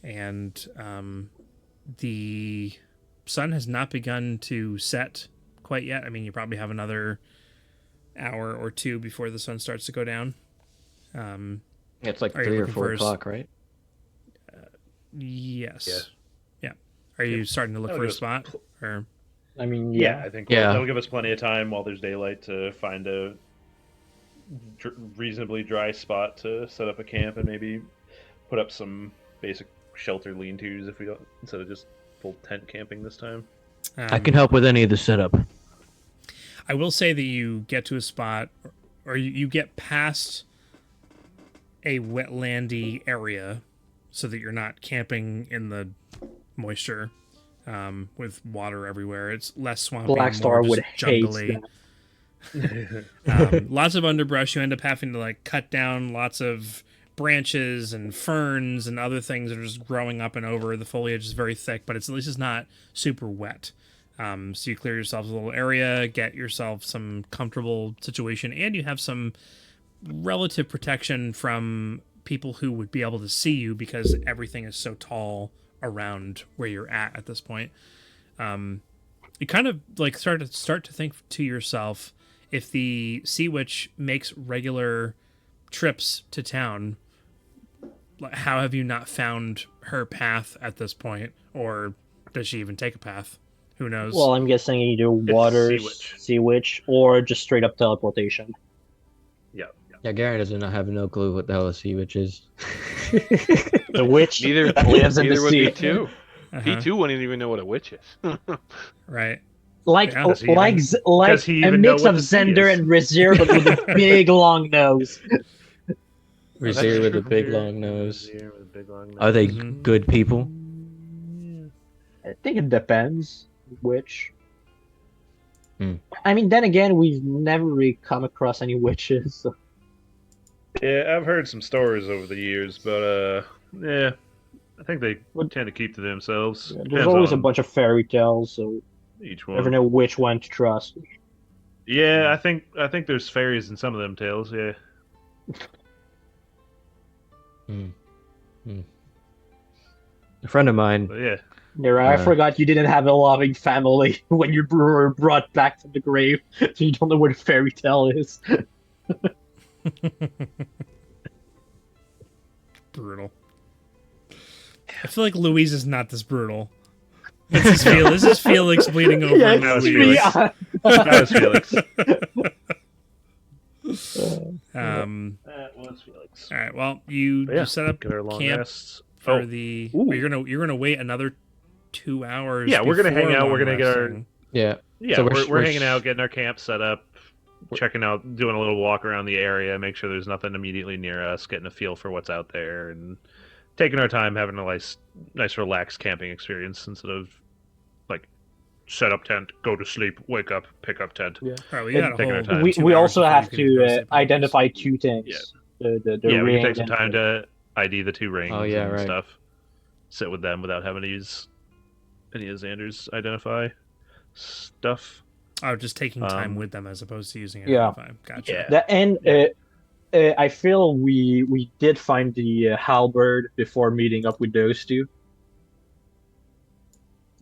And the sun has not begun to set quite yet. I mean, you probably have another hour or two before the sun starts to go down. It's like Are you 3 or looking 4 for o'clock, right? Yes. Yeah. Are you starting to look That'll for a give us spot? Or I mean, Yeah, yeah. I think Yeah. that'll give us plenty of time while there's daylight to find a reasonably dry spot to set up a camp and maybe put up some basic shelter lean-tos if we don't, instead of just full tent camping this time. I can help with any of the setup. I will say that you get to a spot, or you get past a wetlandy area, so that you're not camping in the moisture with water everywhere. It's less swampy, Black more Star just would hate jungly. that. Lots of underbrush. You end up having to like cut down lots of branches and ferns and other things that are just growing up and over. The foliage is very thick, but at least it's not super wet. So you clear yourself a little area, get yourself some comfortable situation, and you have some relative protection from people who would be able to see you because everything is so tall around where you're at this point. You kind of like start to think to yourself, if the Sea Witch makes regular trips to town, how have you not found her path at this point? Or does she even take a path? Who knows? Well, I'm guessing either water, Sea sea witch, or just straight up teleportation. Yeah, Gary does not have no clue what the hell a sea witch is. The witch Neither, that lives in the neither would sea. P2. Uh-huh. P2 wouldn't even know what a witch is. Right. Like Yeah. like does he a even know mix what of the sea Zender is? and Rizir, but with a big long nose. Rizir with a big long nose. Are they Mhm. good people? I think it depends which. Hmm. I mean, then again, we've never really come across any witches. So. Yeah, I've heard some stories over the years, but yeah, I think they What- tend to keep to themselves. There's Depends always a on bunch of fairy tales, so each you never one. know which one to trust. Yeah, I think there's fairies in some of them tales. Yeah. A friend of mine, But yeah. Nira, I Uh. forgot you didn't have a loving family when you were brought back from the grave, so you don't know what a fairy tale is. Brutal. I feel like Louise is not this brutal. This is Felix bleeding over. Yeah, That was Louise. Felix. That was Felix. That was Felix. All right. Well, you But yeah, set up get our long camp rests. for Oh, the. ooh. You're gonna wait another 2 hours. Yeah, we're gonna hang before out, we're long gonna get our- resting. yeah, yeah, So we're hanging out, getting our camp set up, checking out, doing a little walk around the area, make sure there's nothing immediately near us, getting a feel for what's out there, and taking our time, having a nice relaxed camping experience instead of like set up tent, go to sleep, wake up, pick up tent. Yeah. All right, we got a Taking our whole. time. We 2 hours also before have you can go to sleep. identify two things. Yeah. The Yeah, we ring can take some and time the- to ID the two rings Oh, yeah, and right. stuff. Sit with them without having to use any of Xander's identify stuff. Oh, just taking time Um, with them as opposed to using it. Yeah. Gotcha. Yeah. That and I feel we did find the halberd before meeting up with those two.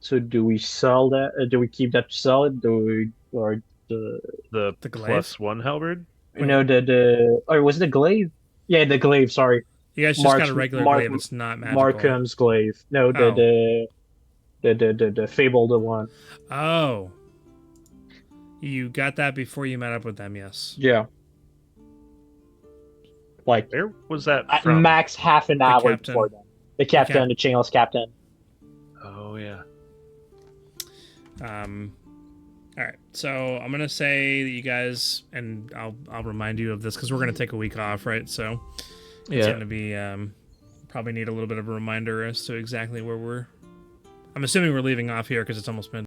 So do we sell that? Do we keep that to sell it? Do we or the The The glaive? +1 halberd. or was it the glaive? Yeah, the glaive. Sorry, You guys just got a Mark's- regular Mark- glaive. It's not magical. Markham's glaive. No, the fabled one. Oh. You got that before you met up with them, yes. Yeah. Like Where was that at from? max half an hour captain. before them. The captain, the chainless captain. Oh yeah. All right, so I'm gonna say that you guys, and I'll remind you of this because we're gonna take a week off, right? So it's yeah. gonna be probably need a little bit of a reminder as to exactly where we're. I'm assuming we're leaving off here because it's almost midnight.